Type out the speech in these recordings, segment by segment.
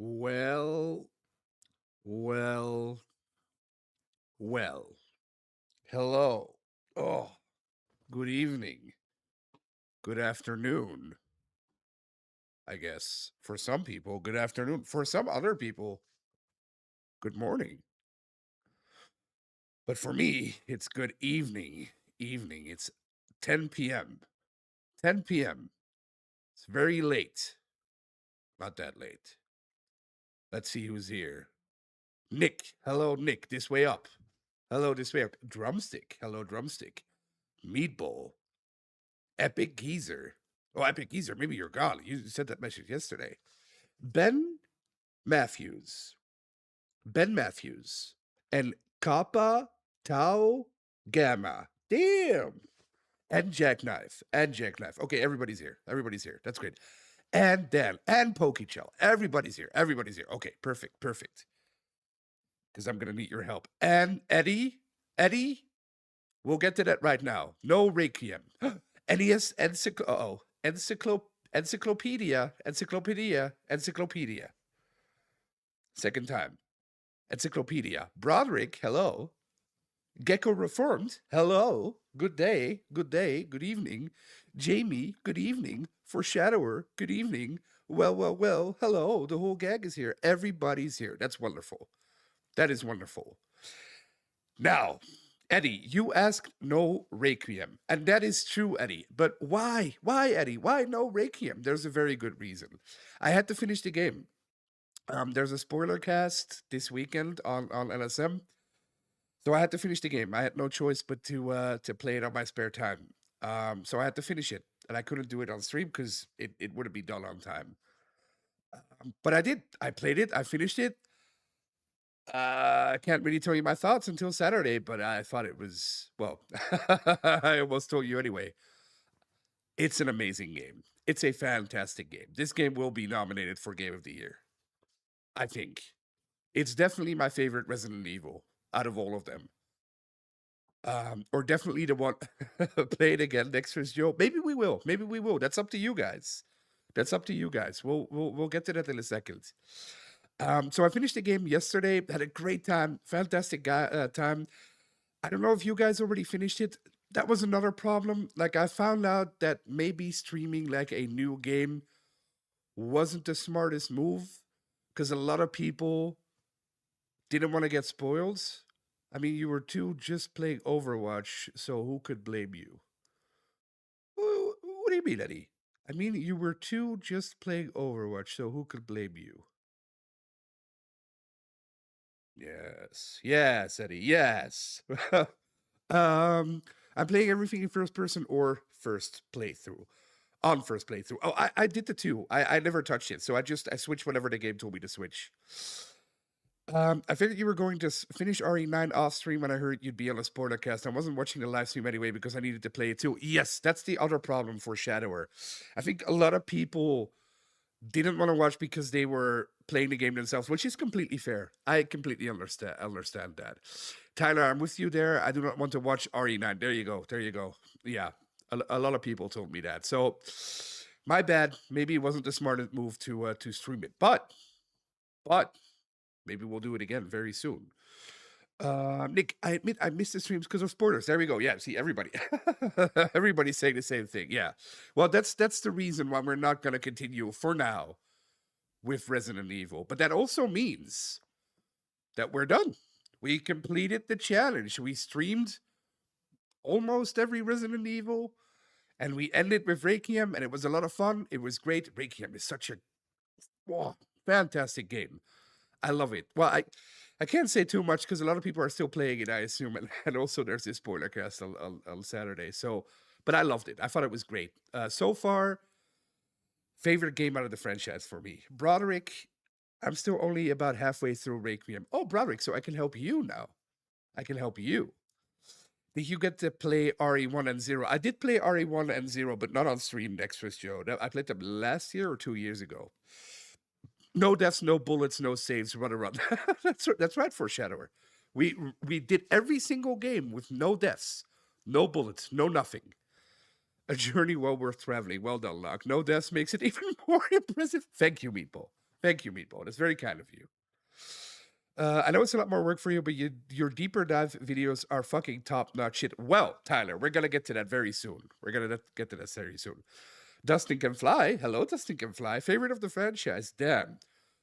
Well, well, well. Hello. Oh, good evening. Good afternoon, I guess. For some people, good afternoon. For some other people, good morning. But for me, it's good evening. Evening. It's 10 p.m. 10 p.m. It's very late. Not that late. Let's see who's here. Nick. Hello, Nick. This way up. Hello, this way up. Drumstick. Hello, Drumstick. Meatball. Epic Geezer. Oh, Epic Geezer. Maybe you're gone. You sent that message yesterday. Ben Matthews. Ben Matthews. And Kappa Tau Gamma. Damn. And Jackknife. And Jackknife. Okay, everybody's here. Everybody's here. That's great. And Dan. And Pokechell. Everybody's here. Everybody's here. Okay, perfect. Perfect. Because I'm going to need your help. And Eddie. Eddie. We'll get to that right now. No Requiem. NES encyclopedia. Second time. Encyclopedia. Broderick, hello. Gecko Reformed, hello. Good day, good evening. Jamie, good evening. Foreshadower, good evening. Well, hello. The whole gag is here. Everybody's here. That's wonderful. That is wonderful. Now, Eddie, you asked no Requiem. And that is true, Eddie. But why? Why, Eddie? Why no Requiem? There's a very good reason. I had to finish the game. There's a spoiler cast this weekend on LSM. So I had to finish the game. I had no choice but to play it on my spare time. So I had to finish it. And I couldn't do it on stream because it wouldn't be done on time. But I did. I played it. I finished it. I can't really tell you my thoughts until Saturday, but I thought it was, well, I almost told you anyway. It's an amazing game. It's a fantastic game. This game will be nominated for Game of the Year, I think. It's definitely my favorite Resident Evil out of all of them. Or definitely the one play it again next year's Joe. Maybe we will. Maybe we will. That's up to you guys. That's up to you guys. We'll get to that in a second. So I finished the game yesterday. Had a great time. Fantastic time. I don't know if you guys already finished it. That was another problem. Like I found out that maybe streaming like a new game wasn't the smartest move because a lot of people didn't want to get spoiled. I mean, you were two just playing Overwatch, so who could blame you? What do you mean, Eddie? I mean, you were two just playing Overwatch, so who could blame you? Yes, Eddie, yes. I'm playing everything in first person or first playthrough. On first playthrough. Oh, I did the two. I never touched it, so I switched whenever the game told me to switch. I figured you were going to finish RE9 off stream when I heard you'd be on a spoiler cast. I wasn't watching the live stream anyway because I needed to play it too. Yes, that's the other problem for Shadower. I think a lot of people didn't want to watch because they were playing the game themselves, which is completely fair. I completely understand that. Tyler, I'm with you there. I do not want to watch RE9. There you go. There you go. Yeah, a lot of people told me that. So my bad. Maybe it wasn't the smartest move to stream it, but maybe we'll do it again very soon. Nick, I admit I missed the streams because of spoilers. There we go. Yeah, see, everybody, everybody's saying the same thing. Yeah, well, that's the reason why we're not going to continue for now with Resident Evil. But that also means that we're done. We completed the challenge. We streamed almost every Resident Evil, and we ended with Requiem, and it was a lot of fun. It was great. Requiem is such a fantastic game. I love it. Well, I can't say too much because a lot of people are still playing it, I assume, and also there's this spoiler cast on Saturday. So, but I loved it. I thought it was great. So far, favorite game out of the franchise for me. Broderick, I'm still only about halfway through Requiem. Oh, Broderick, so I can help you now. I can help you. Did you get to play RE1 and 0? I did play RE1 and 0, but not on stream next with Joe. I played them last year or 2 years ago. No deaths, no bullets, no saves, run. That's right, Foreshadower. We did every single game with no deaths, no bullets, no nothing. A journey well worth traveling. Well done, Locke. No deaths makes it even more impressive. Thank you, Meatball. Thank you, Meatball. That's very kind of you. I know it's a lot more work for you, but your deeper dive videos are fucking top notch shit. Well, Tyler, we're gonna get to that very soon. We're gonna get to that very soon. Dustin Can Fly. Hello, Dustin Can Fly. Favorite of the franchise. Damn.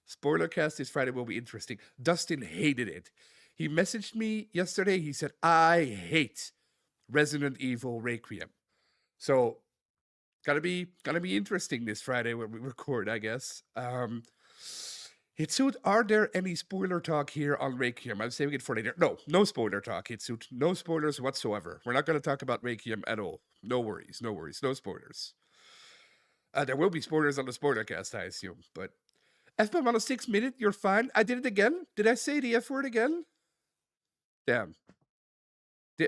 Spoiler cast this Friday will be interesting. Dustin hated it. He messaged me yesterday. He said, I hate Resident Evil Requiem. So gonna be interesting this Friday when we record, I guess. Hitsuit, are there any spoiler talk here on Requiem? I'm saving it for later. No spoiler talk, Hitsuit. No spoilers whatsoever. We're not going to talk about Requiem at all. No worries, no worries, no spoilers. There will be spoilers on the spoiler cast, I assume. But F-bomb on a 6 minute, you're fine. I did it again. Did I say the F word again? Damn.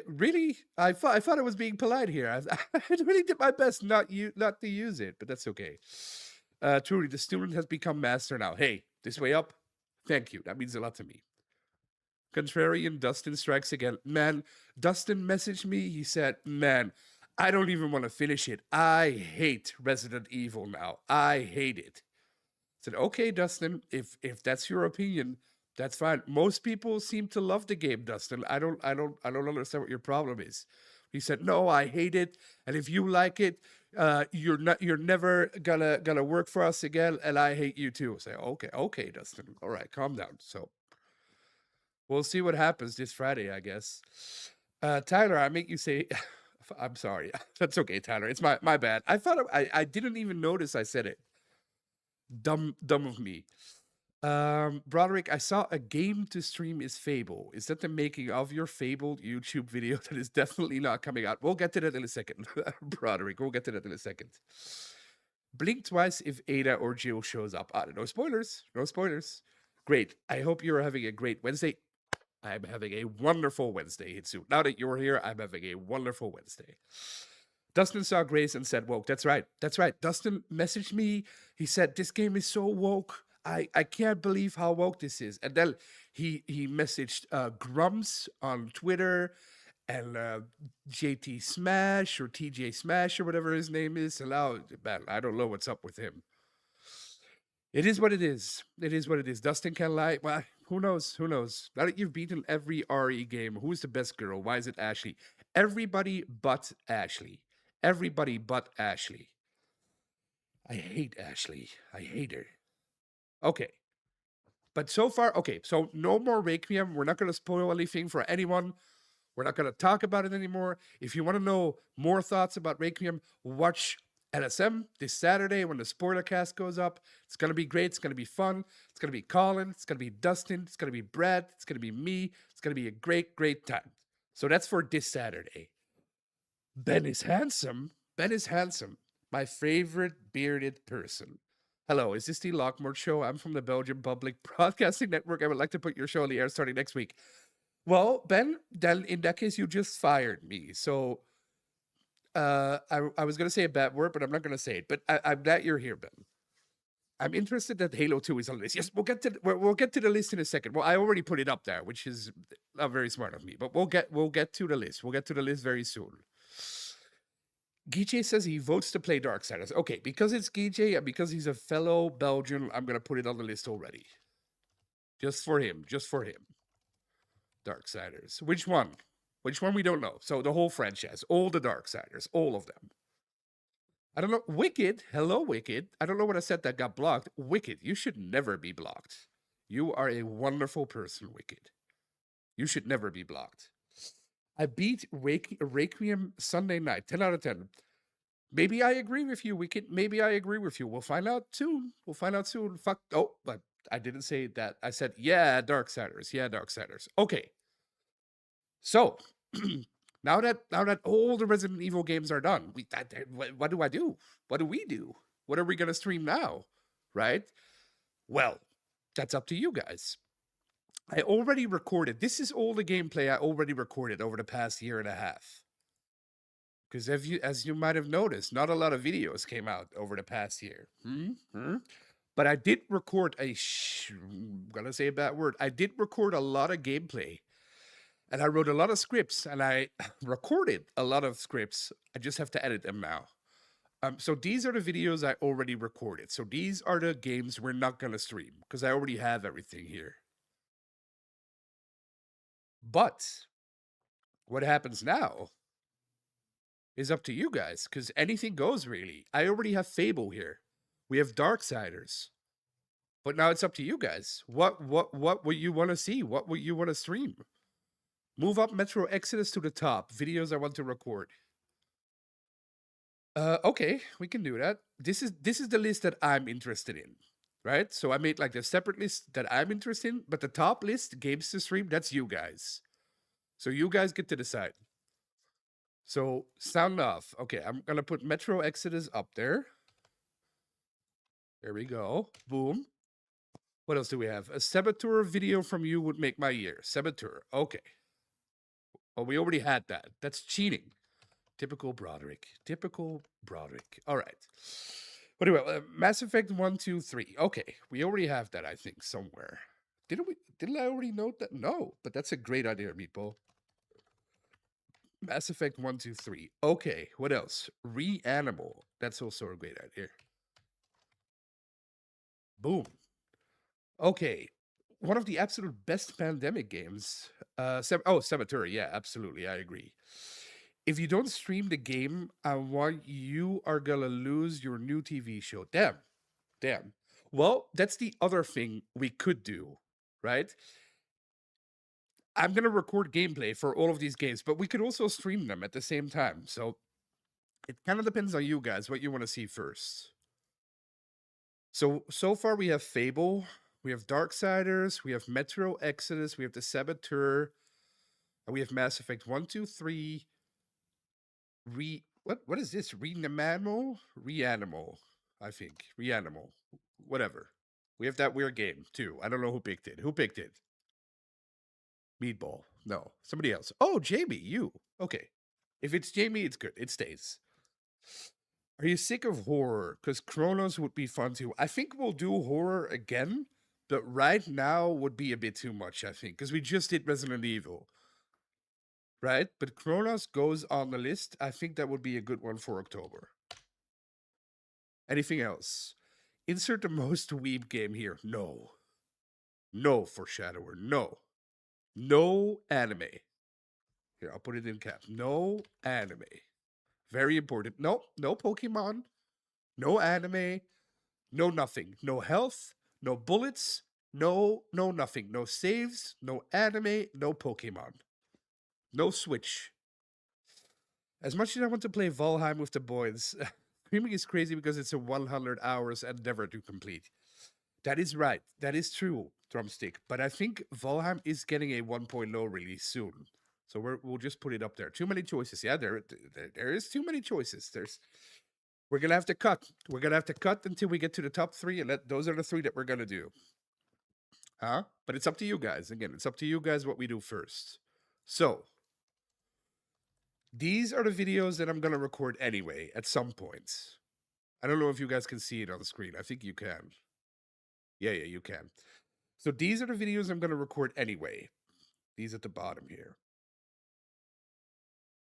Really? I thought I was being polite here. I really did my best not to use it, but that's okay. Truly, the student has become master now. Hey, this way up. Thank you. That means a lot to me. Contrarian Dustin strikes again. Man, Dustin messaged me. He said, man, I don't even want to finish it. I hate Resident Evil now. I hate it. I said, okay, Dustin, if that's your opinion, that's fine. Most people seem to love the game, Dustin. I don't understand what your problem is. He said, no, I hate it. And if you like it, you're never gonna work for us again, and I hate you too. I say, okay, Dustin. All right, calm down. So we'll see what happens this Friday, I guess. Tyler, I make you say I'm sorry. That's okay, Tyler. It's my bad. I thought I didn't even notice I said it. Dumb of me. Broderick, I saw a game to stream is Fable. Is that the making of your fabled YouTube video that is definitely not coming out? We'll get to that in a second, Broderick. We'll get to that in a second. Blink twice if Ada or Jill shows up. No spoilers. No spoilers. Great. I hope you're having a great Wednesday. I'm having a wonderful Wednesday, Hitsu. Now that you're here, I'm having a wonderful Wednesday. Dustin saw Grace and said woke. That's right. That's right. Dustin messaged me. He said, this game is so woke. I can't believe how woke this is. And then he messaged Grumps on Twitter and JT Smash or TJ Smash or whatever his name is. And now, man, I don't know what's up with him. It is what it is. It is what it is. Dustin can lie. Well, who knows? Who knows? Now that you've beaten every RE game, who's the best girl? Why is it Ashley? Everybody but Ashley. Everybody but Ashley. I hate Ashley. I hate her. Okay. But so far, okay, so no more Requiem. We're not going to spoil anything for anyone. We're not going to talk about it anymore. If you want to know more thoughts about Requiem, watch NSM this Saturday when the spoiler cast goes up. It's going to be great. It's going to be fun. It's going to be Colin. It's going to be Dustin. It's going to be Brad. It's going to be me. It's going to be a great, great time. So that's for this Saturday. Ben is handsome. Ben is handsome. My favorite bearded person. Hello, is this the Lockmore Show? I'm from the Belgian Public Broadcasting Network. I would like to put your show on the air starting next week. Well, Ben, then in that case, you just fired me. So I was going to say a bad word, but I'm not going to say it. But I'm glad you're here, Ben. I'm interested that Halo 2 is on the list. Yes, we'll get to the list in a second. Well, I already put it up there, which is not very smart of me. But we'll get to the list. We'll get to the list very soon. Guille says he votes to play Darksiders. Okay, because it's Guille and because he's a fellow Belgian, I'm going to put it on the list already. Just for him. Just for him. Darksiders. Which one? Which one we don't know. So the whole franchise. All the Darksiders. All of them. I don't know. Wicked. Hello, Wicked. I don't know what I said that got blocked. Wicked. You should never be blocked. You are a wonderful person, Wicked. You should never be blocked. I beat Requiem Sunday night. 10 out of 10. Maybe I agree with you, Wicked. Maybe I agree with you. We'll find out soon. We'll find out soon. Fuck. Oh, but I didn't say that. I said, yeah, Darksiders. Yeah, Darksiders. Okay. So, now that all the Resident Evil games are done, what do I do? What do we do? What are we going to stream now? Right? Well, that's up to you guys. I already recorded. This is all the gameplay I already recorded over the past year and a half. Because as you might have noticed, not a lot of videos came out over the past year. But I did record I'm gonna say a bad word. I did record a lot of gameplay. And I wrote a lot of scripts and I recorded a lot of scripts. I just have to edit them now. So these are the videos I already recorded. So these are the games we're not gonna stream because I already have everything here. But what happens now is up to you guys because anything goes really. I already have Fable here. We have Darksiders. But now it's up to you guys. What would you want to see? What would you want to stream? Move up Metro Exodus to the top. Videos I want to record. Okay, we can do that. This is the list that I'm interested in, right? So I made like a separate list that I'm interested in, but the top list, games to stream, that's you guys. So you guys get to decide. So sound off. Okay, I'm gonna put Metro Exodus up there. There we go. Boom. What else do we have? A Saboteur video from you would make my year. Saboteur. Okay. Well, we already had that. That's cheating. Typical Broderick. Typical Broderick. All right. But anyway, Mass Effect 1, 2, 3. Okay. We already have that, I think, somewhere. Didn't we? Didn't I already note that? No, but that's a great idea, Meatball. Mass Effect 1, 2, 3. Okay. What else? Reanimal. That's also a great idea. Boom. Okay. One of the absolute best pandemic games. Saboteur. Yeah, absolutely. I agree. If you don't stream the game, I want you are gonna lose your new TV show. Damn. Damn. Well, that's the other thing we could do, right? I'm gonna record gameplay for all of these games, but we could also stream them at the same time. So it kind of depends on you guys what you want to see first. So far we have Fable, we have Darksiders, we have Metro Exodus, we have the Saboteur, and we have Mass Effect 1, 2, 3. What is this? Reanimal, I think. Reanimal. Whatever. We have that weird game too. I don't know who picked it. Who picked it? Meatball. No. Somebody else. Oh, Jamie, you. Okay. If it's Jamie, it's good. It stays. Are you sick of horror? Because Chronos would be fun too. I think we'll do horror again, but right now would be a bit too much, I think, because we just did Resident Evil. Right? But Chronos goes on the list. I think that would be a good one for October. Anything else? Insert the most weeb game here. No. No, Foreshadower. No. No anime. Here, I'll put it in caps. No anime. Very important. No, no Pokemon. No anime. No nothing. No health. No bullets. No nothing. No saves. No anime. No Pokemon. No Switch. As much as I want to play Valheim with the boys, streaming is crazy because it's a 100 hours endeavor to complete. That is right. That is true, Drumstick. But I think Valheim is getting a 1.0 release soon. So we'll just put it up there. Too many choices. Yeah, there is too many choices. We're gonna have to cut. We're gonna have to cut until we get to the top three, and those are the three that we're gonna do. Huh? But it's up to you guys. Again, it's up to you guys what we do first. So these are the videos that I'm gonna record anyway at some point. I don't know if you guys can see it on the screen. I think you can. Yeah, you can. So these are the videos I'm gonna record anyway. These at the bottom here.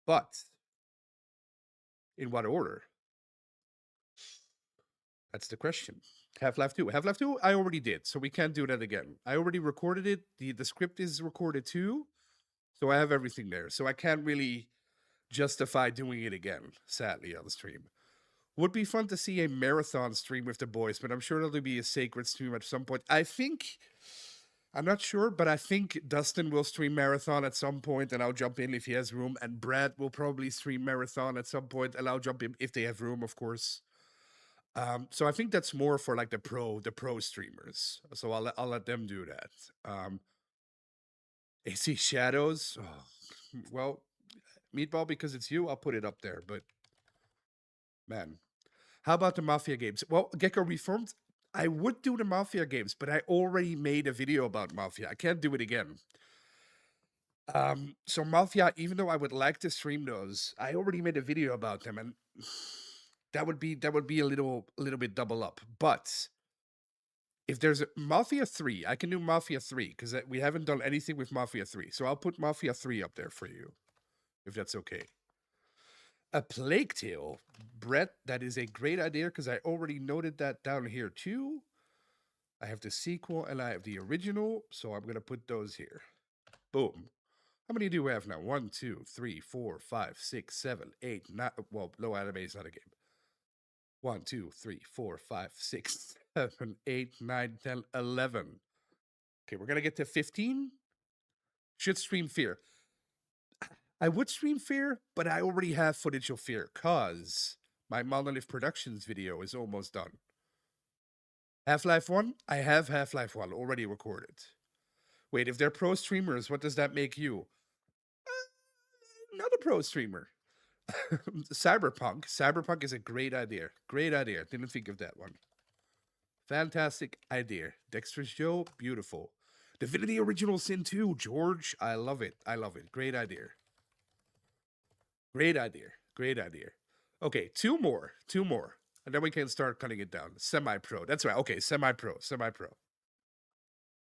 But in what order? That's the question. Half-Life 2. Half-Life 2, I already did, so we can't do that again. I already recorded it. The script is recorded too, so I have everything there. So I can't really justify doing it again, sadly, on the stream. Would be fun to see a marathon stream with the boys, but I'm sure there'll be a sacred stream at some point. I'm not sure, but I think Dustin will stream Marathon at some point, and I'll jump in if he has room. And Brad will probably stream Marathon at some point, and I'll jump in if they have room, of course. So I think that's more for like the pro streamers. So I'll let them do that. AC Shadows. Oh, well, Meatball, because it's you, I'll put it up there. But man, how about the Mafia games? Well, Gecko Reformed. I would do the Mafia games, but I already made a video about Mafia. I can't do it again. So Mafia, even though I would like to stream those, I already made a video about them, and that would be a little bit double up. But if there's a Mafia 3, I can do Mafia 3 because we haven't done anything with Mafia 3. So I'll put Mafia 3 up there for you, if that's okay. A Plague Tale. Brett, that is a great idea because I already noted that down here too. I have the sequel and I have the original, so I'm gonna put those here. Boom. How many do we have now? 1, 2, 3, 4, 5, 6, 7, 8, 9. Well, no anime is not a game. 1, 2, 3, 4, 5, 6, 7, 8, 9, 10, 11. Okay, we're gonna get to 15. Should stream Fear. I would stream Fear, but I already have footage of Fear because my Monolith Productions video is almost done. Half-Life 1, I have Half-Life 1 already recorded. Wait, if they're pro streamers, what does that make you? Not a pro streamer. Cyberpunk. Cyberpunk is a great idea. Great idea. Didn't think of that one. Fantastic idea. Dexter's Joe, beautiful. Divinity Original Sin 2, George. I love it. I love it. Great idea. Great idea. Great idea. Okay, two more. Two more. And then we can start cutting it down. Semi-pro. That's right. Okay, semi-pro. Semi-pro.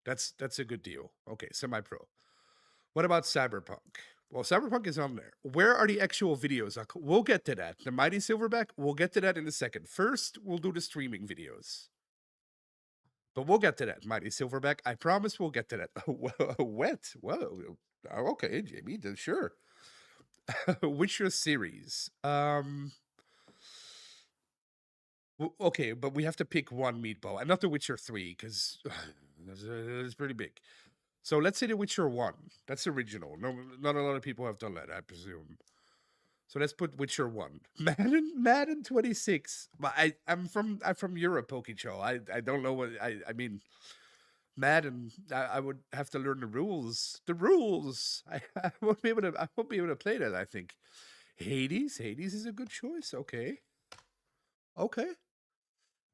That's a good deal. Okay, semi-pro. What about Cyberpunk? Well, Cyberpunk is on there. Where are the actual videos? We'll get to that. The Mighty Silverback, we'll get to that in a second. First, we'll do the streaming videos. But we'll get to that, Mighty Silverback. I promise we'll get to that. Wet. Whoa. Okay, Jamie, sure. Witcher series. Okay, but we have to pick one meatball, and not The Witcher 3, because it's pretty big. So let's say The Witcher 1. That's original. No, not a lot of people have done that, I presume. So let's put Witcher 1. Madden 26. But I'm from Europe, Pokecho. I don't know what I mean. Madden, I would have to learn the rules. The rules. I won't be able to play that, I think. Hades is a good choice. Okay. Okay.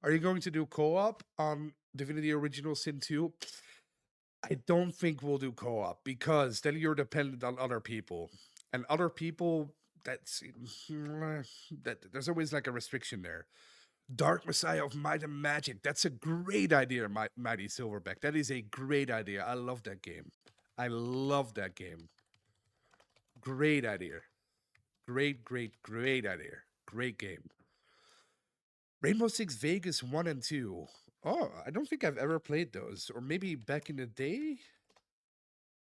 Are you going to do co-op on Divinity Original Sin 2? I don't think we'll do co-op because then you're dependent on other people. And other people, there's always like a restriction there. Dark Messiah of Might and Magic. That's a great idea, Mighty Silverback. That is a great idea. I love that game. I love that game. Great idea. Great idea. Great game. Rainbow Six Vegas 1 and 2. Oh, I don't think I've ever played those. Or maybe back in the day?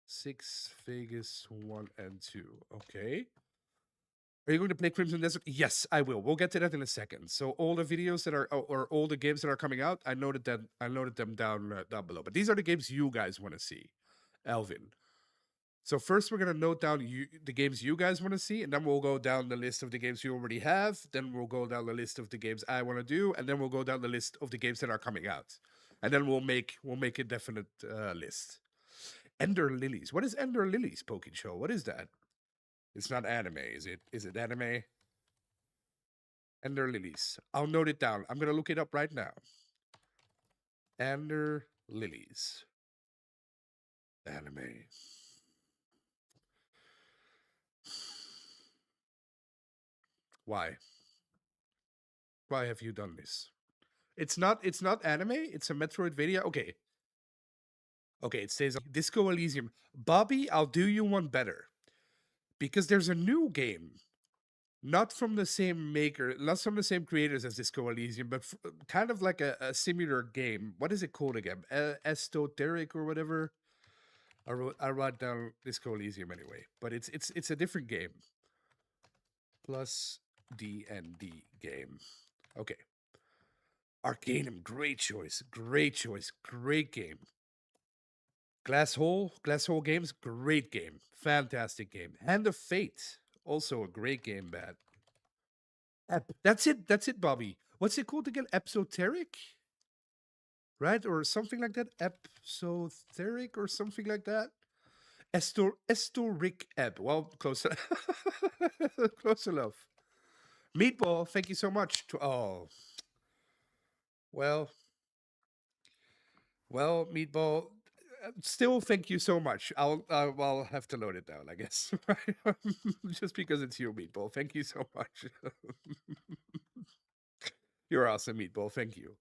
Six Vegas 1 and 2. Okay. Are you going to play Crimson Desert? Yes, I will. We'll get to that in a second. So all the videos that are, or all the games that are coming out, I noted them down below. But these are the games you guys want to see, Alvin. So first, we're gonna note down the games you guys want to see, and then we'll go down the list of the games you already have. Then we'll go down the list of the games I want to do, and then we'll go down the list of the games that are coming out, and then we'll make a definite list. Ender Lilies. What is Ender Lilies, Poking Show? What is that? It's not anime, is it? Is it anime? Ender Lilies. I'll note it down. I'm gonna look it up right now. Ender Lilies. Anime. Why? Why have you done this? It's not anime, it's a Metroidvania. Okay. Okay, it says Disco Elysium. Bobby, I'll do you one better. Because there's a new game. Not from the same maker, not from the same creators as Disco Elysium, but kind of like a similar game. What is it called again? Esoteric or whatever. I wrote down Disco Elysium anyway, but it's a different game. Plus D&D game. Okay. Arcanum, great choice, great game. Glass Hole Games, great game, fantastic game. Hand of Fate, also a great game, Bad. That's it, Bobby. What's it called again? Esoteric? Right? Or something like that? Esoteric or something like that? Estoric Ebb. Well, close close enough. Meatball, thank you so much. Oh. Well, Meatball, still thank you so much. I'll have to load it down, I guess. Just because it's you, Meatball. Thank you so much. You're awesome, Meatball. Thank you.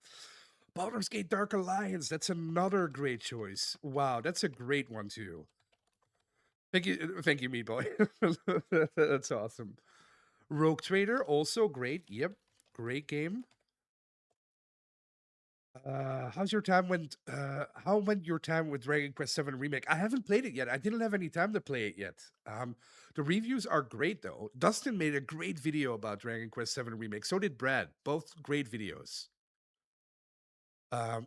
Baldur's Gate Dark Alliance. That's another great choice. Wow, that's a great one too. Thank you, Meatball. That's awesome. Rogue Trader, also great. Yep, great game. How's your time went? How went your time with Dragon Quest Seven Remake? I haven't played it yet. I didn't have any time to play it yet. The reviews are great though. Dustin made a great video about Dragon Quest Seven Remake. So did Brad. Both great videos.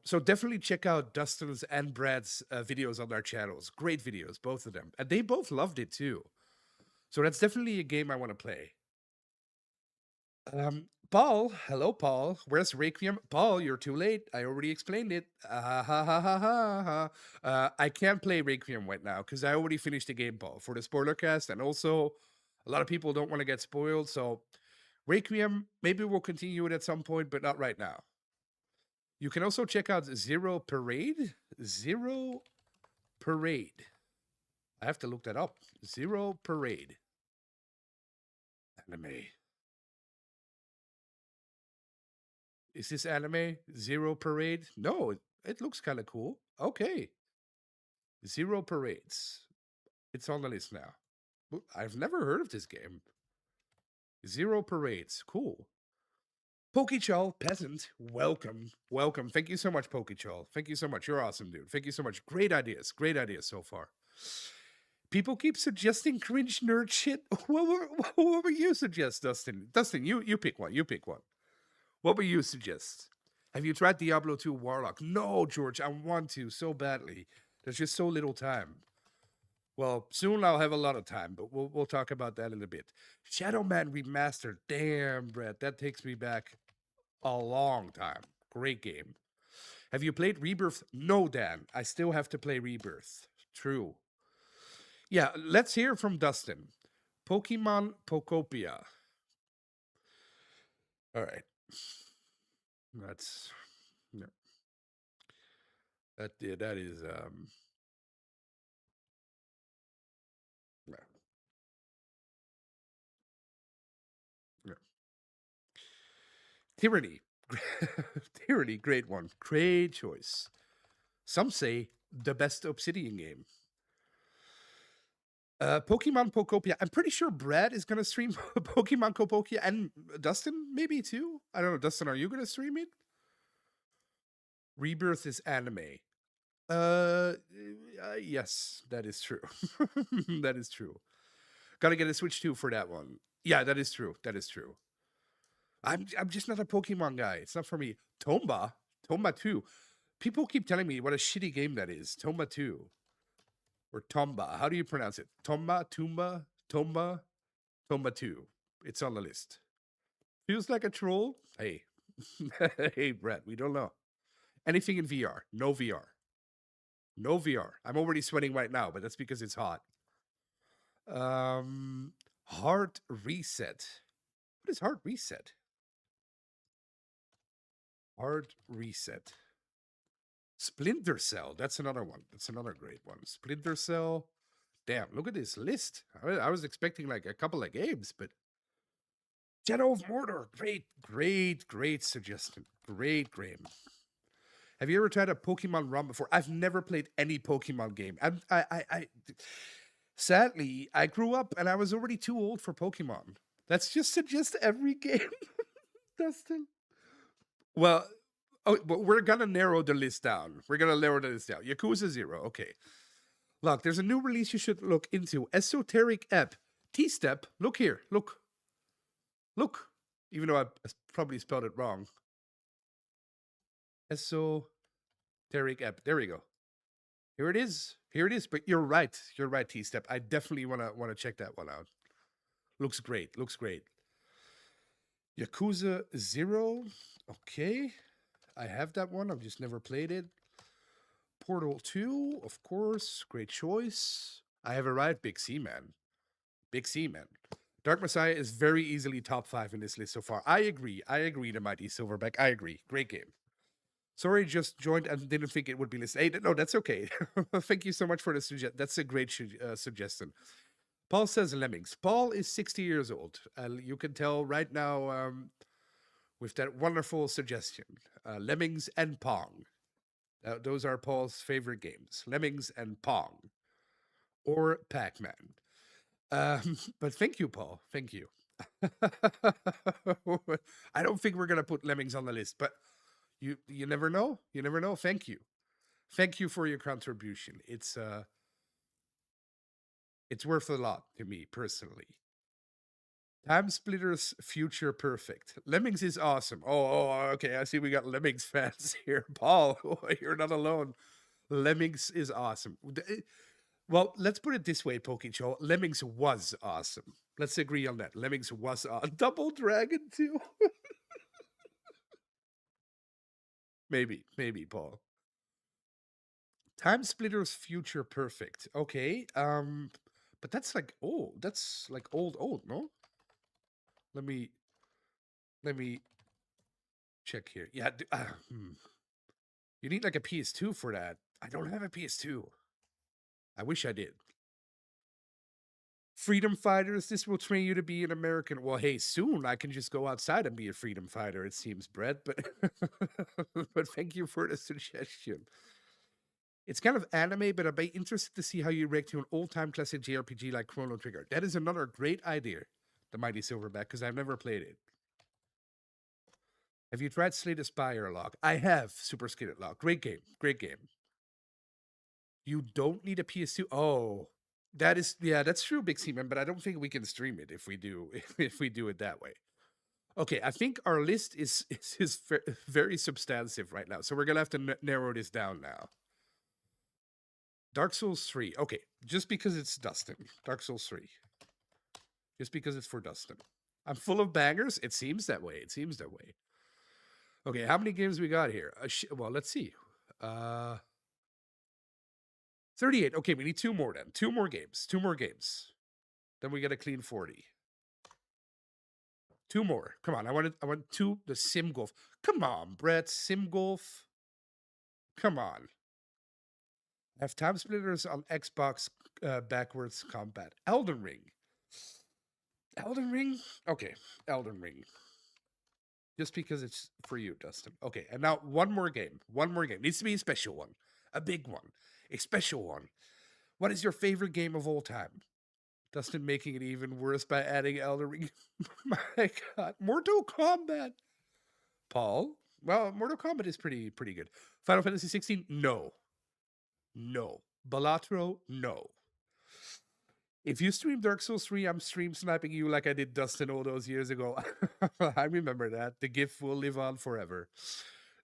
So definitely check out Dustin's and Brad's videos on their channels. Great videos, both of them, and they both loved it too. So that's definitely a game I want to play. Paul, hello, Paul. Where's Requiem? Paul, you're too late. I already explained it. Ha ha ha ha ha. Ha. I can't play Requiem right now because I already finished the game, Paul, for the spoiler cast, and also a lot of people don't want to get spoiled. So Requiem, maybe we'll continue it at some point, but not right now. You can also check out Zero Parade. Zero Parade. I have to look that up. Zero Parade. Anime. Is this anime Zero Parade? No, it looks kind of cool. Okay. Zero Parades. It's on the list now. I've never heard of this game. Zero Parades. Cool. Pokechal, peasant, welcome. Welcome. Thank you so much, Pokechal. Thank you so much. You're awesome, dude. Thank you so much. Great ideas. Great ideas so far. People keep suggesting cringe nerd shit. What were you suggest, Dustin? Dustin, you pick one. You pick one. What would you suggest? Have you tried Diablo 2 Warlock? No, George, I want to so badly. There's just so little time. Well, soon I'll have a lot of time, but we'll talk about that in a bit. Shadow Man Remastered. Damn, Brett, that takes me back a long time. Great game. Have you played Rebirth? No, Dan. I still have to play Rebirth. True. Yeah, let's hear from Dustin. Pokemon Pokopia. All right. That's yeah, that is yeah, yeah. Tyranny. Tyranny, great one. Great choice. Some say the best Obsidian game. Pokemon Pokopia. I'm pretty sure Brad is gonna stream Pokemon Copopia and Dustin maybe too. I don't know. Dustin, are you gonna stream it? Rebirth is anime. Yes, that is true. That is true. Got to get a Switch 2 for that one. Yeah, that is true. That is true. I'm just not a Pokemon guy. It's not for me. Tomba 2. People keep telling me what a shitty game that is. Tomba 2 or Tomba. How do you pronounce it? Tomba 2. It's on the list. Feels like a troll. Hey. Hey, Brett, we don't know. Anything in VR. No VR. No VR. I'm already sweating right now, but that's because it's hot. Heart reset. What is heart reset? Heart reset. Splinter Cell. That's another one. That's another great one. Splinter Cell. Damn, look at this list. I was expecting like a couple of games, but Shadow of Mordor. Great suggestion. Great game. Have you ever tried a Pokemon ROM before? I've never played any Pokemon game. Sadly, I grew up and I was already too old for Pokemon. Let's just suggest every game, Dustin. Well, oh, but we're gonna narrow the list down. We're gonna narrow the list down. Yakuza Zero. Okay. Look, there's a new release you should look into. Esoteric App. T-Step. Look here. Look. Look. Even though I probably spelled it wrong. Esoteric App. There we go. Here it is. Here it is. But you're right. You're right, T-Step. I definitely wanna check that one out. Looks great. Looks great. Yakuza Zero. Okay. I have that one. I've just never played it. Portal 2, of course. Great choice. I have arrived. Big C Man. Big C Man. Dark Messiah is very easily top 5 in this list so far. I agree. I agree, the Mighty Silverback. I agree. Great game. Sorry, just joined and didn't think it would be listed. Hey, no, that's okay. Thank you so much for the suggestion. That's a great suggestion. Paul says Lemmings. Paul is 60 years old. You can tell right now with that wonderful suggestion. Lemmings and Pong. Those are Paul's favorite games. Lemmings and Pong. Or Pac-Man. But thank you, Paul. Thank you. I don't think we're gonna put Lemmings on the list, but you never know. You never know. Thank you for your contribution. It's worth a lot to me personally. Time Splitters Future Perfect. Lemmings is awesome. Okay. I see we got Lemmings fans here. Paul, you're not alone. Lemmings is awesome. Well, let's put it this way, Pokecho. Lemmings was awesome. Let's agree on that. Lemmings was Double Dragon too. Maybe, Paul. Time Splitters Future Perfect. Okay. But that's like old. That's like old, no? Let me let me check here. Yeah, you need like a PS2 for that. I don't have a PS2. I wish I did. Freedom fighters, this will train you to be an American. Well, hey, soon I can just go outside and be a freedom fighter, it seems, Brett, but but thank you for the suggestion. It's kind of anime, but I'd be interested to see how you react to an old-time classic JRPG like Chrono Trigger. That is another great idea, the Mighty Silverback, because I've never played it. Have you tried Slay the Spire Lock? I have Super Skillet Lock. Great game. Great game. You don't need a PS2. Oh, that is that's true, Big Seaman, but I don't think we can stream it if we do if we do it that way. Okay, I think our list is very substantive right now, so we're gonna have to narrow this down now. Dark Souls 3. Okay, just because it's Dustin. Dark Souls 3. Just because it's for Dustin. I'm full of bangers. It seems that way. It seems that way. Okay, how many games we got here? Well, let's see. 38. Okay, we need two more then. Two more games. Two more games. Then we get a clean 40. Two more. Come on. I want two. The Sim Golf. Come on, Brett. Sim Golf. Come on. I have Time Splitters on Xbox backwards combat. Elden Ring. Elden Ring? Okay. Elden Ring. Just because it's for you, Dustin. Okay, and now one more game. One more game. Needs to be a special one. A big one. A special one. What is your favorite game of all time? Dustin making it even worse by adding Elden Ring. My God. Mortal Kombat. Paul? Well, Mortal Kombat is pretty good. Final Fantasy 16? No. No. Balatro? No. If you stream Dark Souls 3, I'm stream sniping you like I did Dustin all those years ago. I remember that. The GIF will live on forever.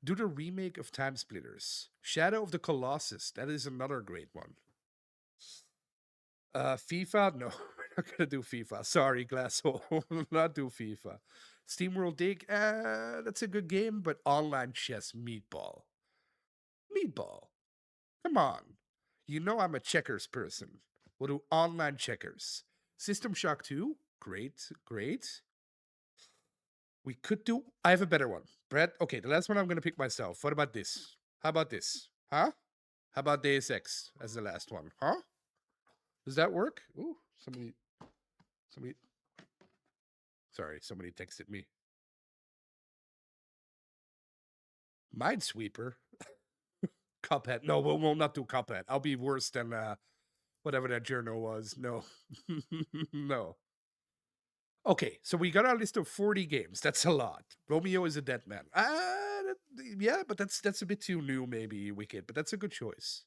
Do the remake of Time Splitters. Shadow of the Colossus. That is another great one. FIFA? No, we're not gonna do FIFA. Sorry, Glasshole. Not do FIFA. SteamWorld Dig? That's a good game, but online chess meatball. Meatball. Come on. You know I'm a checkers person. We'll do online checkers. System Shock 2? Great. We could do. I have a better one. Brett, okay, the last one I'm going to pick myself. What about this? How about this? Huh? How about Deus Ex as the last one? Huh? Does that work? Ooh, somebody. Sorry, somebody texted me. Minesweeper? Cuphead. No, we'll not do Cuphead. I'll be worse than whatever that journal was. No. No. Okay, so we got our list of 40 games. That's a lot. Romeo is a dead man. Yeah, but that's a bit too new, maybe, Wicked, but that's a good choice.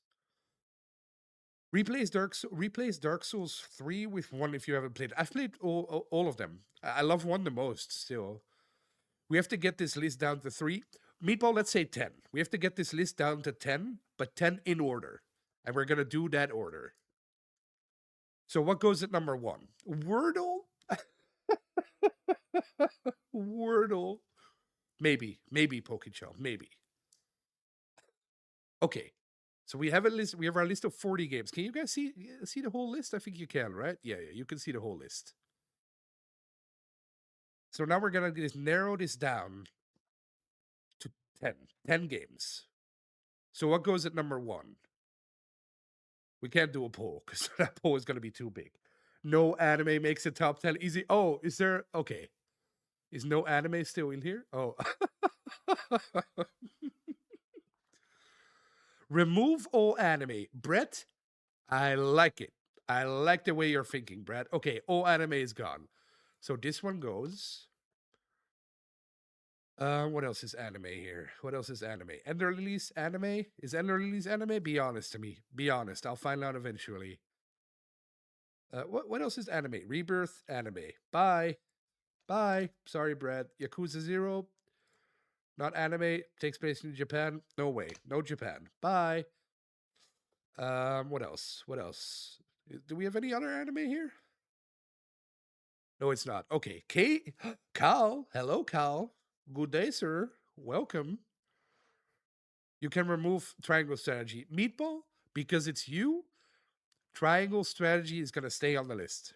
Replace Dark Souls 3 with one if you haven't played. I've played all of them. I love one the most still. We have to get this list down to 3. Meatball, let's say 10. We have to get this list down to 10, but 10 in order. And we're going to do that order. So what goes at number 1? Wordle? Wordle. Maybe Pokechell. Maybe. Okay. So we have a list. We have our list of 40 games. Can you guys see the whole list? I think you can, right? Yeah, you can see the whole list. So now we're gonna just narrow this down to 10. 10 games. So what goes at number 1? We can't do a poll because that poll is gonna be too big. No anime makes a top 10 easy. Oh, is there? Okay. Is no anime still in here? Oh. Remove all anime. Brett, I like it. I like the way you're thinking, Brett. Okay, all anime is gone. So this one goes. What else is anime here? What else is anime? Ender Lily's anime? Is Ender Lily's anime? Be honest to me. Be honest. I'll find out eventually. What else is anime? Rebirth anime. Bye. Bye. Sorry, Brad. Yakuza 0. Not anime. Takes place in Japan. No way. No Japan. Bye. What else? What else? Do we have any other anime here? No, it's not. Okay. Cal. Hello, Cal. Good day, sir. Welcome. You can remove triangle strategy. Meatball, because it's you, triangle strategy is going to stay on the list.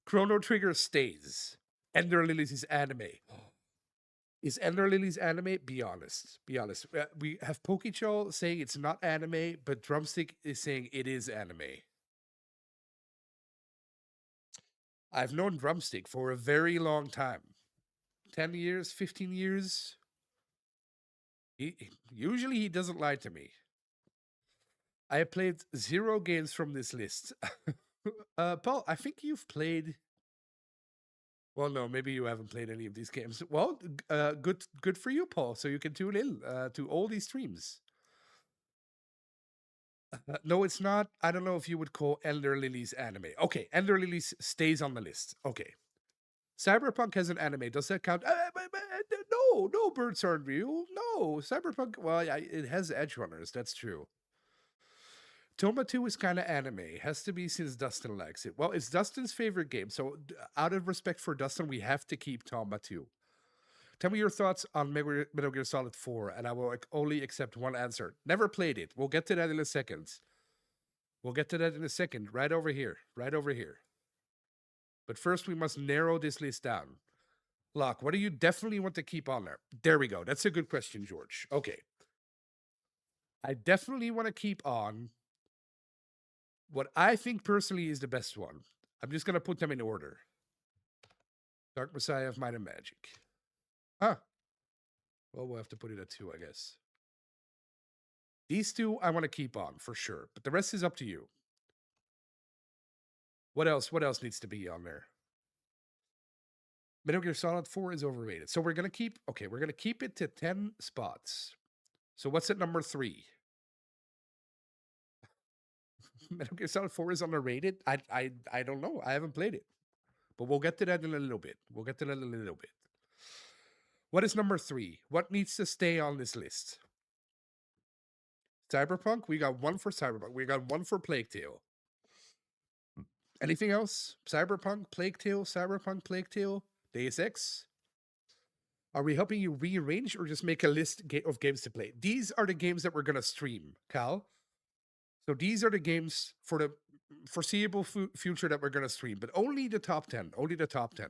Chrono Trigger stays. Ender Lily's is anime. Is Ender Lily's anime? Be honest. Be honest. We have Pokecho saying it's not anime, but Drumstick is saying it is anime. I've known Drumstick for a very long time. 10 years, 15 years. Usually he doesn't lie to me. I have played 0 games from this list. Paul, I think you've played. Well, no, maybe you haven't played any of these games. Well, good for you, Paul. So you can tune in to all these streams. No, it's not. I don't know if you would call Ender Lily's anime. Okay, Ender Lily's stays on the list. Okay. Cyberpunk has an anime. Does that count? No, birds aren't real. No, Cyberpunk. Well, yeah, it has edge runners. That's true. Toma 2 is kind of anime. Has to be since Dustin likes it. Well, it's Dustin's favorite game. So, out of respect for Dustin, we have to keep Toma 2. Tell me your thoughts on Metal Gear Solid 4, and I will only accept one answer. Never played it. We'll get to that in a second. We'll get to that in a second. Right over here. Right over here. But first, we must narrow this list down. Locke, what do you definitely want to keep on there? There we go. That's a good question, George. Okay. I definitely want to keep on what I think personally is the best one. I'm just going to put them in order. Dark Messiah of Might and Magic. Huh. Well, we'll have to put it at 2, I guess. These 2 I want to keep on for sure, but the rest is up to you. What else? What else needs to be on there? Metal Gear Solid 4 is overrated. So we're going to keep, okay, we're going to keep it to 10 spots. So what's at number 3? Metal Gear Solid 4 is underrated? I don't know. I haven't played it. But we'll get to that in a little bit. We'll get to that in a little bit. What is number 3? What needs to stay on this list? Cyberpunk? We got 1 for Cyberpunk. We got 1 for Plague Tale. Anything else? Cyberpunk, Plague Tale, Cyberpunk, Plague Tale, Deus Ex? Are we helping you rearrange or just make a list of games to play? These are the games that we're going to stream, Cal. So these are the games for the foreseeable future that we're going to stream, but only the top 10. Only the top 10.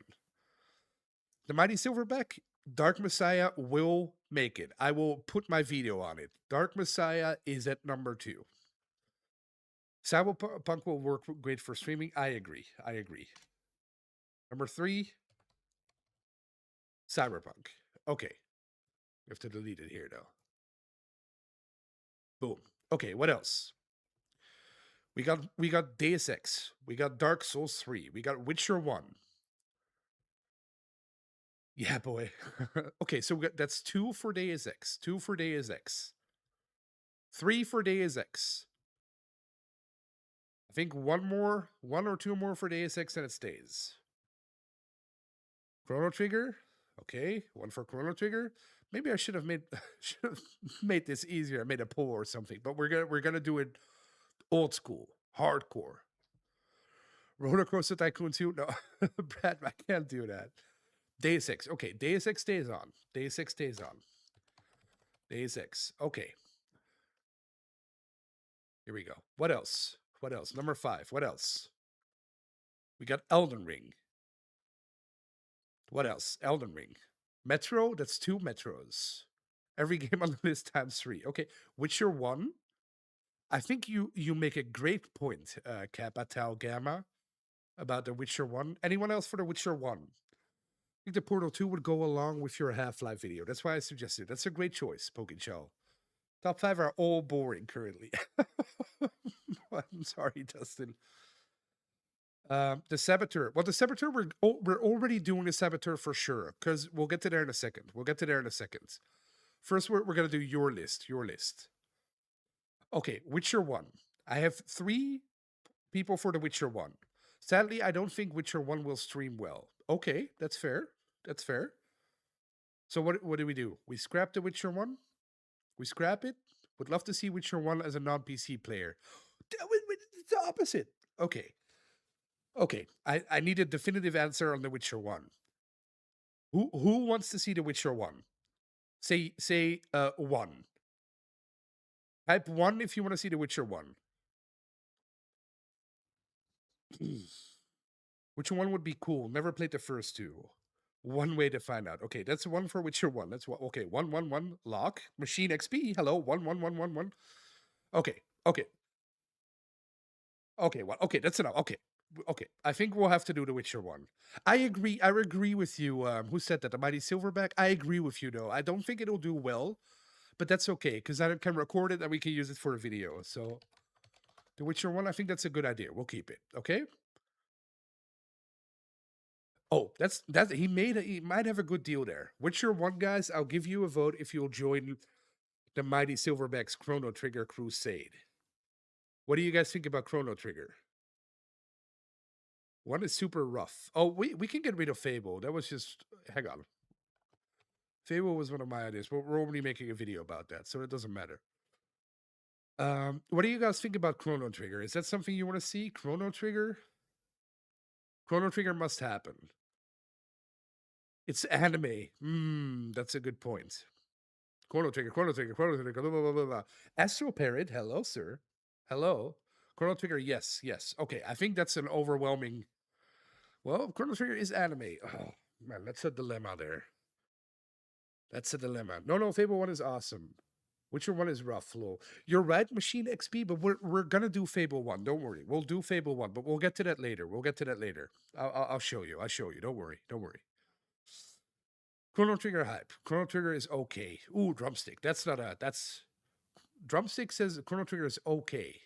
The Mighty Silverback, Dark Messiah will make it. I will put my video on it. Dark Messiah is at number 2. Cyberpunk will work great for streaming. I agree. I agree. Number 3, Cyberpunk. Okay. We have to delete it here, though. Boom. Okay, what else? We got Deus Ex. We got Dark Souls 3. We got Witcher 1. Yeah, boy. Okay, so that's 2 for Deus Ex. 2 for Deus Ex. 3 for Deus Ex. I think 1 or 2 more for Deus Ex and it stays. Chrono Trigger. Okay, 1 for Chrono Trigger. Maybe I should have made this easier. I made a poll or something, but we're gonna do it old school, hardcore. Roller Coaster Tycoon 2. No, Brad, I can't do that. Deus Ex. Okay, Deus Ex stays on. Deus Ex stays on. Deus Ex. Okay. Here we go. What else? What else? Number 5. What else? We got Elden Ring. What else? Elden Ring. Metro. That's 2 Metros. Every game on the list times 3. Okay. Witcher 1. I think you make a great point, Kappa Tau Gamma, about the Witcher 1. Anyone else for the Witcher 1? I think the Portal 2 would go along with your Half-Life video. That's why I suggested it. That's a great choice, Pokechow. Top 5 are all boring currently. I'm sorry, Dustin. The Saboteur. Well, the Saboteur, we're already doing the Saboteur for sure, because we'll get to there in a second. We'll get to there in a second. First, we're going to do your list. Your list. Okay, Witcher 1. I have 3 people for the Witcher 1. Sadly, I don't think Witcher 1 will stream well. Okay, that's fair. That's fair. So what do? We scrap the Witcher 1? We scrap it? Would love to see Witcher 1 as a non-PC player. It's the opposite. Okay. Okay. I need a definitive answer on the Witcher 1. Who wants to see the Witcher 1? Say 1. Type 1 if you want to see the Witcher 1. Which one would be cool? Never played the first 2. One way to find out. Okay, that's 1 for Witcher 1. That's what. Okay, 111 lock. Machine XP. Hello, 11111. Okay, okay, okay. Well, okay, that's enough. Okay, okay. I think we'll have to do the Witcher 1. I agree. I agree with you. Who said that? The Mighty Silverback? I agree with you, though. I don't think it'll do well, but that's okay, because I can record it and we can use it for a video. So, the Witcher 1, I think that's a good idea. We'll keep it. Okay? Oh, that's he might have a good deal there. Witcher 1, guys, I'll give you a vote if you'll join the Mighty Silverback's Chrono Trigger Crusade. What do you guys think about Chrono Trigger? 1 is super rough. Oh, we can get rid of Fable. That was just hang on. Fable was one of my ideas, but we're already making a video about that, so it doesn't matter. What do you guys think about Chrono Trigger? Is that something you want to see? Chrono Trigger? Chrono Trigger must happen. It's anime. That's a good point. Chrono Trigger, Chrono Trigger, Chrono Trigger, blah, blah, blah, blah, blah. Astro Parrot, hello, sir. Hello. Chrono Trigger, yes, yes. Okay, I think that's an overwhelming. Well, Chrono Trigger is anime. Oh, man, that's a dilemma there. That's a dilemma. No, Fable 1 is awesome. Witcher 1 is rough, Flo. You're right, Machine XP, but we're gonna do Fable 1. Don't worry. We'll do Fable 1, but we'll get to that later. We'll get to that later. I'll show you. I'll show you. Don't worry. Don't worry. Chrono Trigger hype. Chrono Trigger is okay. Ooh, drumstick. That's not a. That's. Drumstick says Chrono Trigger is okay.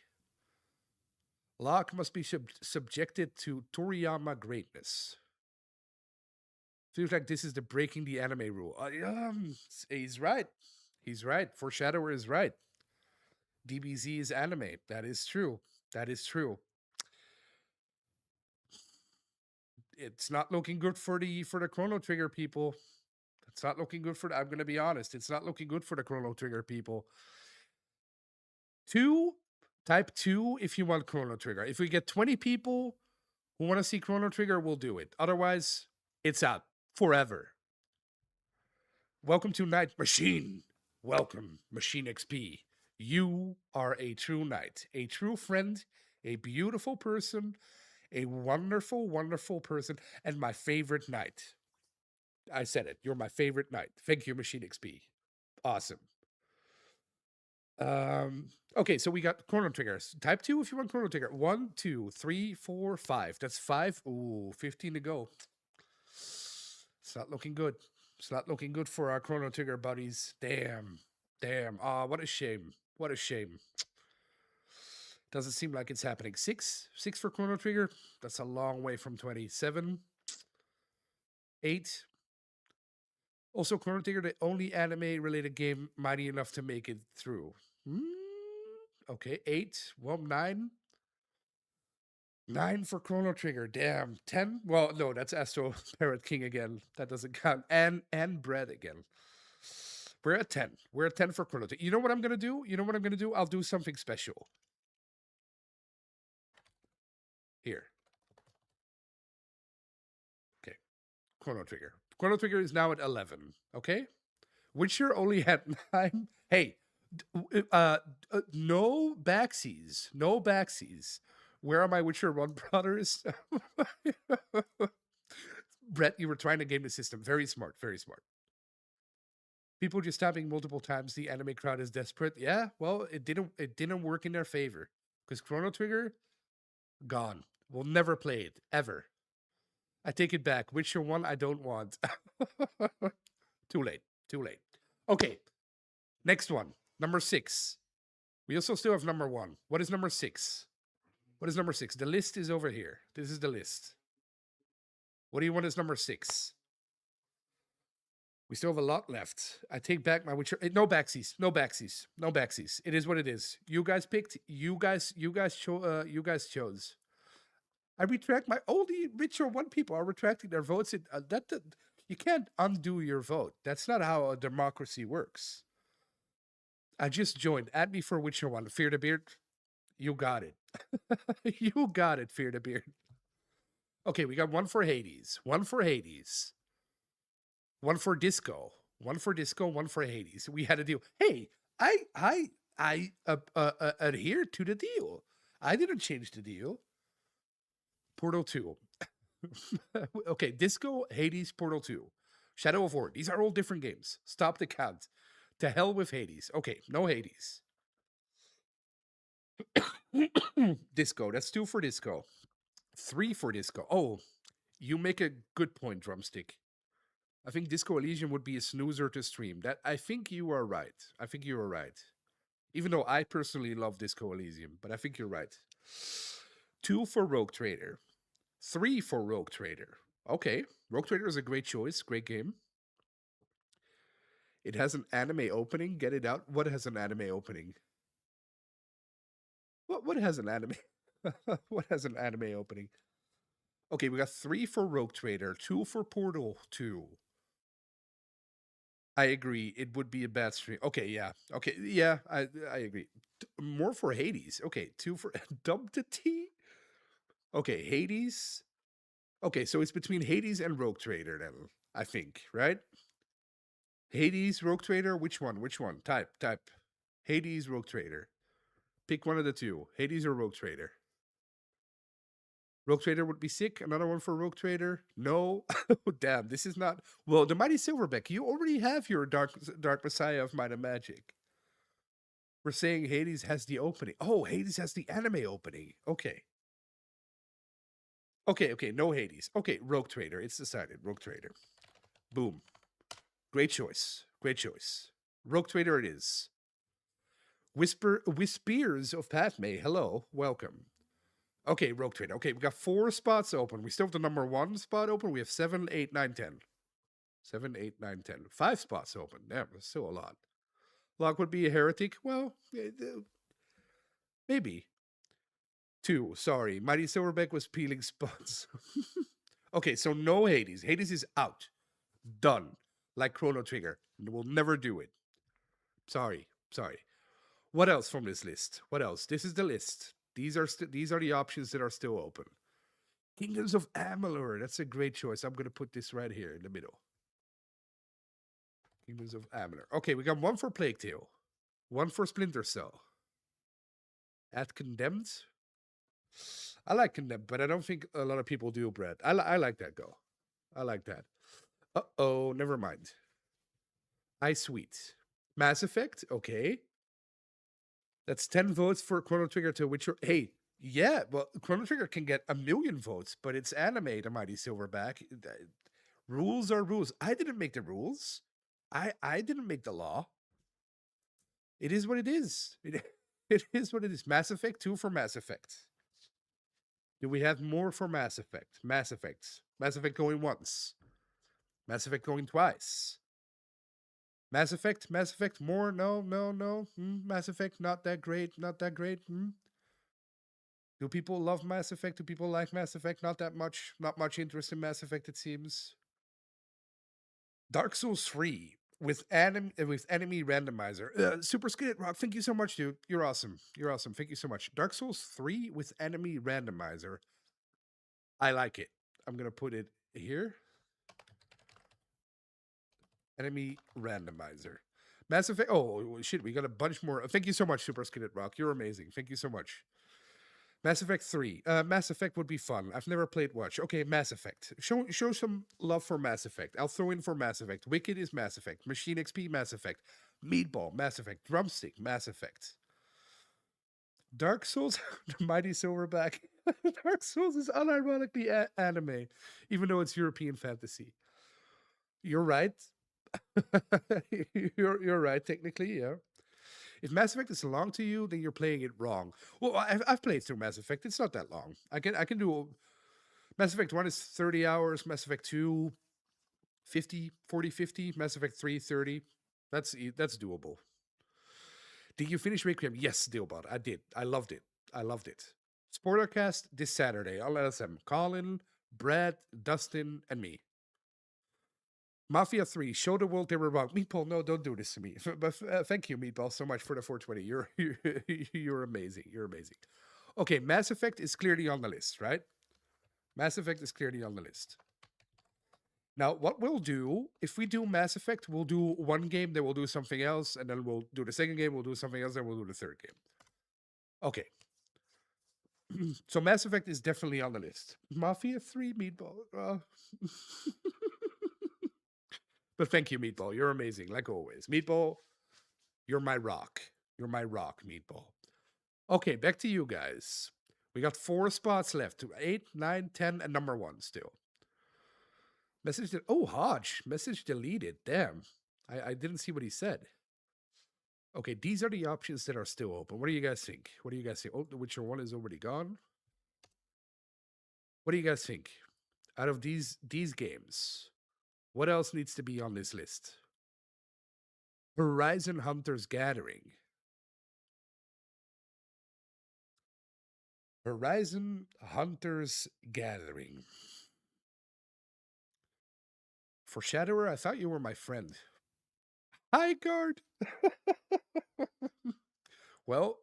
Locke must be subjected to Toriyama greatness. Feels like this is the breaking the anime rule. He's right. He's right. Foreshadower is right. DBZ is anime. That is true. That is true. It's not looking good for the Chrono Trigger people. It's not looking good for. I'm going to be honest. It's not looking good for the Chrono Trigger people. 2, type 2 if you want Chrono Trigger. If we get 20 people who want to see Chrono Trigger, we'll do it. Otherwise, it's out forever. Welcome to Night Machine. Welcome, Machine XP. You are a true knight, a true friend, a beautiful person, a wonderful, wonderful person, and my favorite knight. I said it. You're my favorite knight. Thank you, Machine XP. Awesome. Okay, so we got Chrono Triggers. Type 2 if you want Chrono Trigger. 1, 2, 3, 4, 5. That's 5. Ooh, 15 to go. It's not looking good. It's not looking good for our Chrono Trigger buddies. Damn. Damn. Ah, what a shame. What a shame. Doesn't seem like it's happening. 6? 6 for Chrono Trigger? That's a long way from 27. 8. Also, Chrono Trigger, the only anime-related game mighty enough to make it through. Okay, 8. Well, 9. 9 for Chrono Trigger. Damn. 10? Well, no, that's Astro Parrot King again. That doesn't count. And Bread again. We're at 10. We're at 10 for Chrono Trigger. You know what I'm going to do? You know what I'm going to do? I'll do something special. Here. Okay. Chrono Trigger. Chrono Trigger is now at 11. Okay? Witcher only had 9. Hey, no backsies. No backsies. Where are my Witcher 1 brothers? Brett, you were trying to game the system. Very smart. Very smart. People just tapping multiple times. The anime crowd is desperate. Yeah, well, it didn't work in their favor because Chrono Trigger gone. We'll never play it ever. I take it back. Witcher 1, I don't want. Too late. Too late. Okay. Next one. Number 6. We also still have number 1. What is number 6? What is number 6? The list is over here. This is the list. What do you want as number 6? We still have a lot left. I take back my Witcher. No backsies. No backsies. No backsies. It is what it is. You guys picked. You guys chose. I retract my only Witcher 1 people are retracting their votes. You can't undo your vote. That's not how a democracy works. I just joined. Add me for Witcher 1. Fear the Beard. You got it. You got it, Fear the Beard. Okay, we got one for Hades. One for Hades. One for Disco. One for Disco. One for Hades. We had a deal. Hey, I adhere to the deal. I didn't change the deal. Portal 2. Okay, Disco, Hades, Portal 2. Shadow of War. These are all different games. Stop the count. To hell with Hades. Okay, no Hades. Disco. That's 2 for Disco. 3 for Disco. Oh, you make a good point, Drumstick. I think Disco Elysium would be a snoozer to stream. That I think you are right. I think you are right. Even though I personally love Disco Elysium, but I think you're right. 2 for Rogue Trader. 3 for Rogue Trader. Okay, Rogue Trader is a great choice. Great game. It has an anime opening. Get it out. What has an anime opening? What has an anime? What has an anime opening? Okay, we got 3 for Rogue Trader, 2 for Portal 2. I agree. It would be a bad stream. Okay, yeah. Okay, yeah, I agree. More for Hades. Okay, 2 for Dump the T. Okay, Hades. Okay, so it's between Hades and Rogue Trader then, I think, right? Hades, Rogue Trader, which one? Which one? Type. Hades, Rogue Trader. Pick one of the two. Hades or Rogue Trader. Rogue Trader would be sick. Another one for Rogue Trader. No. Oh, damn, this is not. Well, the Mighty Silverback, you already have your Dark Messiah of Might and Magic. We're saying Hades has the opening. Oh, Hades has the anime opening. Okay. Okay, no Hades. Okay, Rogue Trader. It's decided. Rogue Trader. Boom. Great choice. Great choice. Rogue Trader it is. Whispers of Padme. Hello. Welcome. Okay, Rogue Trader. Okay, we got 4 spots open. We still have the number 1 spot open. We have 7, 8, 9, 10. 7, 8, 9, 10. 5 spots open. Damn, that's still a lot. Locke would be a heretic. Well, maybe. 2. Sorry. Mighty Silverback was peeling spots. Okay, so no Hades. Hades is out. Done. Like Chrono Trigger. We'll never do it. Sorry. What else from this list? What else? This is the list. These are the options that are still open. Kingdoms of Amalur. That's a great choice. I'm gonna put this right here in the middle. Kingdoms of Amalur. Okay, we got 1 for Plague Tale, 1 for Splinter Cell. At Condemned. I like Condemned, but I don't think a lot of people do, Brad. I like that go. I like that. Uh-oh, never mind. I Sweet. Mass Effect, okay. That's 10 votes for Chrono Trigger to Witcher. Hey, yeah, well, Chrono Trigger can get 1,000,000 votes, but it's anime, the Mighty Silverback. Rules are rules. I didn't make the rules. I didn't make the law. It is what it is. It is what it is. Mass Effect 2 for Mass Effect. Do we have more for Mass Effect? Mass Effect. Mass Effect going once. Mass Effect going twice. Mass Effect, more? No. Mass Effect, not that great. Do people love Mass Effect? Do people like Mass Effect? Not that much. Not much interest in Mass Effect, it seems. Dark Souls 3 with enemy randomizer. Super Skid Rock, thank you so much, dude. You're awesome. Thank you so much. Dark Souls 3 with enemy randomizer. I like it. I'm gonna put it here. Enemy randomizer. Mass Effect. Oh shit, we got a bunch more. Thank you so much, Super Skid Rock. You're amazing. Thank you so much. Mass Effect 3. Mass Effect would be fun. I've never played much. Okay, Mass Effect. Show some love for Mass Effect. I'll throw in for Mass Effect. Wicked is Mass Effect. Machine XP, Mass Effect. Meatball, Mass Effect. Drumstick, Mass Effect. Dark Souls, the Mighty Silverback. Dark Souls is unironically anime, even though it's European fantasy. You're right. You're right, technically, yeah. If Mass Effect is long to you, then you're playing it wrong. Well, I've played through Mass Effect. It's not that long. I can do Mass Effect 1 is 30 hours, Mass Effect 2 50, 40, 50, Mass Effect 3 30. That's doable. Did you finish Requiem? Yes, Deobot. I did. I loved it. I loved it. Spoilercast this Saturday. I'll let them. Colin, Brad, Dustin, and me. Mafia 3, show the world they were wrong. Meatball, no, don't do this to me. But thank you, Meatball, so much for the 420. You're amazing. You're amazing. Okay, Mass Effect is clearly on the list, right? Mass Effect is clearly on the list. Now, what we'll do, if we do Mass Effect, we'll do one game, then we'll do something else, and then we'll do the second game, we'll do something else, then we'll do the third game. Okay. So Mass Effect is definitely on the list. Mafia 3, Meatball. But thank you, Meatball. You're amazing, like always. Meatball, you're my rock. You're my rock, Meatball. Okay, back to you guys. We got 4 spots left. 8, 9, 10, and number 1 still. Message oh, Hodge. Message deleted. Damn. I didn't see what he said. Okay, these are the options that are still open. What do you guys think? What do you guys think? Oh, the Witcher 1 is already gone. What do you guys think? Out of these games, what else needs to be on this list? Horizon Hunters Gathering. Horizon Hunters Gathering. Foreshadower, I thought you were my friend. Hi, guard. Well,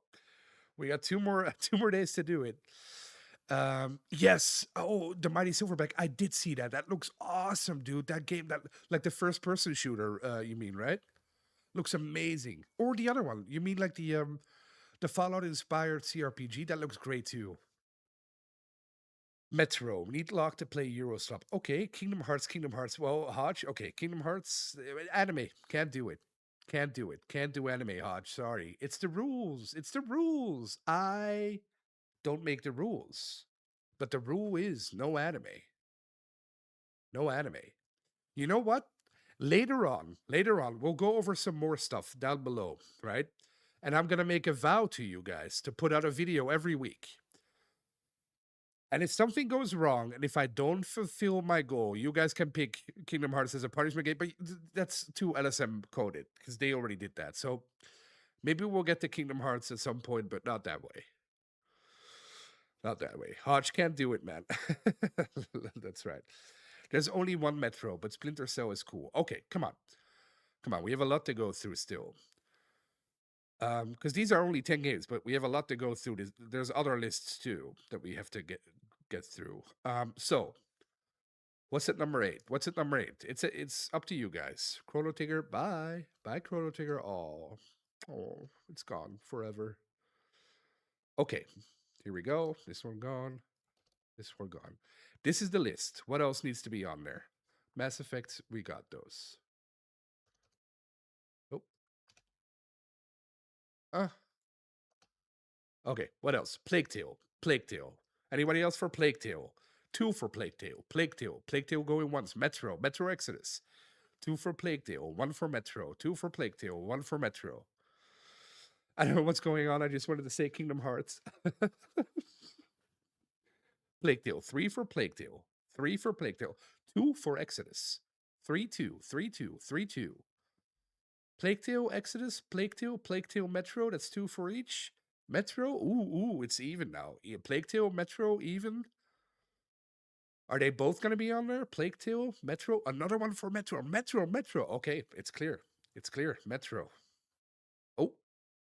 we got two more days to do it. Yes. Oh, the Mighty Silverback. I did see that. That looks awesome, dude. That game, that like the first person shooter. You mean right? Looks amazing. Or the other one. You mean like the Fallout inspired CRPG? That looks great too. Metro. Need lock to play Eurostop. Okay. Kingdom Hearts. Kingdom Hearts. Well, Hodge. Okay. Kingdom Hearts. Anime. Can't do it. Can't do it. Can't do anime, Hodge. Sorry. It's the rules. It's the rules. I don't make the rules. But the rule is no anime. No anime. You know what? Later on, we'll go over some more stuff down below, right? And I'm going to make a vow to you guys to put out a video every week. And if something goes wrong, and if I don't fulfill my goal, you guys can pick Kingdom Hearts as a punishment game, but that's too LSM coded because they already did that. So maybe we'll get to Kingdom Hearts at some point, but not that way. Not that way. Hodge can't do it, man. That's right. There's only one Metro, but Splinter Cell is cool. Okay, come on. Come on. We have a lot to go through still. Because these are only 10 games, but we have a lot to go through. There's other lists too that we have to get through. So what's at number 8? What's at number 8? It's up to you guys. Chrono Trigger, bye. Bye, Chrono Trigger. Oh, it's gone forever. Okay, here we go. This one gone. This one gone. This is the list. What else needs to be on there? Mass Effect, we got those. Oh. Okay, what else? Plague Tale. Plague Tale. Anybody else for Plague Tale? 2 for Plague Tale. Plague Tale. Plague Tale going once. Metro. Metro Exodus. 2 for Plague Tale. 1 for Metro. 2 for Plague Tale. 1 for Metro. I don't know what's going on. I just wanted to say Kingdom Hearts. Plague Tale. 3 for Plague Tale. 3 for Plague Tale. 2 for Exodus. 3 2. 3 2. 3 2. Plague Tale Exodus. Plague Tale Metro. That's 2 for each. Metro? Ooh, it's even now. Plague Tale, Metro, even? Are they both going to be on there? Plague Tale, Metro? Another one for Metro. Metro. Okay, it's clear. It's clear. Metro. Oh,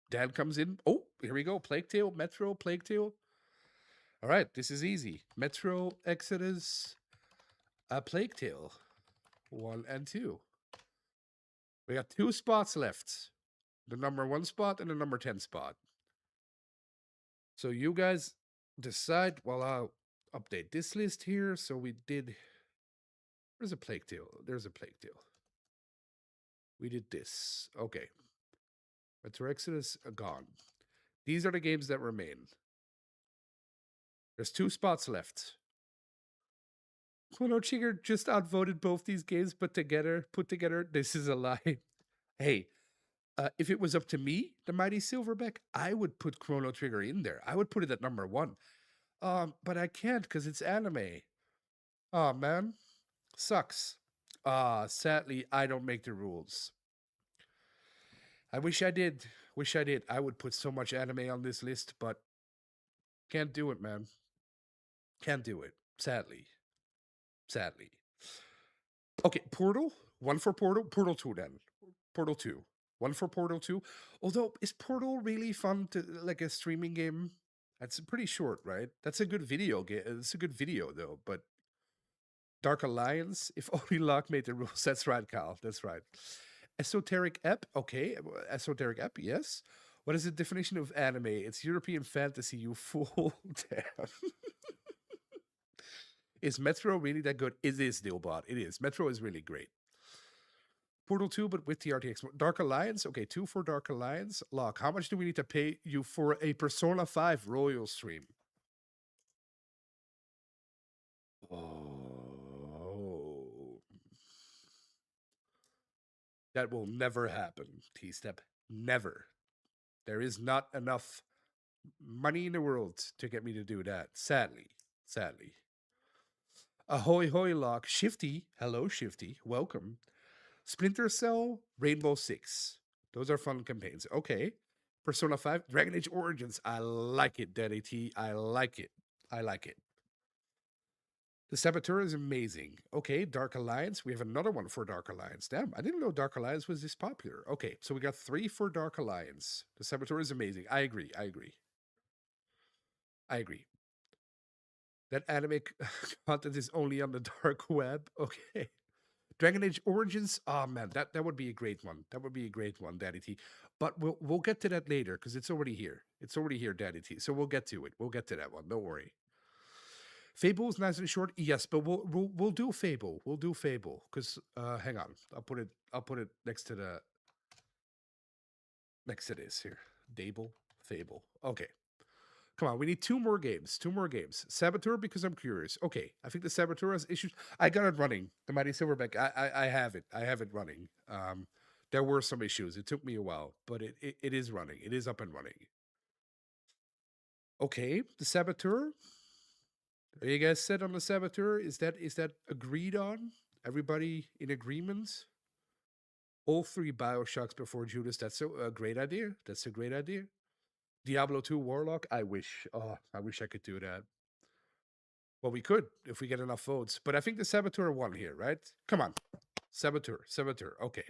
Dan comes in. Oh, here we go. Plague Tale, Metro, Plague Tale. All right, this is easy. Metro, Exodus, Plague Tale. 1 and 2. We got 2 spots left. The number 1 spot and the number 10 spot. So you guys decide. Well, I'll update this list here. So we did. There's a Plague Tale. There's a Plague Tale. We did this. Okay. Metro Exodus gone. These are the games that remain. There's 2 spots left. Chrono Trigger just outvoted both these games, put together. This is a lie. Hey, If it was up to me, the mighty Silverback, I would put Chrono Trigger in there. I would put it at number one. But I can't because it's anime. Oh man, sucks. Sadly, I don't make the rules. I wish I did. Wish I did. I would put so much anime on this list, but can't do it, man. Can't do it. Sadly. Sadly. Okay, Portal. One for Portal. Portal 2 then. Portal 2. One for Portal 2. Although, is Portal really fun to like a streaming game? That's pretty short, right? That's a good video game. It's a good video though, but Dark Alliance, if only Locke made the rules. That's right, Kyle. That's right. Esoteric Ep, okay. Esoteric Ep, yes. What is the definition of anime? It's European fantasy, you fool. Damn. Is Metro really that good? It is, Dilbot. It is. Metro is really great. Portal 2, but with the RTX. Dark Alliance, okay, 2 for Dark Alliance. Locke, how much do we need to pay you for a Persona 5 Royal stream? Oh. That will never happen, T Step. Never. There is not enough money in the world to get me to do that. Sadly. Sadly. Ahoy hoy lock. Shifty. Hello, Shifty. Welcome. Splinter Cell, Rainbow Six. Those are fun campaigns. Okay. Persona 5, Dragon Age Origins. I like it, Daddy T. I like it. I like it. The Saboteur is amazing. Okay, Dark Alliance. We have another one for Dark Alliance. Damn, I didn't know Dark Alliance was this popular. Okay, so we got 3 for Dark Alliance. The Saboteur is amazing. I agree. I agree. I agree. That anime content is only on the dark web. Okay. Dragon Age Origins. Oh man, that would be a great one. That would be a great one, Daddy T. But we'll get to that later because it's already here. It's already here, Daddy T. So we'll get to it. We'll get to that one. Don't worry. Fable is nice and short. Yes, but we'll do Fable. We'll do Fable because hang on. I'll put it next to this here. Dable Fable. Okay. Come on, we need 2 more games. 2 more games. Saboteur, because I'm curious. Okay, I think the Saboteur has issues. I got it running. The Mighty Silverback. I have it. I have it running. There were some issues. It took me a while, but it is running. It is up and running. Okay, the Saboteur. Are you guys set on the Saboteur? Is that agreed on? Everybody in agreement? All 3 Bioshocks before Judas. That's a great idea. That's a great idea. Diablo 2 Warlock. I wish. Oh, I wish I could do that. Well, we could if we get enough votes. But I think the Saboteur won here, right? Come on. Saboteur. Saboteur. Okay.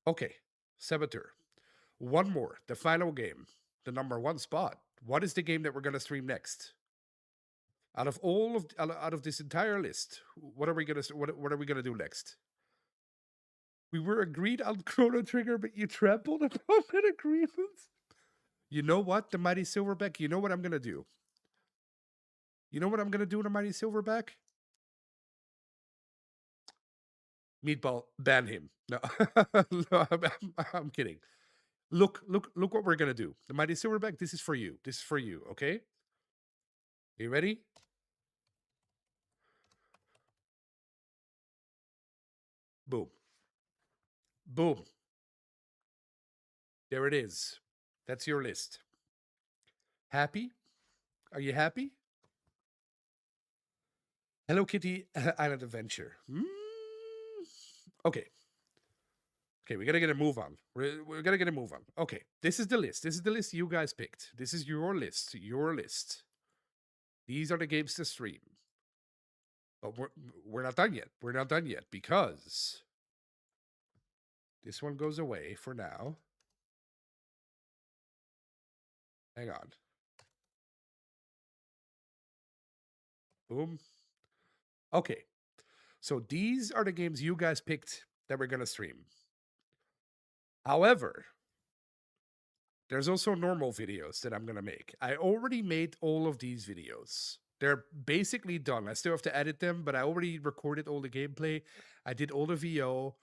Okay. Saboteur. One more. The final game. The number 1 spot. What is the game that we're going to stream next? Out of this entire list, what are we gonna what are we gonna do next? We were agreed on Chrono Trigger, but you trampled upon that agreement. You know what, the Mighty Silverback? You know what I'm gonna do? You know what I'm gonna do, the Mighty Silverback? Meatball, ban him. No, no, I'm kidding. Look what we're gonna do. The Mighty Silverback. This is for you. This is for you. Okay. You ready? Boom. Boom. There it is. That's your list. Happy? Are you happy? Hello Kitty Island Adventure. Okay. Okay, we gotta get a move on. We're gonna get a move on. Okay, this is the list. This is the list you guys picked. This is your list. Your list. These are the games to stream. But we're not done yet. We're not done yet because this one goes away for now. Hang on. Boom. Okay. So these are the games you guys picked that we're gonna stream. However, there's also normal videos that I'm gonna make. I already made all of these videos. They're basically done. I still have to edit them, but I already recorded all the gameplay. I did all the VO.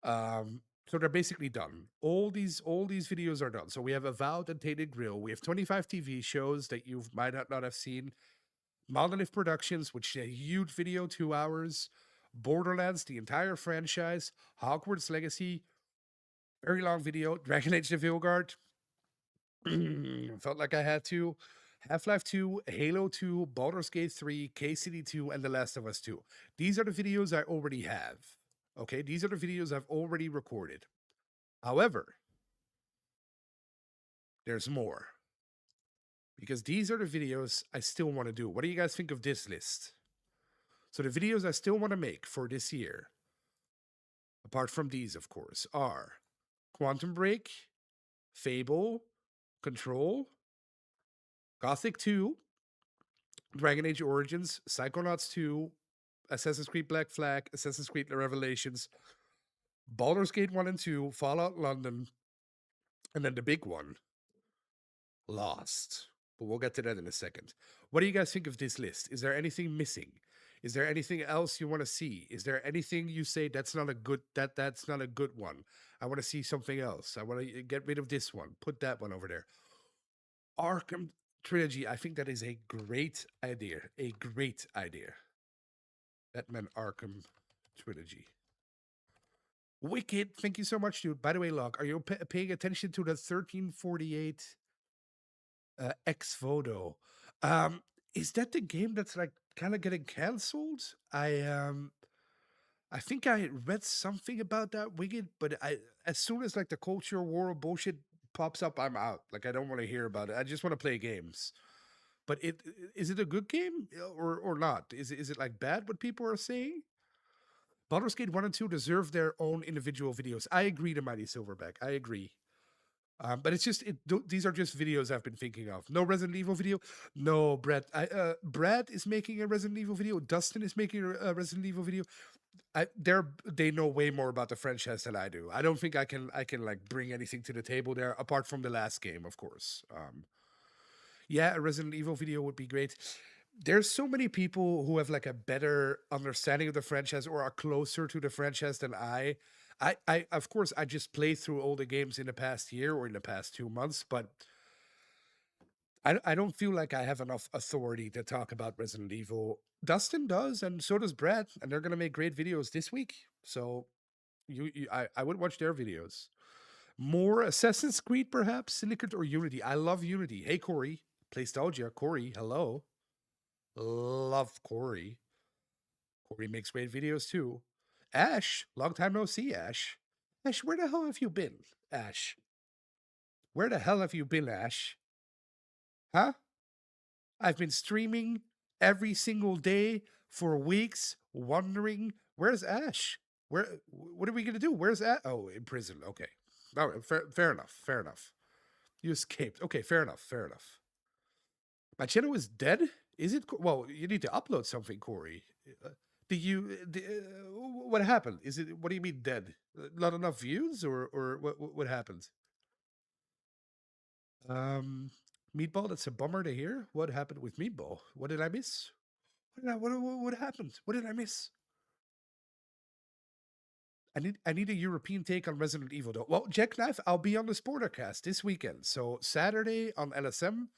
So they're basically done. All these videos are done. So we have Avowed and Tainted Grill. We have 25 TV shows that you might not have seen. Monolith Productions, which is a huge video, 2 hours. Borderlands, the entire franchise. Hogwarts Legacy. Very long video. Dragon Age the Vilgard. Felt like I had to. Half-Life 2, Halo 2, Baldur's Gate 3, KCD 2, and The Last of Us 2. These are the videos I already have. Okay, these are the videos I've already recorded. However, there's more. Because these are the videos I still want to do. What do you guys think of this list? So the videos I still want to make for this year, apart from these, of course, are Quantum Break, Fable, Control, Gothic 2, Dragon Age Origins, Psychonauts 2, Assassin's Creed Black Flag, Assassin's Creed Revelations, Baldur's Gate 1 and 2, Fallout London, and then the big one, Lost. But we'll get to that in a second. What do you guys think of this list? Is there anything missing? Is there anything else you want to see? Is there anything you say that's not a good that's not a good one? I want to see something else. I want to get rid of this one. Put that one over there. Arkham trilogy. I think that is a great idea. A great idea. Batman Arkham trilogy. Wicked. Thank you so much, dude. By the way, Locke, are you paying attention to the 1348 X Photo? Is that the game that's like kind of getting canceled? I think I read something about that, Wicked, but as soon as like the culture war bullshit pops up, I'm out. Like I don't want to hear about it. I just want to play games. But is it a good game or not? Is it like bad what people are saying? Baldur's Gate 1 and 2 deserve their own individual videos. I agree to Mighty Silverback. I agree. But it's just these are just videos I've been thinking of. No Resident Evil video. No, Brad. Brad is making a Resident Evil video. Dustin is making a Resident Evil video. They know way more about the franchise than I do. I don't think I can like bring anything to the table there apart from the last game, of course. Yeah, a Resident Evil video would be great. There's so many people who have like a better understanding of the franchise or are closer to the franchise than I. I of course I just played through all the games in the past year or in the past 2 months, but I don't feel like I have enough authority to talk about Resident Evil. Dustin does, and so does Brad, and they're gonna make great videos this week. So I would watch their videos. More Assassin's Creed, perhaps Syndicate or Unity. I love Unity. Hey Corey, Playstalgia. Corey, hello. Love Corey. Corey makes great videos too. Ash, long time no see, Ash. Ash, where the hell have you been, Ash? Where the hell have you been, Ash? Huh? I've been streaming every single day for weeks, wondering where's Ash? What are we gonna do? Where's Ash? Oh, in prison. Okay. All right, fair enough. Fair enough. You escaped. Okay, fair enough. Fair enough. My channel is dead. Is it? Well, you need to upload something, Corey. What happened? Is it? What do you mean dead? Not enough views, or what happened? Um, Meatball. That's a bummer to hear. What happened with Meatball? What did I miss? What happened? What did I miss? I need a European take on Resident Evil though. Well, Jackknife, I'll be on the spoiler cast this weekend. So Saturday on LSM,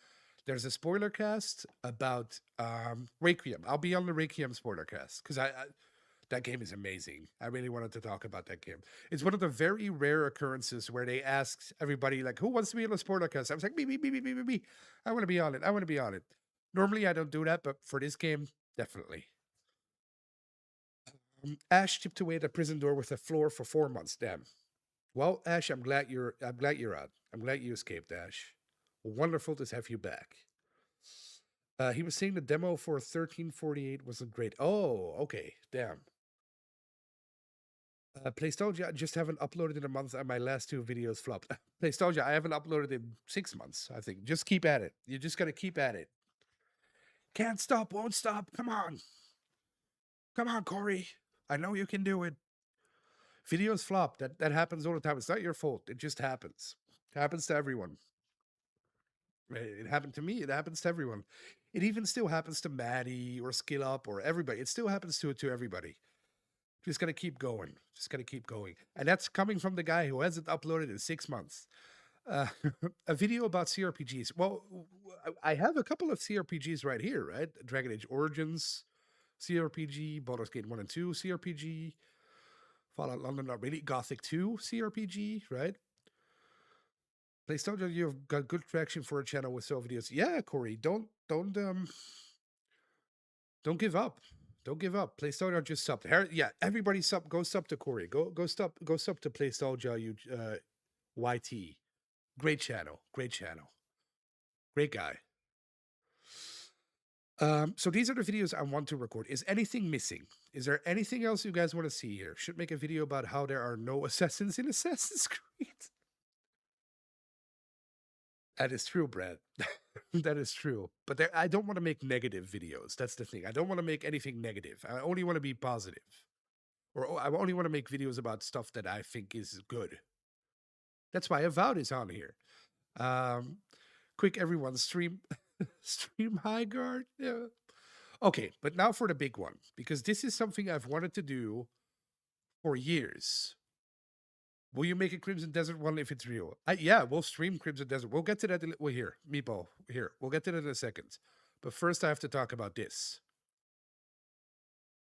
there's a spoiler cast about Requiem. I'll be on the Requiem spoiler cast because I that game is amazing. I really wanted to talk about that game. It's one of the very rare occurrences where they asked everybody like, "Who wants to be on the spoiler cast?" I was like, "Me. I want to be on it. I want to be on it." Normally, I don't do that, but for this game, definitely. Ash tipped away the prison door with a floor for 4 months. Damn. Well, Ash, I'm glad you're out. I'm glad you escaped, Ash. Wonderful to have you back. He was saying the demo for 1348 wasn't great. Oh, okay. Damn. Playstalgia, I just haven't uploaded in a month, and my last two videos flopped. Playstalgia, I haven't uploaded in 6 months, I think. Just keep at it. You just gotta keep at it. Can't stop, won't stop. Come on. Come on, Corey. I know you can do it. Videos flop. That happens all the time. It's not your fault. It just happens. It happens to everyone. It happened to me. It happens to everyone. It even still happens to Maddie or Skill Up or everybody. It still happens to everybody. Just gotta keep going. Just gotta keep going. And that's coming from the guy who hasn't uploaded in 6 months. Uh, a video about CRPGs. Well, I have a couple of CRPGs right here, right? Dragon Age Origins CRPG, Baldur's Gate 1 and 2 CRPG, Fallout London, not really. Gothic 2 CRPG, right? PlayStation, you've got good traction for a channel with so videos. Yeah, Corey, don't give up. Don't give up. PlayStation just sub. Yeah, everybody sub. Go sub to Corey. Go sub to PlayStation. You YT. Great channel. Great channel. Great guy. So these are the videos I want to record. Is anything missing? Is there anything else you guys want to see here? Should make a video about how there are no assassins in Assassin's Creed. That is true, Brad. That is true. But I don't want to make negative videos. That's the thing. I don't want to make anything negative. I only want to be positive. Or I only want to make videos about stuff that I think is good. That's why Avowed is on here. Um, quick, everyone, stream stream high guard. Yeah. Okay, but now for the big one, because this is something I've wanted to do for years. Will you make a Crimson Desert one if it's real? Yeah, we'll stream Crimson Desert. We'll get to that. Well, here, Meatball. Here, we'll get to that in a second. But first, I have to talk about this.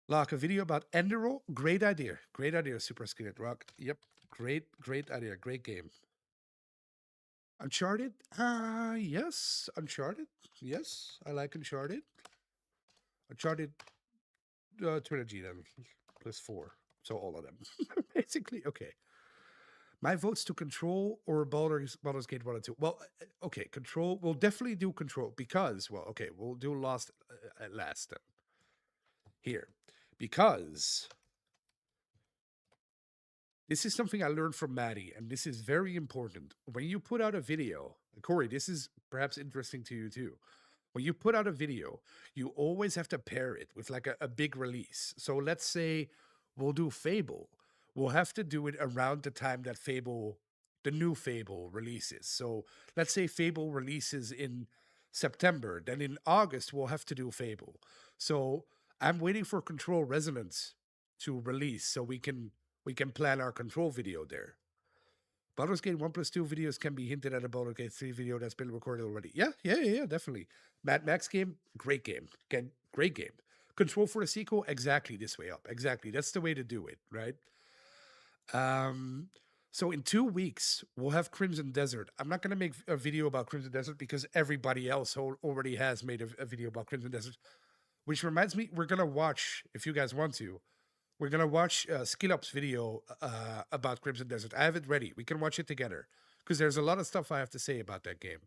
Lock, a video about Enderol. Great idea. Great idea, Super Skinnet Rock. Yep. Great idea. Great game. Uncharted? Yes. Uncharted? Yes. I like Uncharted. Uncharted trilogy then. Plus 4. So all of them. Basically, okay. My votes to Control or Baldur's Gate 1 and 2. Well, okay, Control. We'll definitely do Control because, well, okay, we'll do Lost at last then. Here. Because this is something I learned from Maddie, and this is very important. When you put out a video, Corey, this is perhaps interesting to you too. When you put out a video, you always have to pair it with like a big release. So let's say we'll do Fable. We'll have to do it around the time that the new Fable releases. So let's say Fable releases in September, then in August we'll have to do Fable. So I'm waiting for Control Resonance to release so we can plan our Control video there. Baldur's Gate 1 plus 2 videos can be hinted at a Baldur's Gate 3 video that's been recorded already. Yeah, definitely. Mad Max game, great game. Again, great game. Control for the sequel, exactly this way up. Exactly. That's the way to do it, right? So in 2 weeks, we'll have Crimson Desert. I'm not going to make a video about Crimson Desert because everybody else already has made a video about Crimson Desert. Which reminds me, we're going to watch, if you guys want to, we're going to watch Skillup's video about Crimson Desert. I have it ready. We can watch it together because there's a lot of stuff I have to say about that game.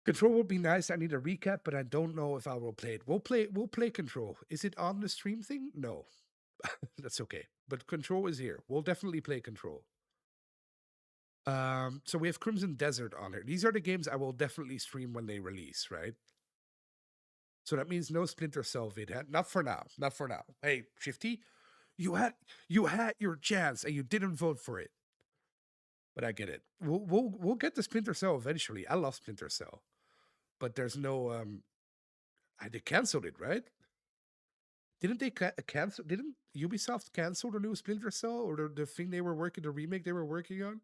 Control would be nice. I need a recap, but I don't know if I will play it. We'll play Control. Is it on the stream thing? No. That's okay. But Control is here. We'll definitely play Control. So we have Crimson Desert on here. These are the games I will definitely stream when they release, right? So that means no Splinter Cell vid. Not for now. Not for now. Hey, Shifty, you had your chance and you didn't vote for it. But I get it. We'll get the Splinter Cell eventually. I love Splinter Cell, but there's no they canceled it, right? Didn't they cancel? Didn't Ubisoft cancel the new Splinter Cell or the thing they were working, the remake they were working on?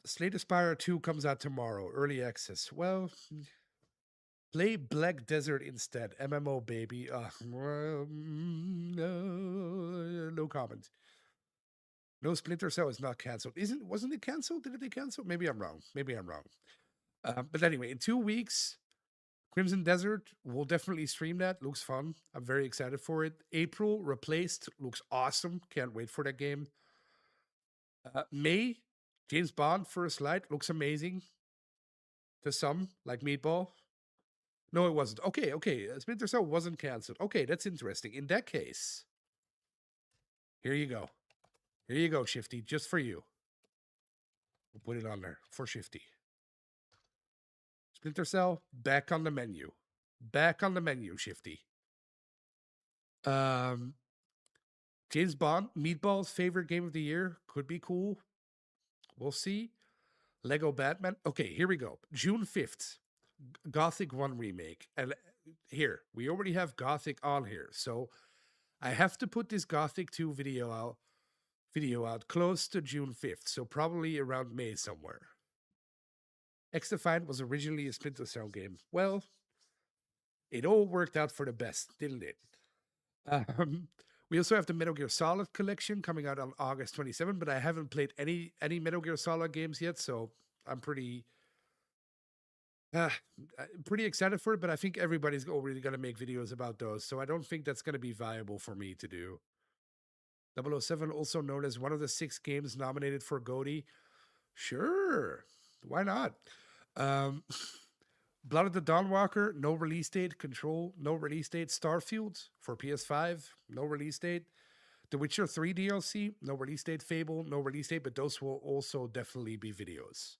Slay Spire 2 comes out tomorrow, early access. Well, play Black Desert instead. MMO, baby. No comment. No, Splinter Cell is not canceled. Wasn't it canceled? Did they cancel? Maybe I'm wrong. But anyway, in 2 weeks, Crimson Desert, we'll definitely stream that. Looks fun. I'm very excited for it. April, Replaced, looks awesome. Can't wait for that game. May, James Bond, First Light, looks amazing. To some, like Meatball. No, it wasn't. Okay. Splinter Cell wasn't canceled. Okay, that's interesting. In that case, here you go. Here you go, Shifty, just for you. We'll put it on there for Shifty. Splinter Cell, back on the menu. Back on the menu, Shifty. James Bond, Meatball's favorite game of the year. Could be cool. We'll see. Lego Batman. Okay, here we go. June 5th, Gothic 1 remake. And here, we already have Gothic on here. So I have to put this Gothic 2 video out close to June 5th. So probably around May somewhere. X-Defiant was originally a Splinter Cell game. Well, it all worked out for the best, didn't it? We also have the Metal Gear Solid collection coming out on August 27th, but I haven't played any Metal Gear Solid games yet, so I'm uh, pretty excited for it. But I think everybody's already going to make videos about those, so I don't think that's going to be viable for me to do. 007, also known as one of the 6 games nominated for GOTY. Sure, why not? Um, Blood of the Dawnwalker, no release date. Control, no release date. Starfield for PS5, no release date. The Witcher 3 DLC, no release date. Fable, no release date, but those will also definitely be videos.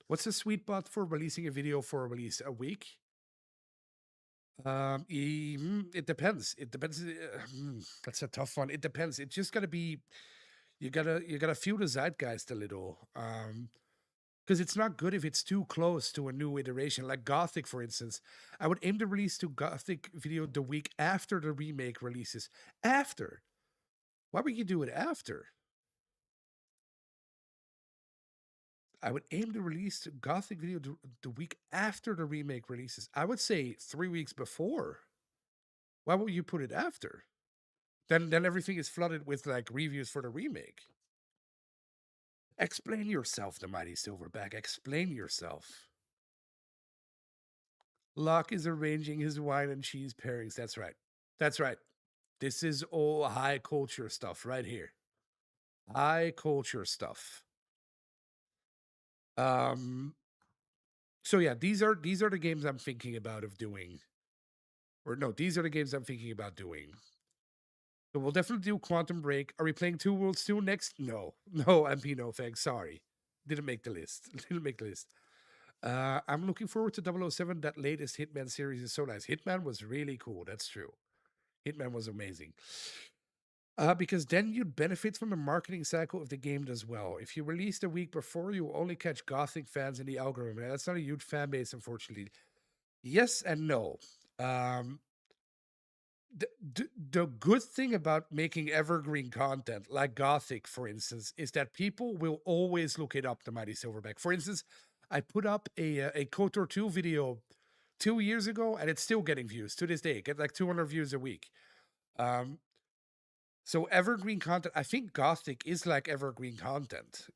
What's the sweet spot for releasing a video for a release? A week? It depends. It depends. That's a tough one. It depends. It's just gotta be. You gotta feel the zeitgeist a little. Because it's not good if it's too close to a new iteration. Like Gothic, for instance, I would aim to release to Gothic video the week after the remake releases. After. Why would you do it after? I would aim to release the Gothic video the week after the remake releases. I would say 3 weeks before. Why would you put it after? Then everything is flooded with like reviews for the remake. Explain yourself, the mighty Silverback. Explain yourself. Locke is arranging his wine and cheese pairings. That's right. That's right. This is all high culture stuff right here. High culture stuff. Um so yeah, these are the games I'm thinking about of doing. Or no, these are the games I'm thinking about doing. So we'll definitely do Quantum Break. Are we playing Two Worlds 2 next? No. No, MP, no thanks. Sorry. Didn't make the list. Didn't make the list. I'm looking forward to 007. That latest Hitman series is so nice. Hitman was really cool. That's true. Hitman was amazing. Because then you'd benefit from the marketing cycle if the game does well. If you released a week before, you will only catch Gothic fans in the algorithm. And that's not a huge fan base, unfortunately. Yes and no. Um, the good thing about making evergreen content, like Gothic, for instance, is that people will always look it up, the Mighty Silverback. For instance, I put up a KOTOR 2 video 2 years ago, and it's still getting views to this day. Get like 200 views a week. Um, so evergreen content, I think Gothic is like evergreen content.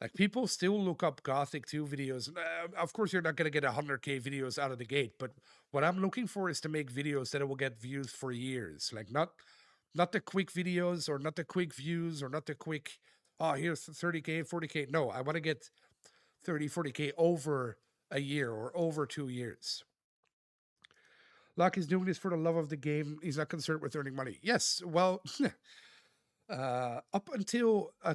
Like people still look up Gothic 2 videos. Of course, you're not going to get 100K videos out of the gate, but what I'm looking for is to make videos that will get views for years. Like not the quick videos or not the quick views or not the quick, oh, here's 30K, 40K. No, I want to get 30, 40K over a year or over 2 years. Locke is doing this for the love of the game. He's not concerned with earning money. Yes, well, up until a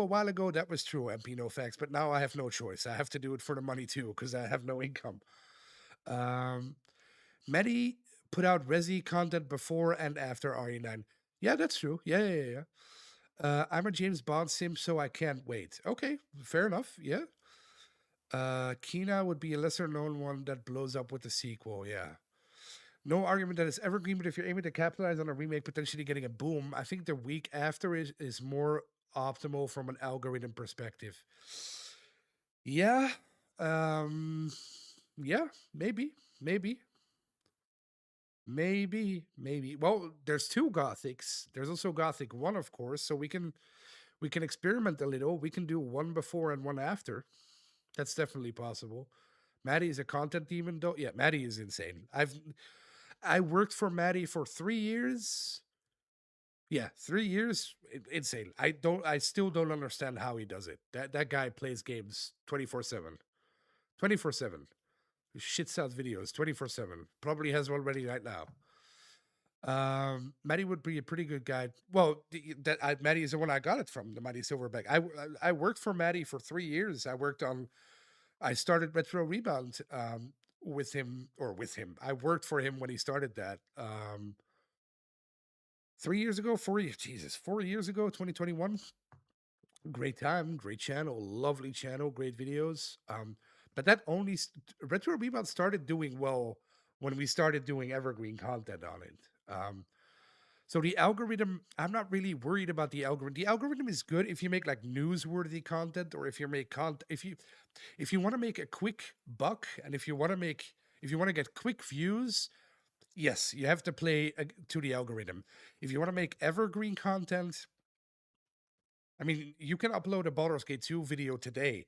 while ago, that was true. MP, no facts. But now I have no choice. I have to do it for the money too because I have no income. Medi put out Resi content before and after RE9. Yeah, that's true. Yeah. I'm a James Bond sim, so I can't wait. Okay, fair enough. Yeah. Kina would be a lesser known one that blows up with the sequel. Yeah. No argument that it's evergreen, but if you're aiming to capitalize on a remake, potentially getting a boom, I think the week after is more optimal from an algorithm perspective. Yeah. Um yeah, maybe. Maybe. Well, there's 2 Gothics. There's also Gothic 1, of course, so we can experiment a little. We can do one before and one after. That's definitely possible. Maddie is a content demon though. Yeah, Maddie is insane. I worked for Maddie for 3 years. Yeah, 3 years. Insane. I still don't understand how he does it. That guy plays games 24/7. 24/7. Shits out videos 24/7. Probably has already right now. Maddie would be a pretty good guy. Well, Maddie is the one I got it from, the Mighty Silverback. I worked for Maddie for 3 years. I started Retro Rebound with him. I worked for him when he started that. 3 years ago, 4 years ago, 2021. Great time, great channel, lovely channel, great videos. But that only Retro Rebound started doing well when we started doing evergreen content on it. So the algorithm, I'm not really worried about the algorithm. The algorithm is good if you make like newsworthy content, or if you make content, if you want to make a quick buck, and if you want to get quick views, Yes, you have to play to the algorithm. If you want to make evergreen content, I mean, you can upload a Baldur's Gate 2 video today,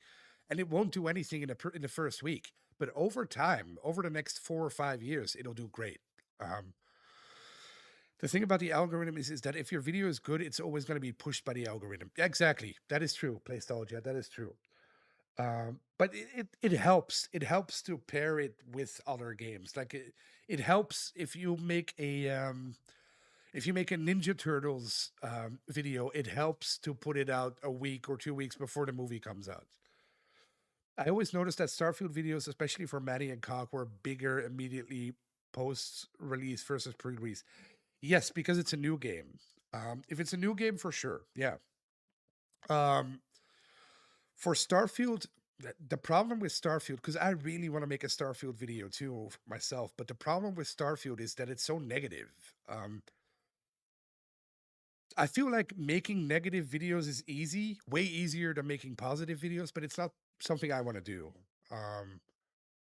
and it won't do anything in the first week. But over time, over the next 4 or 5 years, it'll do great. Um, the thing about the algorithm is that if your video is good, it's always going to be pushed by the algorithm. Exactly, that is true. Playstalgia, that is true. But it helps. It helps to pair it with other games. Like it helps if you make a Ninja Turtles video, it helps to put it out a week or 2 weeks before the movie comes out. I always noticed that Starfield videos, especially for Maddie and Cock, were bigger immediately post release versus pre release. Yes, because it's a new game. If it's a new game, for sure. Yeah. Um, for Starfield, the problem with Starfield, because I really want to make a Starfield video too myself, but the problem with Starfield is that it's so negative. I feel like making negative videos is easy, way easier than making positive videos, but it's not something I want to do. Um,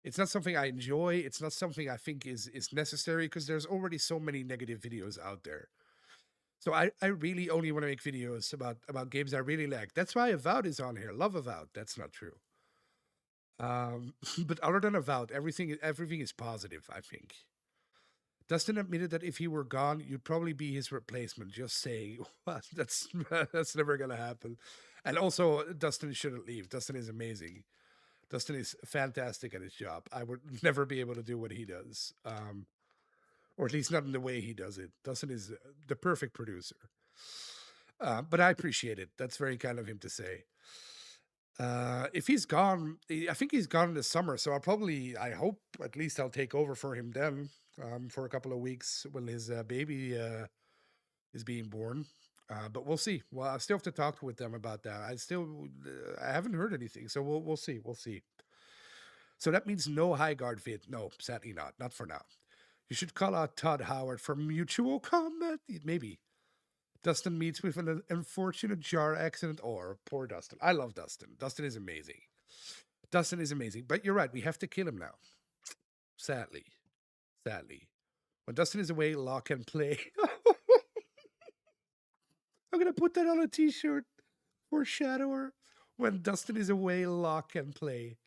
it's not something I enjoy. It's not something I think is necessary because there's already so many negative videos out there. So I really only want to make videos about games I really like. That's why Avowed is on here. Love Avowed. That's not true. But other than Avowed, everything is positive, I think. Dustin admitted that if he were gone, you'd probably be his replacement. Just saying, well, that's never gonna happen. And also, Dustin shouldn't leave. Dustin is amazing. Dustin is fantastic at his job. I would never be able to do what he does, or at least not in the way he does it. Dustin is the perfect producer. But I appreciate it. That's very kind of him to say. If he's gone, I think he's gone in the summer. So I hope at least I'll take over for him then for a couple of weeks when his baby is being born. But we'll see. Well, I still have to talk with them about that. I haven't heard anything. So we'll see. We'll see. So that means no high guard vid. No, sadly not. Not for now. You should call out Todd Howard for mutual combat. Maybe. Dustin meets with an unfortunate jar accident. Or poor Dustin. I love Dustin. Dustin is amazing. Dustin is amazing. But you're right. We have to kill him now. Sadly. Sadly. When Dustin is away, lock and play. I'm going to put that on a t shirt for Shadower. When Dustin is away, lock and play.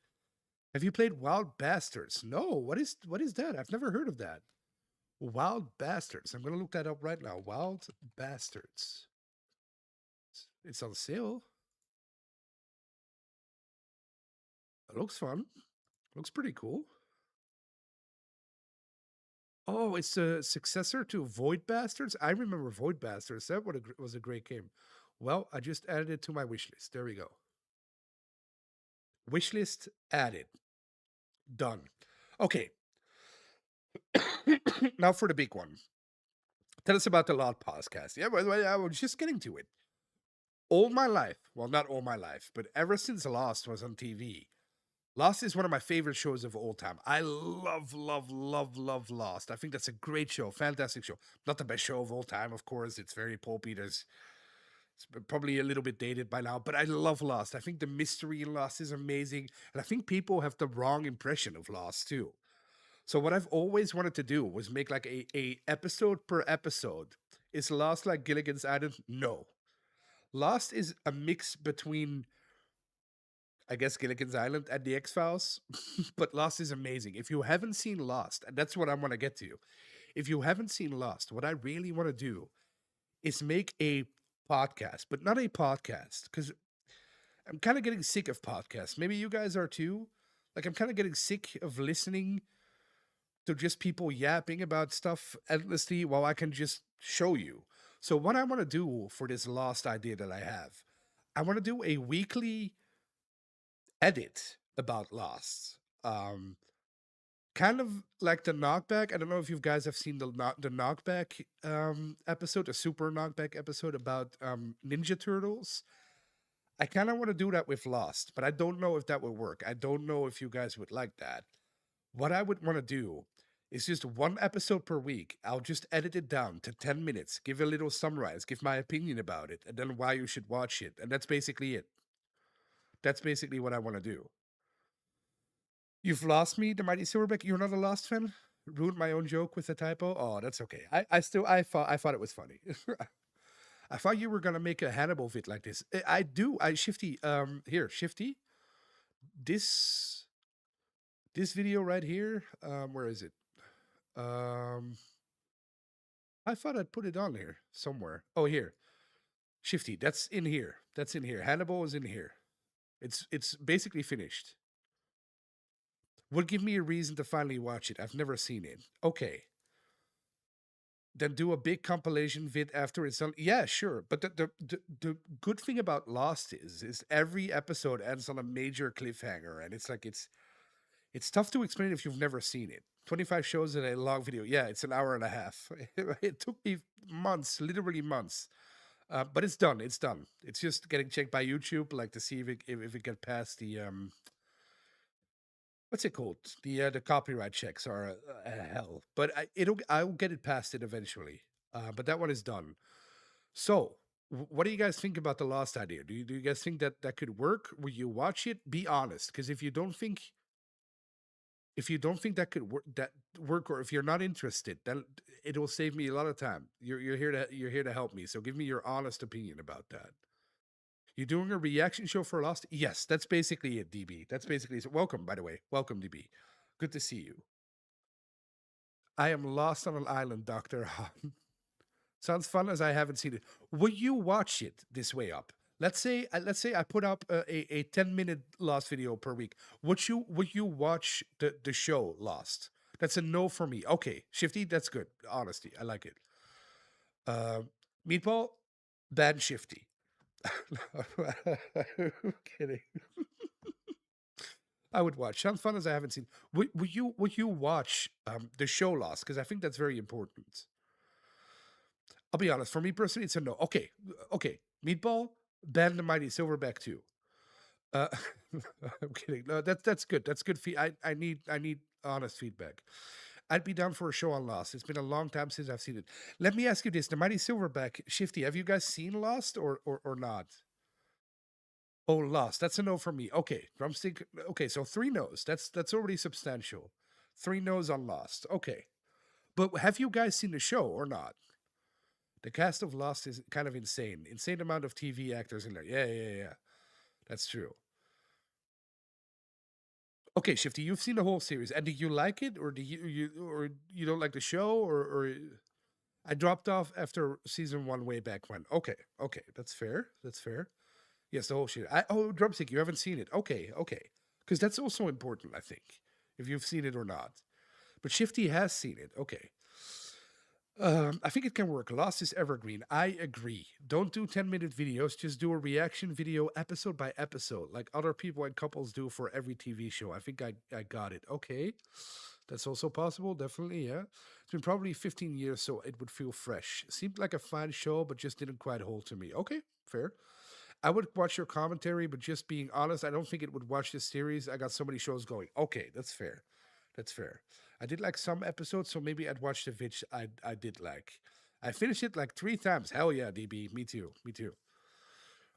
Have you played Wild Bastards? No. What is that? I've never heard of that. Wild Bastards. I'm going to look that up right now. Wild Bastards. It's on sale. It looks fun. Looks pretty cool. Oh, it's a successor to Void Bastards. I remember Void Bastards. That was a great game. Well, I just added it to my wish list. There we go. Wish list added. Done. Okay. Now for the big one. Tell us about the Loud podcast. Yeah, well, I was just getting to it. All my life, well, not all my life, but ever since Lost was on TV, Lost is one of my favorite shows of all time. I love, love, love, love Lost. I think that's a great show, fantastic show. Not the best show of all time, of course. It's very pulpy. It's probably a little bit dated by now, but I love Lost. I think the mystery in Lost is amazing, and I think people have the wrong impression of Lost too. So what I've always wanted to do was make like a episode per episode. Is Lost like Gilligan's Island? No. Lost is a mix between, I guess, Gilligan's Island and the X Files, but Lost is amazing. If you haven't seen Lost, and that's what I want to get to, if you haven't seen Lost, what I really want to do is make a podcast, but not a podcast, because I'm kind of getting sick of podcasts. Maybe you guys are too. Like, I'm kind of getting sick of listening to just people yapping about stuff endlessly while I can just show you. So, what I want to do for this Lost idea that I want to do a weekly edit about Lost. Um, Kind of like the knockback. I don't know if you guys have seen the knockback episode, the super knockback episode about Ninja Turtles. I kind of want to do that with Lost, but I don't know if that would work. I don't know if you guys would like that. What I would want to do is just one episode per week. I'll just edit it down to 10 minutes, give a little summarize, give my opinion about it, and then why you should watch it. And that's basically it. That's basically what I want to do. You've lost me, the Mighty Silverback. You're not a Lost fan? Ruined my own joke with a typo. Oh, that's okay. I thought it was funny. I thought you were gonna make a Hannibal vid like this. I do. I Shifty. Here, Shifty. This this video right here. Where is it? Um, I thought I'd put it on here somewhere. Oh, here, Shifty. That's in here. That's in here. Hannibal is in here. It's basically finished. Would give me a reason to finally watch it. I've never seen it. Okay, then do a big compilation vid after it's done. Yeah, sure. But the good thing about Lost is every episode ends on a major cliffhanger, and it's like it's tough to explain if you've never seen it. 25 shows in a long video. Yeah, it's an hour and a half. It took me months, literally months. But it's done. It's done. It's just getting checked by YouTube, like to see if it get past the what's it called? The copyright checks are hell, but I'll get it past it eventually. But that one is done. So, what do you guys think about the Lost idea? Do you guys think that that could work? Will you watch it? Be honest, because if you don't think that could work, or if you're not interested, then it will save me a lot of time. You're here to help me. So give me your honest opinion about that. You're doing a reaction show for Lost? Yes, that's basically it, DB. That's basically it. Welcome, by the way. Welcome, DB. Good to see you. I am lost on an island, Doctor. Sounds fun as I haven't seen it. Would you watch it this way up? Let's say I put up a 10-minute Lost video per week. Would you watch the show Lost? That's a no for me. Okay, Shifty, that's good. Honesty, I like it. Uh, Meatball, bad Shifty. Kidding. I would watch. Sounds fun as I haven't seen. Would you watch the show Lost? Because I think that's very important. I'll be honest. For me personally, it's a no. Okay, okay. Meatball, Ben the Mighty Silverback too. Uh, I'm kidding. No, that's good. That's good. I need honest feedback. I'd be down for a show on Lost. It's been a long time since I've seen it. Let me ask you this: the Mighty Silverback, Shifty. Have you guys seen Lost or not? Oh, Lost. That's a no for me. Okay, drumstick. Okay, so three no's. That's already substantial. Three no's on Lost. Okay, but have you guys seen the show or not? The cast of Lost is kind of insane. Insane amount of TV actors in there. Yeah, yeah, yeah. That's true. Okay, Shifty, you've seen the whole series, and do you like it, or do you don't like the show, or I dropped off after season one way back when. Okay, okay, that's fair. That's fair. Yes, the whole shit. Drumstick, you haven't seen it. Okay, okay, because that's also important, I think, if you've seen it or not. But Shifty has seen it. Okay. I think it can work. Lost is evergreen. I agree. Don't do 10-minute videos. Just do a reaction video episode by episode, like other people and couples do for every TV show. I think I got it. Okay. That's also possible. Definitely. Yeah. It's been probably 15 years, so it would feel fresh. Seemed like a fine show, but just didn't quite hold to me. Okay. Fair. I would watch your commentary, but just being honest, I don't think it would watch this series. I got so many shows going. Okay. That's fair. That's fair. I did like some episodes, so maybe I'd watch the vid I did like. I finished it like three times. Hell yeah, DB. Me too. Me too.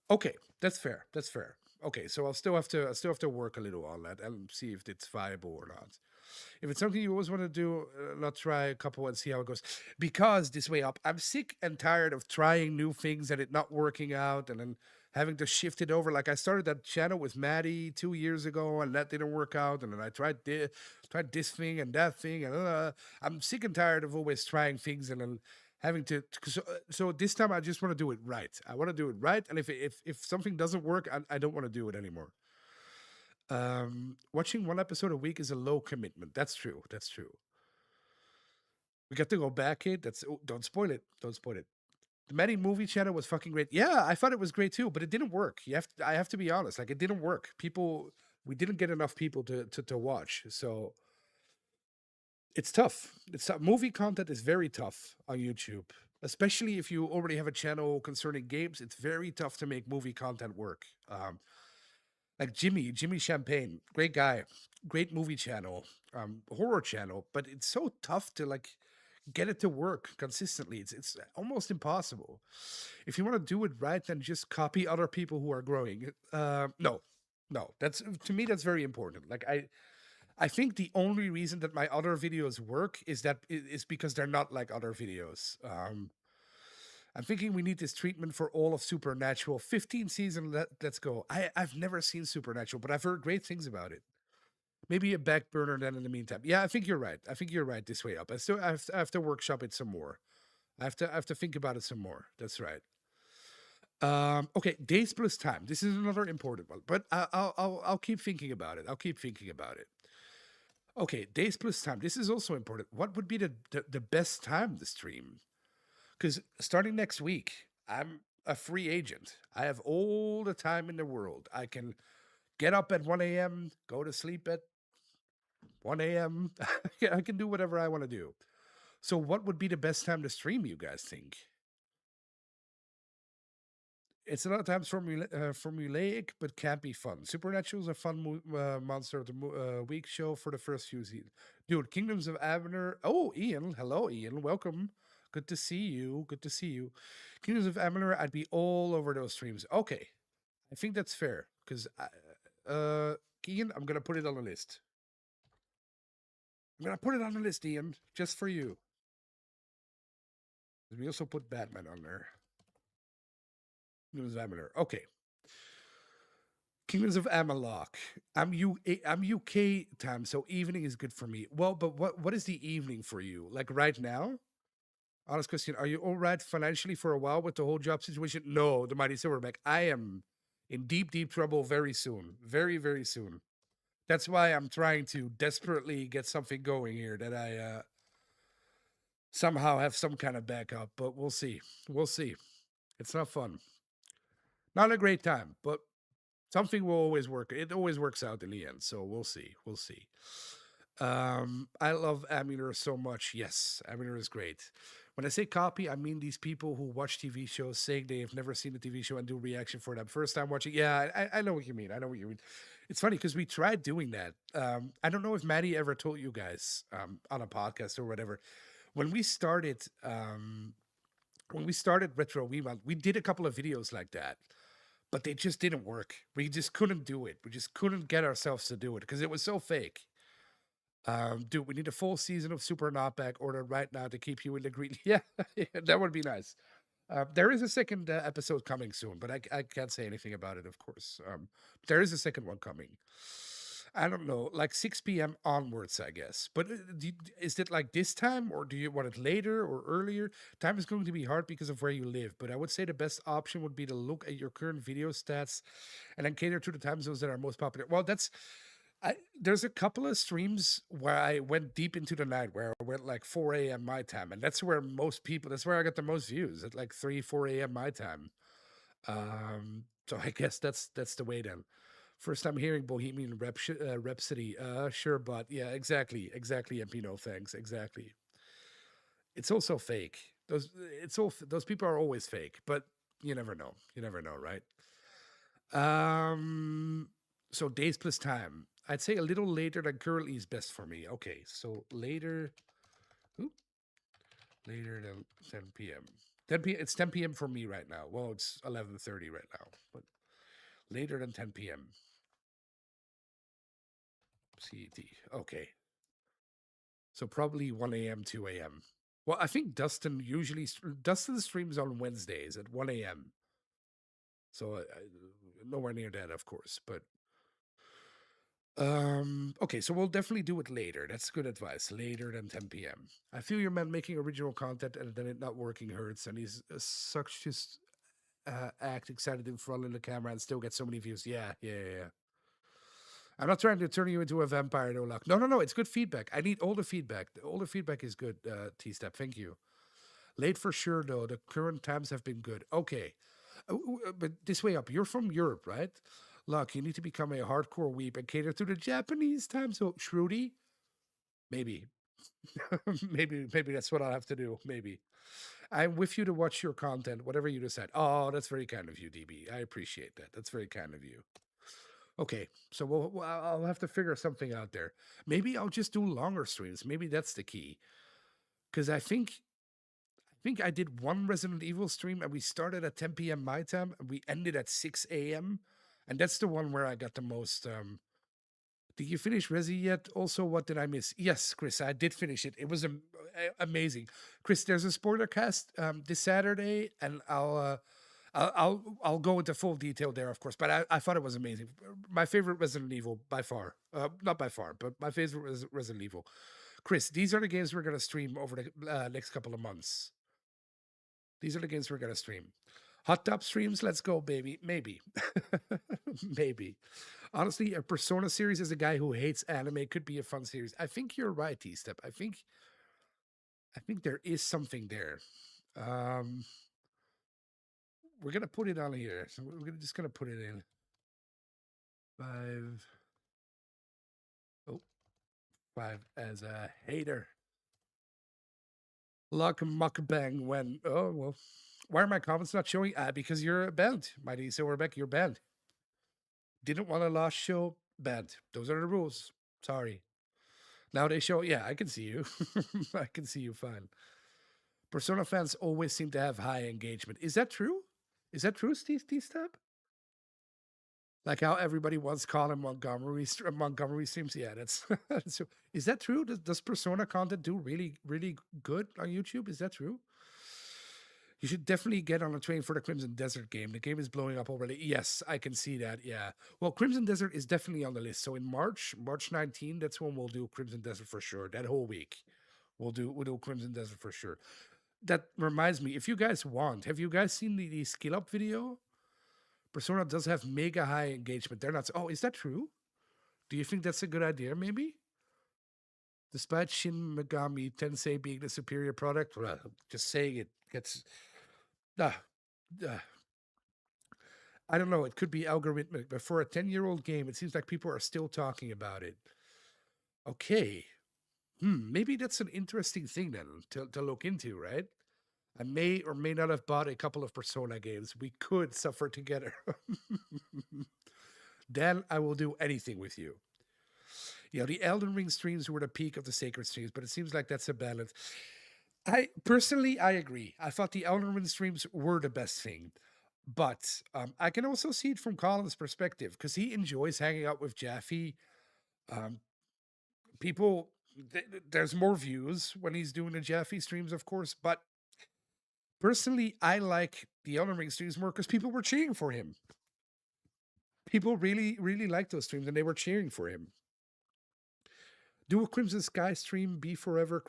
Okay, that's fair. That's fair. Okay, so I'll still have to work a little on that and see if it's viable or not. If it's something you always want to do, not try a couple and see how it goes. Because this way up, I'm sick and tired of trying new things and it not working out and then having to shift it over. Like I started that channel with Maddie 2 years ago and that didn't work out. And then I tried this thing and that thing. And I'm sick and tired of always trying things and then having to. So this time I just want to do it right. I want to do it right. And if something doesn't work, I don't want to do it anymore. Watching one episode a week is a low commitment. That's true. That's true. We got to go back, kid. Don't spoil it. Don't spoil it. The Maddie movie channel was fucking great. Yeah, I thought it was great too, but it didn't work. I have to be honest. Like it didn't work. We didn't get enough people to watch. So it's tough. It's tough. Movie content is very tough on YouTube, especially if you already have a channel concerning games. It's very tough to make movie content work. Like Jimmy Champagne, great guy, great movie channel, horror channel, but it's so tough to like get it to work consistently. It's almost impossible. If you want to do it right, then just copy other people who are growing. No, no, that's to me that's very important. Like I think the only reason that my other videos work is because they're not like other videos. I'm thinking we need this treatment for all of Supernatural. 15 season, let's go. I've never seen Supernatural, but I've heard great things about it. Maybe a back burner then in the meantime. Yeah, I think you're right. I think you're right this way up. I have to workshop it some more. I have to think about it some more. That's right. Okay, days plus time. This is another important one, but I'll keep thinking about it. I'll keep thinking about it. Okay, days plus time. This is also important. What would be the best time to stream? Because starting next week, I'm a free agent. I have all the time in the world. I can get up at 1 a.m., go to sleep at 1 a.m. I can do whatever I want to do. So, what would be the best time to stream, you guys think? It's a lot of times formulaic, but can be fun. Supernatural is a fun monster of the week show for the first few seasons. Dude, Kingdoms of Avenir. Oh, Ian. Hello, Ian. Welcome. Good to see you. Good to see you. Kingdoms of Avenir, I'd be all over those streams. Okay. I think that's fair. Because, Ian, I'm going to put it on the list. I'm going to put it on the list, Ian, just for you. We also put Batman on there. Kingdoms of Avenir. Okay. Kingdoms of Amalok. I'm UK time, so evening is good for me. Well, but what is the evening for you? Like right now? Honest question. Are you all right financially for a while with the whole job situation? No, the mighty silverback. I am in deep, deep trouble very soon. Very, very soon. That's why I'm trying to desperately get something going here that I somehow have some kind of backup, but we'll see. We'll see. It's not fun. Not a great time, but something will always work. It always works out in the end. So we'll see. We'll see. I love Aminer so much. Yes, Aminer is great. When I say copy, I mean these people who watch TV shows saying they have never seen a TV show and do reaction for them. First time watching. Yeah, I know what you mean. I know what you mean. It's funny because we tried doing that. I don't know if Maddie ever told you guys on a podcast or whatever. When we started, Retro Weemount, we did a couple of videos like that, but they just didn't work. We just couldn't do it. We just couldn't get ourselves to do it because it was so fake. Dude, we need a full season of Super Knockback ordered right now to keep you in the green. Yeah, yeah, that would be nice. There is a second episode coming soon, but I can't say anything about it, of course. There is a second one coming. I don't know, like 6 p.m. onwards, I guess. But is it like this time, or do you want it later or earlier? Time is going to be hard because of where you live, but I would say the best option would be to look at your current video stats and then cater to the time zones that are most popular. Well, there's a couple of streams where I went deep into the night, where I went like 4 a.m. my time, and that's where most people. That's where I got the most views at like 3, 4 a.m. my time. So I guess that's the way then. First time hearing Bohemian Rhapsody. Sure, but yeah, exactly. MP, no thanks. Exactly. It's also fake. Those people are always fake, but you never know. You never know, right? So days plus time. I'd say a little later than currently is best for me. Okay, so oop, later than 10 p.m. 10 p.m. It's 10 p.m. for me right now. Well, it's 11:30 right now, but later than 10 p.m. CET. Okay, so probably 1 a.m., 2 a.m. Well, I think Dustin streams on Wednesdays at 1 a.m. So nowhere near that, of course, but okay, so we'll definitely do it later. That's good advice. Later than 10 p.m. I feel your man making original content and then it not working hurts, and he's such just act excited in front of the camera and still get so many views. Yeah. I'm not trying to turn you into a vampire, no luck. No. It's good feedback. I need all the feedback. All the feedback is good, T Step. Thank you. Late for sure, though. The current times have been good. Okay. But this way up, you're from Europe, right? Look, you need to become a hardcore weep and cater to the Japanese time zone. Shruti? Maybe. maybe that's what I'll have to do. Maybe. I'm with you to watch your content, whatever you decide. Oh, that's very kind of you, DB. I appreciate that. That's very kind of you. Okay, so I'll have to figure something out there. Maybe I'll just do longer streams. Maybe that's the key. Because I think I did one Resident Evil stream and we started at 10 p.m. my time and we ended at 6 a.m. And that's the one where I got the most Did you finish Resi yet? Also, what did I miss? Yes, Chris, I did finish it. It was amazing. Chris, there's a spoiler cast this Saturday, and I'll go into full detail there, of course. But I thought it was amazing. My favorite Resident Evil by far, not by far, but my favorite was Resident Evil. Chris, these are the games we're gonna stream over the next couple of months. These are the games we're gonna stream. Hot top streams, let's go, baby. Maybe, maybe. Honestly, a Persona series as a guy who hates anime could be a fun series. I think you're right, T Step. I think there is something there. Um, we're gonna put it on here. So just gonna put it in five. Oh, five as a hater. Luck mukbang when. Oh well. Why are my comments not showing? Because you're banned, Mighty Silverback. You're banned. Didn't want a last show. Banned. Those are the rules. Sorry. Now they show. Yeah, I can see you. I can see you fine. Persona fans always seem to have high engagement. Is that true? Is that true, Steve Step? Like how everybody wants Colin Montgomery streams. Yeah, that's so. Is that true? Does Persona content do really good on YouTube? Is that true? You should definitely get on a train for the Crimson Desert game. The game is blowing up already. Yes, I can see that. Yeah. Well, Crimson Desert is definitely on the list. So in March 19, that's when we'll do Crimson Desert for sure. That whole week, we'll do Crimson Desert for sure. That reminds me, if you guys want, have you guys seen the skill up video? Persona does have mega high engagement. They're not. Oh, is that true? Do you think that's a good idea? Maybe. Despite Shin Megami Tensei being the superior product, well, just saying it gets. Uh, uh, I don't know. It could be algorithmic, but for a 10-year-old game, it seems like people are still talking about it. Okay. Maybe that's an interesting thing then to look into, right? I may or may not have bought a couple of Persona games. We could suffer together. Then I will do anything with you. The Elden Ring streams were the peak of the sacred streams, but it seems like that's a balance. I agree. I thought the Elden Ring streams were the best thing, but I can also see it from Colin's perspective because he enjoys hanging out with Jaffe. Um, people, there's more views when he's doing the Jaffe streams, of course, but personally, I like the Elden Ring streams more because people were cheering for him. People really liked those streams and they were cheering for him. Do a Crimson Sky stream, be forever.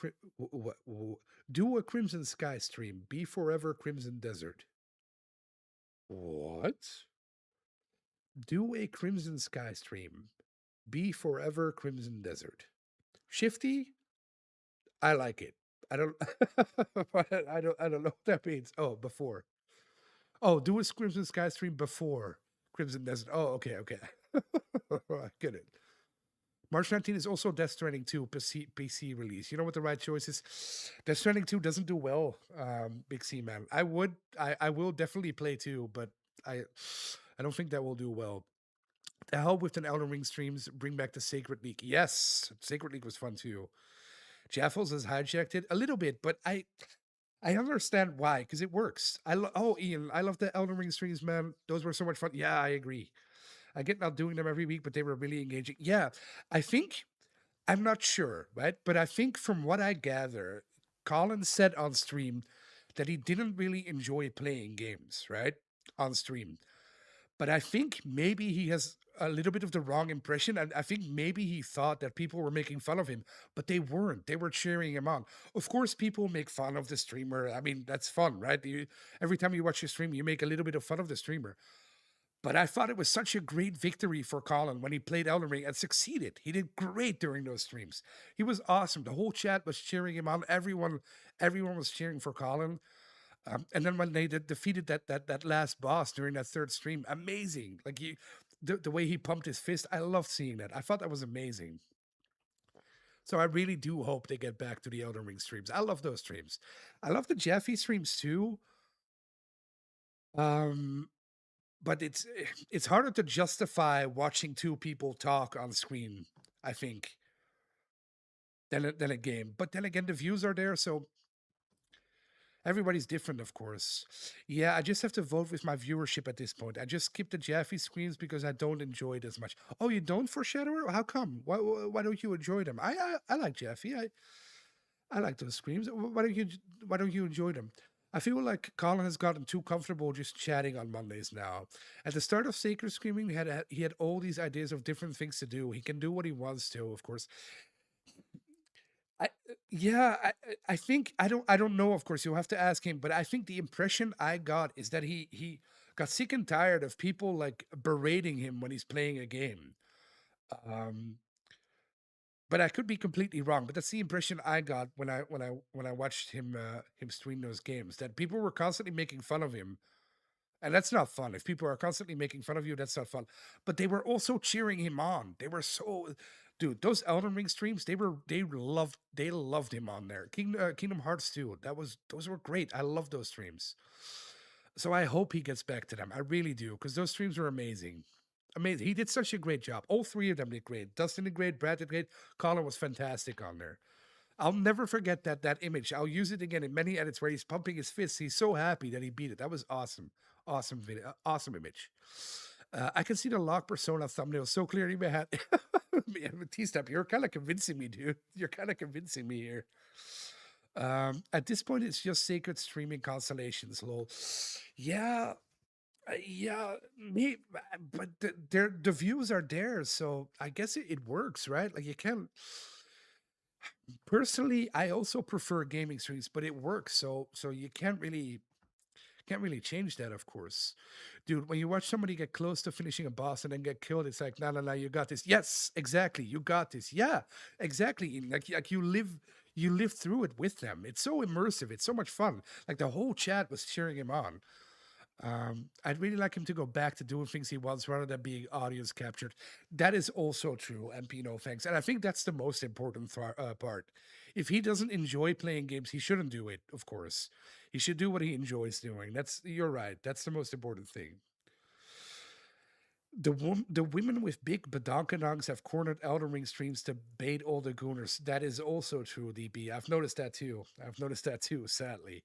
Do a Crimson Sky stream, be forever Crimson Desert. What? Do a Crimson Sky stream, be forever Crimson Desert. Shifty, I like it. I don't, I don't know what that means. Oh, before. Oh, do a Crimson Sky stream before Crimson Desert. Oh, okay. I get it. March 19 is also Death Stranding 2 PC release. You know what the right choice is? Death Stranding 2 doesn't do well, Big C man. I will definitely play 2, but I I don't think that will do well. The hell with the Elden Ring streams, bring back the Sacred League. Yes, Sacred League was fun too. Jaffles has hijacked it a little bit, but I understand why, because it works. Ian, I love the Elden Ring streams, man. Those were so much fun. Yeah, I agree. I get not doing them every week, but they were really engaging. Yeah, I think I'm not sure, right? But I think from what I gather, Colin said on stream that he didn't really enjoy playing games, right? On stream. But I think maybe he has a little bit of the wrong impression. And I think maybe he thought that people were making fun of him, but they weren't. They were cheering him on. Of course, people make fun of the streamer. I mean, that's fun, right? Every time you watch a stream, you make a little bit of fun of the streamer. But I thought it was such a great victory for Colin when he played Elden Ring and succeeded. He did great during those streams. He was awesome. The whole chat was cheering him on. Everyone was cheering for Colin. And then when they defeated that last boss during that third stream, amazing. Like the way he pumped his fist, I loved seeing that. I thought that was amazing. So I really do hope they get back to the Elden Ring streams. I love those streams. I love the Jeffy streams too. Um, but it's harder to justify watching two people talk on screen, I think, than a game. But then again, the views are there, so Everybody's different, of course. Yeah, I just have to vote with my viewership at this point. I just skip the Jaffe screams because I don't enjoy it as much. Oh, you don't for Shadower? How come? Why don't you enjoy them? I like Jaffe. I like those screams. Why don't you enjoy them? I feel like Colin has gotten too comfortable just chatting on Mondays now. At the start of Sacred Screaming, he had all these ideas of different things to do. He can do what he wants to, of course. Yeah, I think I don't know. Of course, you'll have to ask him. But I think the impression I got is that he got sick and tired of people like berating him when he's playing a game. Um, but I could be completely wrong. But that's the impression I got when I watched him stream those games. That people were constantly making fun of him, and that's not fun. If people are constantly making fun of you, that's not fun. But they were also cheering him on. They were so, dude. Those Elden Ring streams, they loved him on there. Kingdom Hearts too. Those were great. I love those streams. So I hope he gets back to them. I really do, because those streams were amazing. Amazing. He did such a great job. All three of them did great. Dustin did great. Brad did great. Colin was fantastic on there. I'll never forget that image. I'll use it again in many edits where he's pumping his fists. He's so happy that he beat it. That was awesome. Awesome video. Awesome image. I can see the lock persona thumbnail so clearly in my head. T-Step, you're kind of convincing me, dude. You're kind of convincing me here. At this point, it's just sacred streaming constellations, lol. Yeah, yeah, me, but the views are there, so I guess it works, right? Like you can. Personally, I also prefer gaming streams, but it works. So you can't really change that, of course. Dude, when you watch somebody get close to finishing a boss and then get killed, it's like, no, no, no, you got this. Yes, exactly. You got this. Yeah, exactly. Like you live through it with them. It's so immersive. It's so much fun. Like the whole chat was cheering him on. I'd really like him to go back to doing things he wants rather than being audience captured. That is also true, MP, no thanks. And I think that's the most important part. If he doesn't enjoy playing games, he shouldn't do it, of course. He should do what he enjoys doing. You're right. That's the most important thing. The women with big badonkadongs have cornered Elden Ring streams to bait all the gooners. That is also true, DB. I've noticed that too. I've noticed that too, sadly.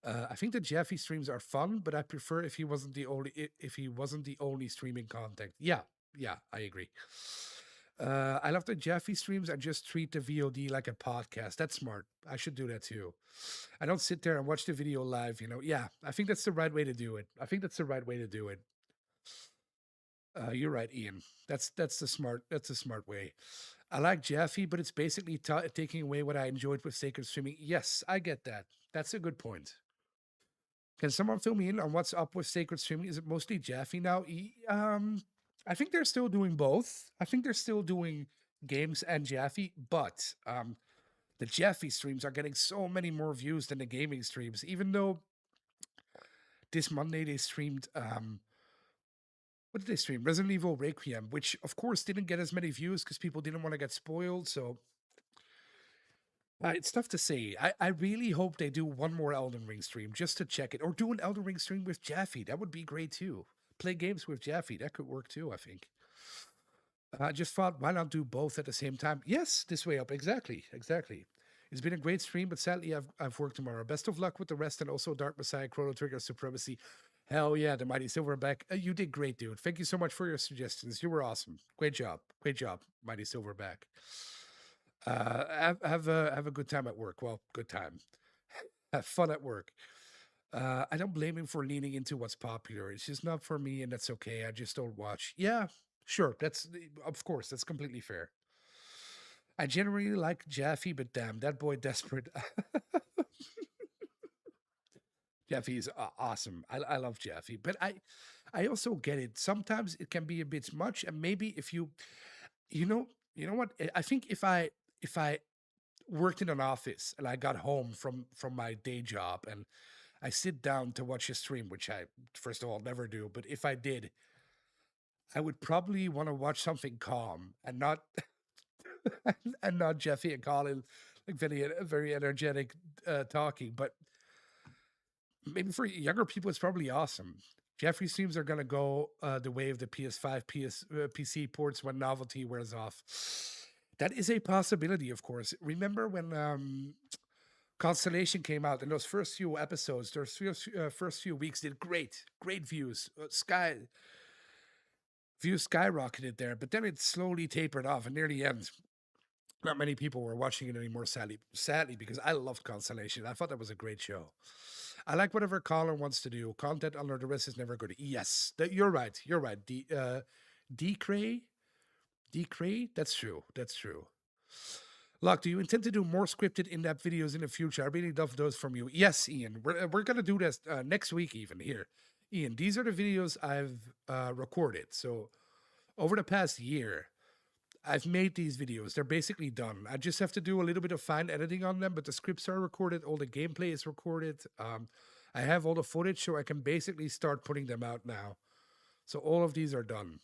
I think the Jeffy streams are fun, but I prefer if he wasn't the only if he wasn't the only streaming content. Yeah, yeah, I agree. I love the Jeffy streams. I just treat the VOD like a podcast. That's smart. I should do that too. I don't sit there and watch the video live. Yeah, I think that's the right way to do it. I think that's the right way to do it. You're right, Ian. That's the smart way. I like Jeffy, but it's basically taking away what I enjoyed with sacred streaming. Yes, I get that. That's a good point. Can someone fill me in on what's up with sacred streaming? Is it mostly Jaffe now? I think they're still doing both. I think they're still doing games and Jaffe, but the Jaffe streams are getting so many more views than the gaming streams. Even though this Monday they streamed, what did they stream? Resident Evil Requiem, which of course didn't get as many views because people didn't want to get spoiled. So it's tough to say. I really hope they do one more Elden Ring stream just to check it, or do an Elden Ring stream with Jaffe. That would be great too. Play games with Jaffe. That could work too, I think. I just thought, why not do both at the same time? Yes, this way up. Exactly. Exactly. It's been a great stream, but sadly, I've worked tomorrow. Best of luck with the rest, and also Dark Messiah, Chrono Trigger, Supremacy. Hell yeah, the Mighty Silverback. You did great, dude. Thank you so much for your suggestions. You were awesome. Great job, Mighty Silverback. Have a good time at work. Well, good time. Have fun at work. I don't blame him for leaning into what's popular. It's just not for me, and that's okay. I just don't watch. Yeah, sure. That's of course that's completely fair. I generally like Jaffe, but damn, that boy desperate. Jaffe is awesome. I love Jaffe, but I also get it. Sometimes it can be a bit much, and maybe if you know, you know what? I think if I worked in an office and I got home from my day job and I sit down to watch a stream, which I first of all never do, but if I did, I would probably want to watch something calm and not and not Jeffy and Colin like very energetic talking. But maybe for younger people, it's probably awesome. Jeffrey streams are going to go the way of the PS5, PC ports when novelty wears off. That is a possibility, of course. Remember when Constellation came out, and those first few episodes, those first few weeks did great, great views. Views skyrocketed there, but then it slowly tapered off, and near the end, not many people were watching it anymore. Sadly, because I loved Constellation. I thought that was a great show. I like whatever Colin wants to do. Content under the rest is never good. Yes, you're right. You're right. Decray, Decray. That's true. That's true. Locke, do you intend to do more scripted in-depth videos in the future? I really love those from you. Yes, Ian. We're gonna do this next week even here. Ian, these are the videos I've recorded. So over the past year, I've made these videos. They're basically done. I just have to do a little bit of fine editing on them, but the scripts are recorded. All the gameplay is recorded. I have all the footage, so I can basically start putting them out now. So all of these are done.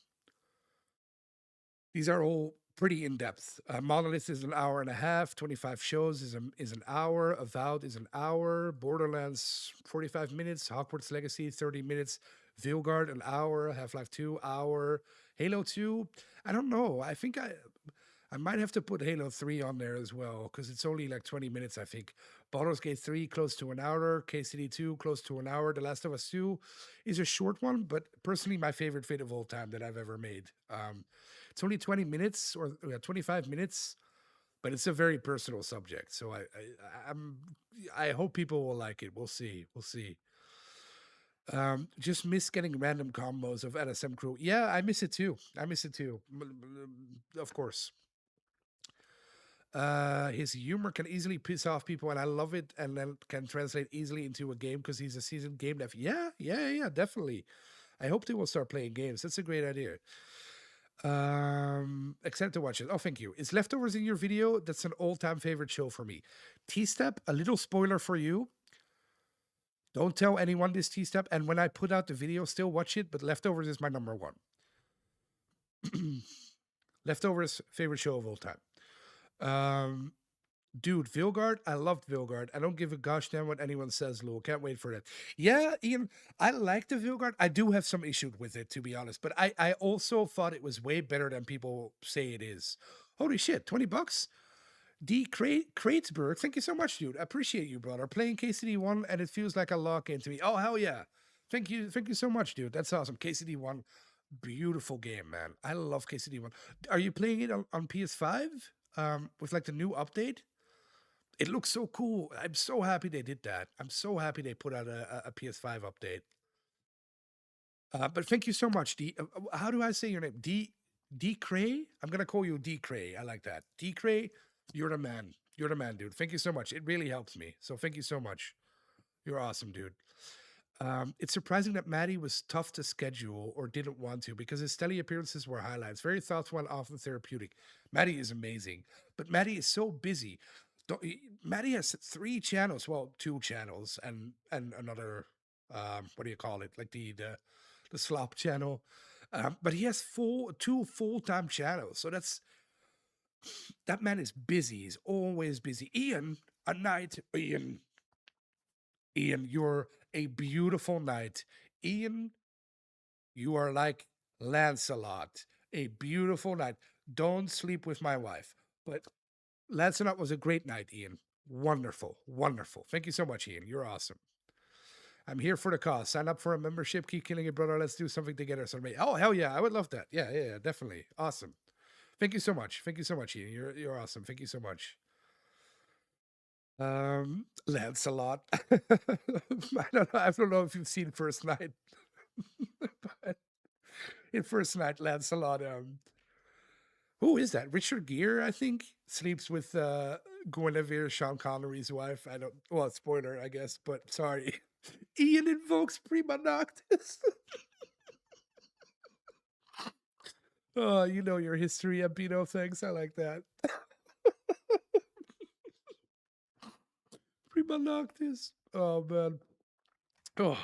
These are all pretty in depth. Monolith is an hour and a half. 25 shows is an hour. Avowed is an hour. Borderlands 45 minutes. Hogwarts Legacy 30 minutes. Vilgard an hour. Half Life 2 hour. Halo 2. I don't know. I think I might have to put Halo 3 on there as well because it's only like 20 minutes, I think. Baldur's Gate 3, close to an hour. KCD 2, close to an hour. The Last of Us 2 is a short one, but personally, my favorite vid of all time that I've ever made. It's only 20 minutes or 25 minutes, but it's a very personal subject. So I hope people will like it. We'll see. We'll see. Just miss getting random combos of LSM crew. Yeah, I miss it too. I miss it too. Of course. His humor can easily piss off people, and I love it. And then can translate easily into a game because he's a seasoned game dev. Yeah, definitely. I hope they will start playing games. That's a great idea. Except to watch it. Oh, thank you. Is Leftovers in your video? That's an all-time favorite show for me. T-Step, a little spoiler for you. Don't tell anyone this T-Step. And when I put out the video, still watch it. But Leftovers is my number one. Leftovers, favorite show of all time. Dude, Vilgard, I loved Vilgard. I don't give a gosh damn what anyone says, Lou. Can't wait for that. Yeah, Ian, I like the Vilgard. I do have some issues with it, to be honest. But I also thought it was way better than people say it is. Holy shit, 20 bucks? Kratesburg, thank you so much, dude. I appreciate you, brother. Playing KCD1 and it feels like a lock into me. Oh, hell yeah. Thank you so much, dude. That's awesome. KCD1, beautiful game, man. I love KCD1. Are you playing it on PS5? With like the new update? It looks so cool. I'm so happy they did that. I'm so happy they put out a PS5 update. But thank you so much, D. How do I say your name? D Cray? I'm gonna call you D Cray. I like that. D Cray, you're the man. You're the man, dude. Thank you so much. It really helps me. So thank you so much. You're awesome, dude. It's surprising that Maddie was tough to schedule or didn't want to because his steady appearances were highlights. Very thoughtful and often therapeutic. Maddie is amazing, but Maddie is so busy. Maddie has 3 channels, well, 2 channels and another what do you call it? Like the slop channel. But he has 2 full-time channels. So that man is busy. He's always busy. Ian, Ian, you're a beautiful knight. Ian, you are like Lancelot, a beautiful knight. Don't sleep with my wife. But Lancelot was a great knight, Ian. Wonderful, wonderful. Thank you so much, Ian. You're awesome. I'm here for the cause. Sign up for a membership. Keep killing it, brother. Let's do something together. Oh, hell yeah. I would love that. Yeah, definitely. Awesome. Thank you so much. Thank you so much, Ian. You're awesome. Thank you so much. Lancelot. I don't know if you've seen First Night, but in First Night, Lancelot. Who is that? Richard Gere, I think, sleeps with Guinevere, Sean Connery's wife. I don't. Well, spoiler, I guess, but sorry. Ian invokes Prima Noctis. Oh, you know your history, Ambino. Thanks. I like that. Prima Noctis. Oh man. Oh,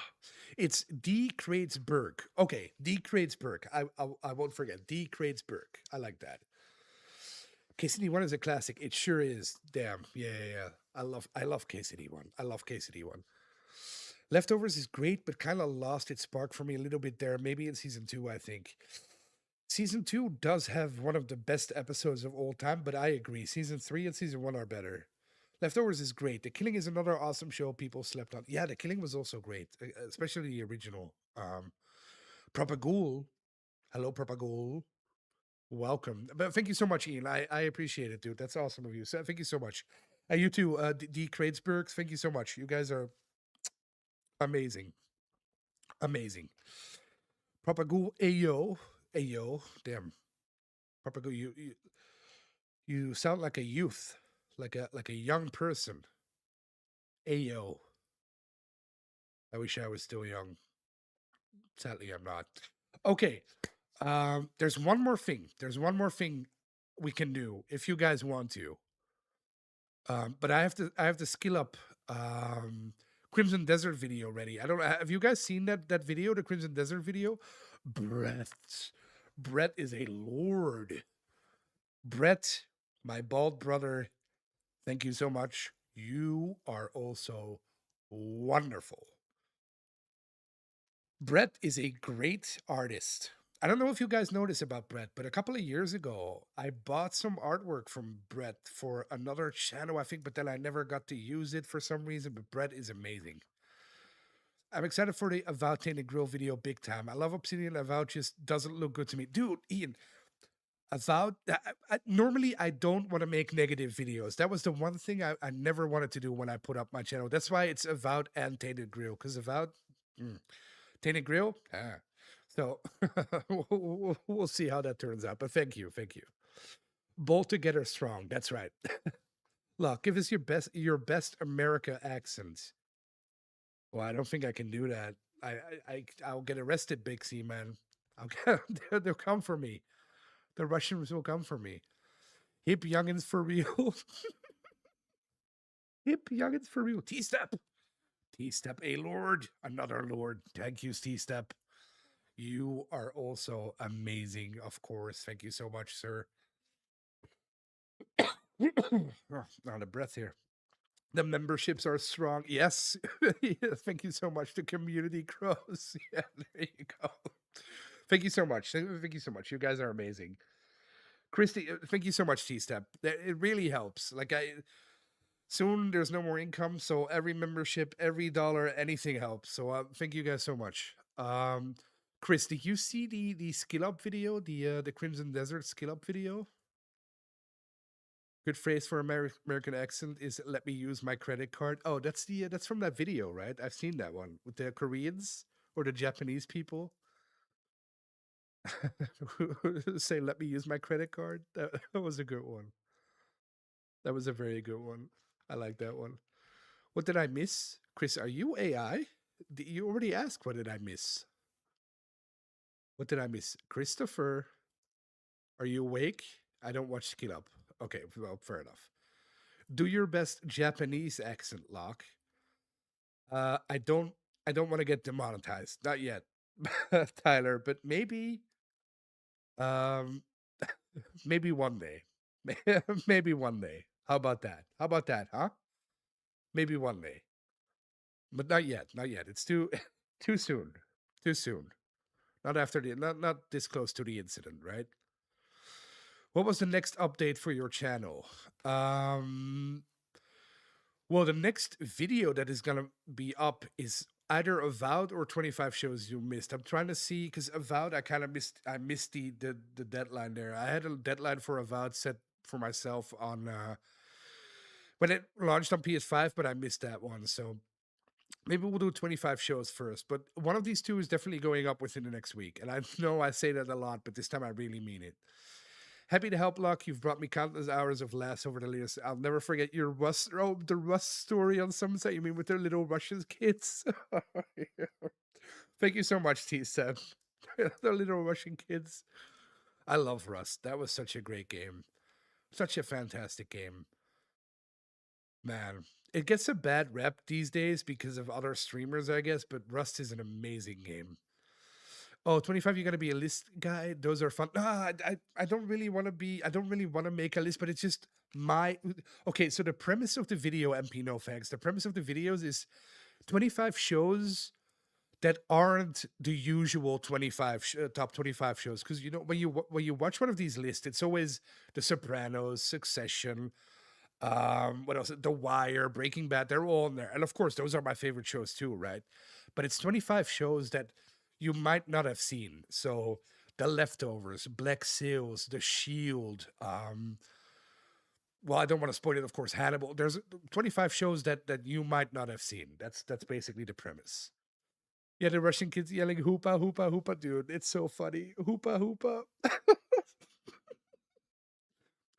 it's D. Kratesburg. Okay, D. Kratesburg. I won't forget. D. Kratesburg. I like that. KCD1 is a classic. It sure is. Damn. Yeah. I love KCD1. I love KCD1. Leftovers is great, but kind of lost its spark for me a little bit there. Maybe in season 2, I think. Season 2 does have one of the best episodes of all time, but I agree. Season 3 and season 1 are better. Leftovers is great. The Killing is another awesome show people slept on. Yeah, The Killing was also great, especially the original. Propagule. Hello, Propagule. Welcome. But thank you so much, Ian. I appreciate it, dude. That's awesome of you. So thank you so much. You too, D. Kreidsbergs. Thank you so much. You guys are amazing. Amazing. Propagule Ayo. Ayo. Damn. Propagule, you sound like a youth, like a young person. Ayo. I wish I was still young. Sadly, I'm not. Okay. There's one more thing. There's one more thing we can do if you guys want to. But I have to skill up Crimson Desert video ready. I don't know. Have you guys seen that video, the Crimson Desert video? Brett is a lord. Brett, my bald brother, thank you so much. You are also wonderful. Brett is a great artist. I don't know if you guys notice about Brett, but a couple of years ago, I bought some artwork from Brett for another channel, I think, but then I never got to use it for some reason. But Brett is amazing. I'm excited for the Avowed Tainted Grill video big time. I love Obsidian. Avowed just doesn't look good to me. Dude, Ian, Avowed, normally I don't want to make negative videos. That was the one thing I never wanted to do when I put up my channel. That's why it's Avowed and Tainted Grill, because Avowed, Tainted Grill, So we'll see how that turns out. But thank you, thank you. Both together strong. That's right. Look, give us your best America accent. Well, I don't think I can do that. I'll get arrested, Big C man. They'll come for me. The Russians will come for me. Hip youngins for real. Hip youngins for real. T-Step. T-Step, a lord. Another lord. Thank you, T-Step. You are also amazing, of course. Thank you so much, sir. Not a breath here. The memberships are strong. Yes. Thank you so much. The community grows. Yeah, there you go. Thank you so much. Thank you so much. You guys are amazing. Christy, thank you so much, T-Step. It really helps. Soon there's no more income, so every membership, every dollar, anything helps. So thank you guys so much. Chris, did you see the skill up video, the Crimson Desert skill up video? Good phrase for American accent is "Let me use my credit card." Oh, that's from that video, right? I've seen that one with the Koreans or the Japanese people. Say, "Let me use my credit card." That was a good one. That was a very good one. I like that one. What did I miss? Chris, are you AI? You already asked what did I miss? What did I miss? Christopher, are you awake? I don't watch Skill Up. Okay, well, fair enough. Do your best Japanese accent, Locke. Uh, I don't I don't want to get demonetized. Not yet, Tyler, but um maybe one day. Maybe one day. How about that? How about that, huh? Maybe one day. But not yet. Not yet. It's too too soon. Too soon. Not after the not this close to the incident, right? What was the next update for your channel? Well, the next video that is gonna be up is either Avowed or 25 shows you missed. I'm trying to see because Avowed, I missed the deadline there. I had a deadline for Avowed set for myself on when it launched on PS5, but I missed that one. So maybe we'll do 25 shows first. But one of these two is definitely going up within the next week. And I know I say that a lot, but this time I really mean it. Happy to help, Luck. You've brought me countless hours of laughs over the years. I'll never forget your the Rust story on Somerset. You mean with their little Russian kids? Thank you so much, T-Seb. The little Russian kids. I love Rust. That was such a great game. Such a fantastic game. Man, it gets a bad rep these days because of other streamers, I guess, but Rust is an amazing game. Oh, 25, you gotta be a list guy. Those are fun. I don't really want to be, I don't really want to make a list, but it's just my, okay, so the premise of the video, MP, no thanks. The premise of the videos is 25 shows that aren't the usual 25 top 25 shows. Because, you know, when you watch one of these lists, it's always The Sopranos, Succession, What else? The Wire, Breaking Bad, they're all in there. And of course, those are my favorite shows too, right? But it's 25 shows that you might not have seen. So The Leftovers, Black Sails, The Shield, well, I don't want to spoil it, of course, Hannibal. There's 25 shows that you might not have seen. That's basically the premise. Yeah, the Russian kids yelling hoopa, hoopa, hoopa, dude. It's so funny. Hoopa, hoopa.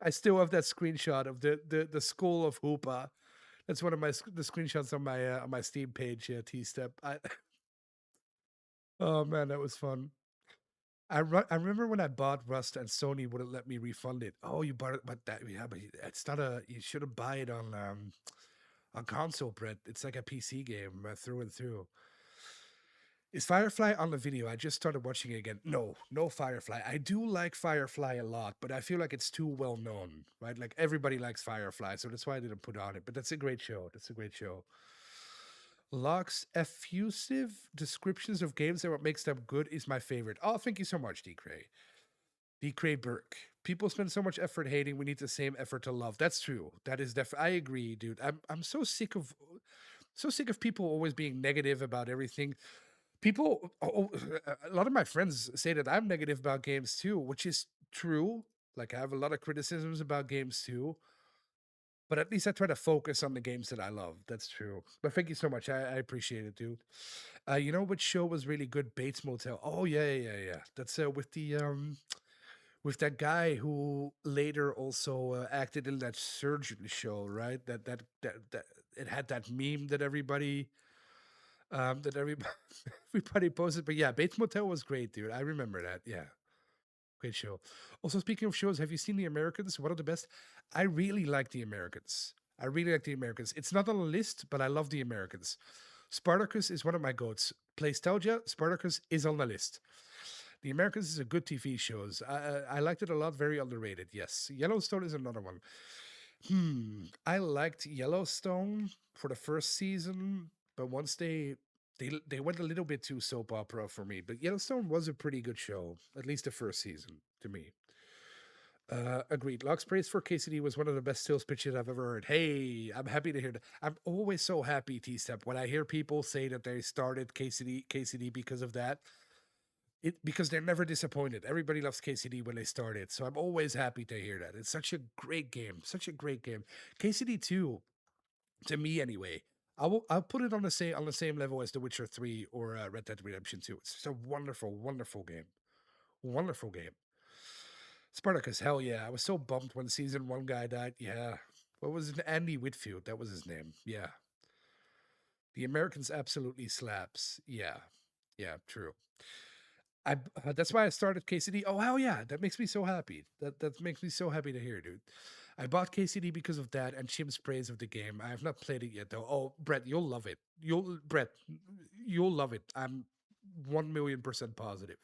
I still have that screenshot of the school of hoopa. That's one of the screenshots on my Steam page. T Step. Oh man, that was fun. I remember when I bought Rust and Sony wouldn't let me refund it. Oh, you bought it, but that yeah, but it's not a. You shouldn't buy it on console, Brett. It's like a PC game through and through. Is Firefly on the video? I just started watching it again. No, no Firefly. I do like Firefly a lot, but I feel like it's too well known, right? Like everybody likes Firefly, so that's why I didn't put on it. But that's a great show. That's a great show. Locke's effusive descriptions of games and what makes them good is my favorite. Oh, thank you so much, D. Cray. D. Cray Burke. People spend so much effort hating. We need the same effort to love. That's true. That is definitely. I agree, dude. I'm so sick of people always being negative about everything. People, a lot of my friends say that I'm negative about games too, which is true. Like I have a lot of criticisms about games too, but at least I try to focus on the games that I love. That's true. But thank you so much. I appreciate it, dude. You know which show was really good? Bates Motel. Oh yeah, yeah, yeah. Yeah. That's with that guy who later also acted in that surgery show, right? That it had that meme that everybody everybody posted. But yeah, Bates Motel was great, dude. I remember that. Yeah, great show. Also, speaking of shows, have you seen The Americans? One of the best. I really like The Americans. I really like The Americans. It's not on the list, but I love The Americans. Spartacus is one of my goats. Playstalgia, Spartacus is on the list. The Americans is a good TV shows. I liked it a lot. Very underrated. Yes, Yellowstone is another one. I liked Yellowstone for the first season, but once they went a little bit too soap opera for me. But Yellowstone was a pretty good show, at least the first season to me. Agreed. Locke's praise for KCD was one of the best sales pitches I've ever heard. Hey, I'm happy to hear that. I'm always so happy, T Step, when I hear people say that they started KCD because of that. Because they're never disappointed. Everybody loves KCD when they started, so I'm always happy to hear that. It's such a great game, such a great game. KCD 2, to me anyway, I'll put it on the same level as The Witcher 3 or Red Dead Redemption 2. It's just a wonderful, wonderful game. Wonderful game. Spartacus, hell yeah. I was so bummed when season 1 guy died. Yeah. What was it? Andy Whitfield, that was his name. Yeah. The Americans absolutely slaps. Yeah. Yeah, true. That's why I started KCD. Oh hell yeah, that makes me so happy. That makes me so happy to hear, dude. I bought KCD because of that and Chim's praise of the game. I have not played it yet though. Oh, Brett, you'll love it. You'll love it. I'm 1,000,000% positive.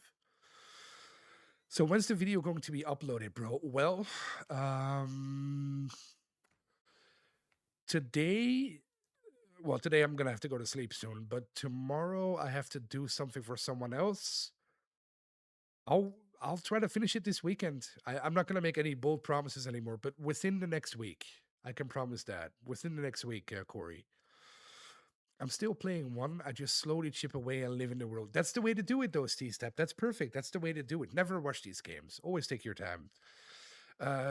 So when's the video going to be uploaded, bro? Well, today. Well, today I'm gonna have to go to sleep soon, but tomorrow I have to do something for someone else. I'll try to finish it this weekend. I'm not gonna make any bold promises anymore, but within the next week, I can promise that. Within the next week, Corey. I'm still playing one. I just slowly chip away and live in the world. That's the way to do it, though, Steve Step. That's perfect. That's the way to do it. Never rush these games. Always take your time.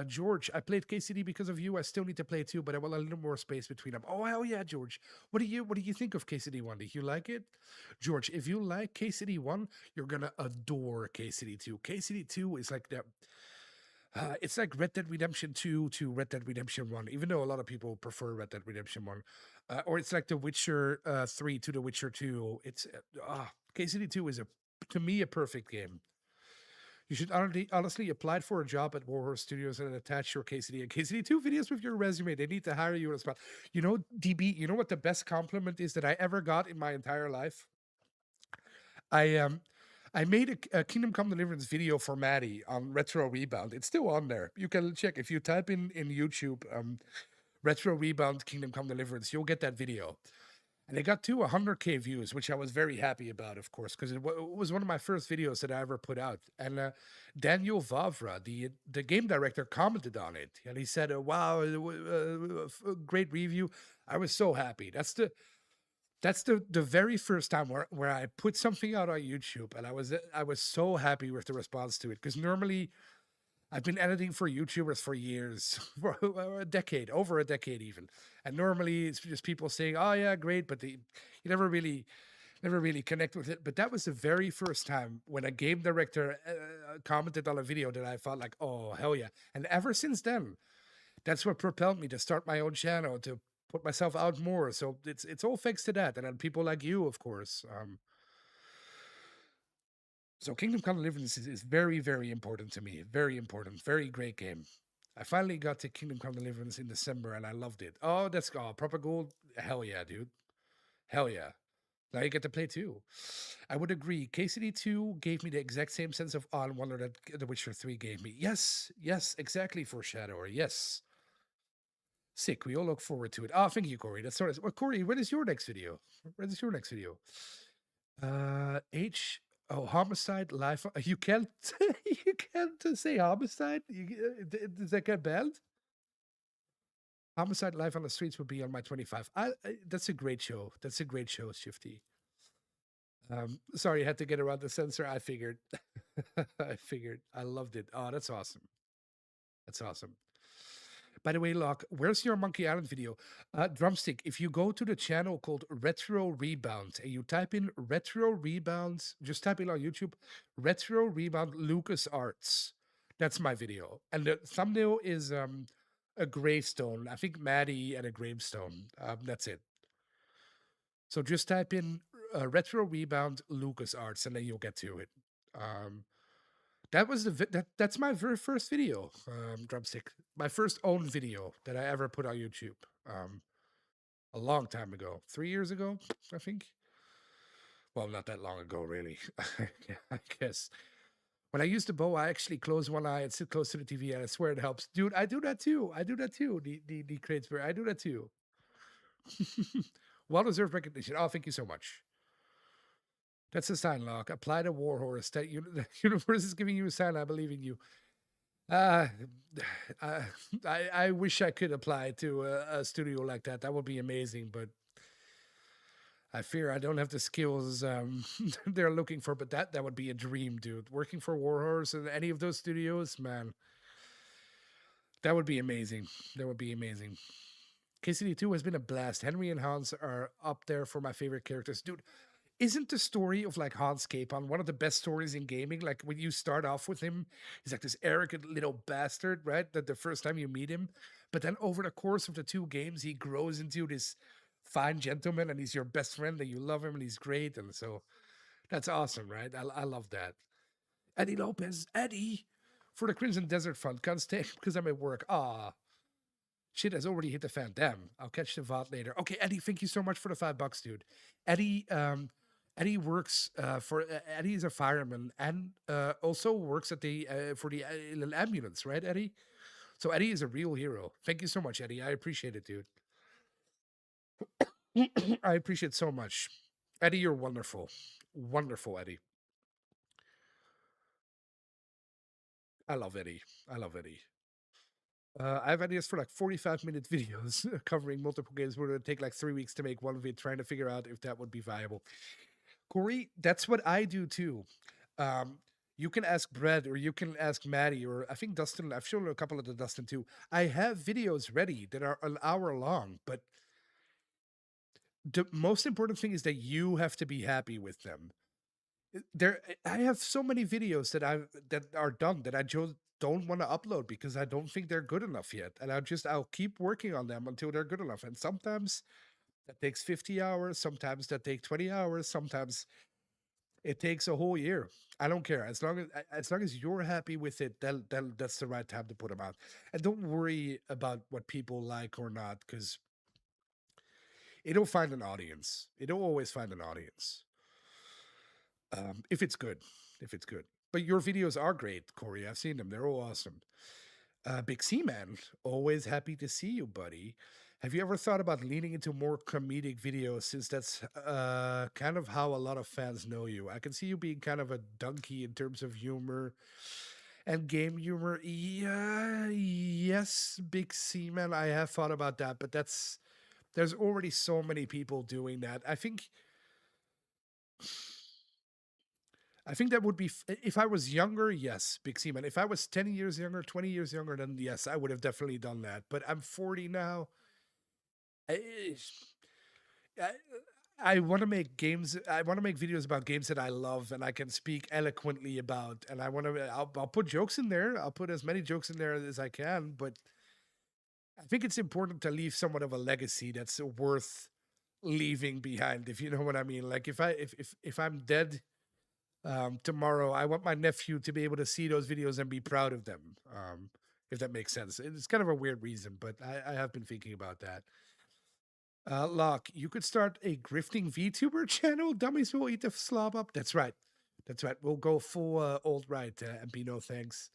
George, I played KCD because of you. I still need to play too, but I want a little more space between them. Oh hell yeah, George. What do you think of KCD 1? Do you like it? George, if you like KCD 1, you're gonna adore KCD 2. KCD 2 is like the it's like Red Dead Redemption 2 to Red Dead Redemption 1, even though a lot of people prefer Red Dead Redemption 1. Or it's like The Witcher 3 to The Witcher 2. KCD 2 is to me a perfect game. You should honestly apply for a job at Warhorse Studios and attach your KCD and KCD 2 videos with your resume. They need to hire you on the spot. You know, DB, you know what the best compliment is that I ever got in my entire life? I I made a Kingdom Come Deliverance video for Maddie on Retro Rebound. It's still on there. You can check if you type in YouTube Retro Rebound Kingdom Come Deliverance, you'll get that video. And it got to 100K views, which I was very happy about, of course, because it was one of my first videos that I ever put out. And Daniel Vavra, the game director, commented on it, and he said, "Wow, great review." I was so happy. That's the very first time where I put something out on YouTube, and I was so happy with the response to it, because normally I've been editing for YouTubers for years, for a decade, over a decade even. And normally it's just people saying, "Oh yeah, great," but you never really connect with it. But that was the very first time when a game director commented on a video that I felt like, "Oh hell yeah!" And ever since then, that's what propelled me to start my own channel, to put myself out more. So it's all thanks to that, and then people like you, of course. So Kingdom Come Deliverance is very, very important to me. Very important. Very great game. I finally got to Kingdom Come Deliverance in December and I loved it. Oh, that's proper gold. Hell yeah, dude. Hell yeah. Now you get to play too. I would agree. KCD 2 gave me the exact same sense of awe and wonder that The Witcher 3 gave me. Yes, yes, exactly, Foreshadower. Yes. Sick. We all look forward to it. Oh, thank you, Corey. That's sort of well, Corey, when is your next video? When is your next video? H. Oh, homicide life. You can't. You can't say homicide. Does that get banned? Homicide life on the streets will be on my 25. That's a great show. That's a great show, Shifty. Sorry, I had to get around the censor. I figured. I figured. I loved it. Oh, that's awesome. That's awesome. By the way, Locke, where's your Monkey Island video? Drumstick, if you go to the channel called Retro Rebound and you type in Retro Rebounds, just type in on YouTube, Retro Rebound Lucas Arts. That's my video. And the thumbnail is a gravestone. I think Maddie and a gravestone. That's it. So just type in Retro Rebound Lucas Arts and then you'll get to it. Um, that was that's my very first video, drumstick. My first own video that I ever put on YouTube. A long time ago, 3 years ago, I think. Well, not that long ago, really. I guess. When I use the bow, I actually close one eye and sit close to the TV, and I swear it helps. Dude, I do that too. I do that too. The crates where I do that too. Well deserved recognition. Oh, thank you so much. That's a sign, Lock. Apply to Warhorse. That the universe is giving you a sign. I believe in you. Uh, I, I wish I could apply to a studio like that. That would be amazing, but I fear I don't have the skills they're looking for. But that would be a dream, dude. Working for Warhorse and any of those studios, man, that would be amazing. That would be amazing. KCD2 has been a blast. Henry and Hans are up there for my favorite characters, dude. Isn't the story of like Hans Capon one of the best stories in gaming? Like when you start off with him, he's like this arrogant little bastard, right? That the first time you meet him, but then over the course of the two games, he grows into this fine gentleman, and he's your best friend, and you love him, and he's great, and so that's awesome, right? I love that. Eddie Lopez, Eddie, for the Crimson Desert Fund, can't stay because I'm at work. Ah, shit has already hit the fan. Damn, I'll catch the VOD later. Okay, Eddie, thank you so much for the $5, dude. Eddie, Eddie works for Eddie is a fireman and also works at the for the ambulance, right, Eddie? So Eddie is a real hero. Thank you so much, Eddie. I appreciate it, dude. I appreciate so much, Eddie. You're wonderful, wonderful, Eddie. I love Eddie. I love Eddie. I have ideas for like 45-minute videos covering multiple games. Where it would take like 3 weeks to make one of it, trying to figure out if that would be viable. Corey, that's what I do too. Um, you can ask Brad or you can ask Maddie or I think Dustin. I've shown a couple of the Dustin too. I have videos ready that are an hour long, but the most important thing is that you have to be happy with them. I have so many videos that are done that I just don't want to upload because I don't think they're good enough yet, and I'll keep working on them until they're good enough. And sometimes that takes 50 hours, sometimes that take 20 hours, sometimes it takes a whole year. I don't care. As long as you're happy with it, that's the right time to put them out. And don't worry about what people like or not, because it'll find an audience. It'll always find an audience. If it's good. If it's good. But your videos are great, Corey. I've seen them. They're all awesome. Big C Man, always happy to see you, buddy. Have you ever thought about leaning into more comedic videos since that's kind of how a lot of fans know you? I can see you being kind of a donkey in terms of humor and game humor. Yeah, yes, Big C man, I have thought about that, but there's already so many people doing that. I think that would be if I was younger, yes, Big C man. If I was 10 years younger, 20 years younger, then yes, I would have definitely done that. But I'm 40 now. I, I, I want to make games. I want to make videos about games that I love and I can speak eloquently about. And I want to. I'll put jokes in there. I'll put as many jokes in there as I can. But I think it's important to leave somewhat of a legacy that's worth leaving behind. If you know what I mean. Like if I'm dead tomorrow, I want my nephew to be able to see those videos and be proud of them. If that makes sense. It's kind of a weird reason, but I have been thinking about that. Locke, you could start a grifting VTuber channel. Dummies will eat the slob up. That's right. That's right. We'll go full old right, MP. No thanks.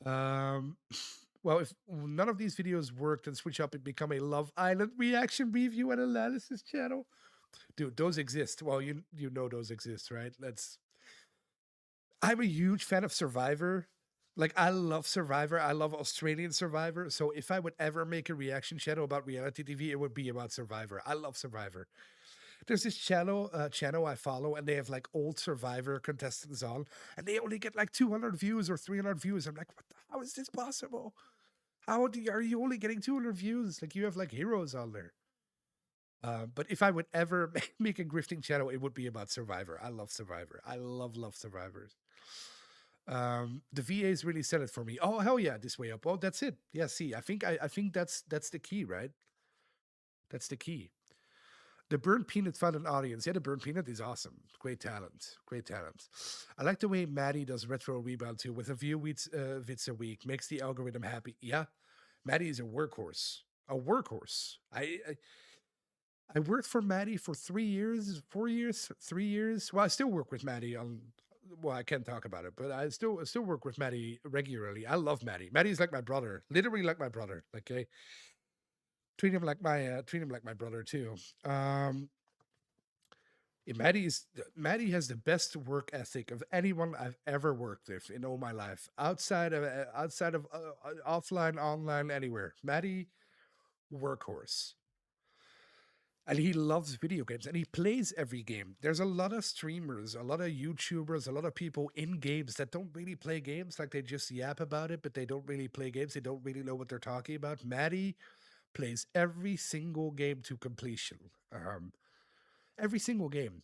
Um, well, if none of these videos work, then switch up and become a Love Island reaction review and analysis channel. Dude, those exist. Well, you know those exist, right? That's I'm a huge fan of Survivor. Like I love Survivor. I love Australian Survivor. So if I would ever make a reaction channel about reality TV, it would be about Survivor. I love Survivor. There's this channel I follow, and they have like old Survivor contestants on, and they only get like 200 views or 300 views. I'm like, how is this possible? Are you only getting 200 views? Like you have like heroes on there. But if I would ever make a grifting channel, it would be about Survivor. I love Survivor. I love Survivors. The VAs really said it for me. Oh hell yeah, this way up. Oh, that's it. Yeah, see, I think that's the key, right? That's the key. The burnt peanut found an audience. Yeah, the burnt peanut is awesome. Great talent. Great talent. I like the way Maddie does retro rebound too, with a few vids a week. Makes the algorithm happy. Yeah, Maddie is a workhorse. A workhorse. I worked for Maddie for 3 years, 4 years, 3 years. Well, I still work with Maddie on. Well, I can't talk about it, but I still work with Maddie regularly. I love Maddie. Maddie's like my brother, literally like my brother. Like I treat him like my brother too. Um, Maddie has the best work ethic of anyone I've ever worked with in all my life, outside of offline, online, anywhere. Maddie workhorse. And he loves video games and he plays every game. There's a lot of streamers, a lot of YouTubers, a lot of people in games that don't really play games. Like they just yap about it, but they don't really play games. They don't really know what they're talking about. Maddie plays every single game to completion. Every single game.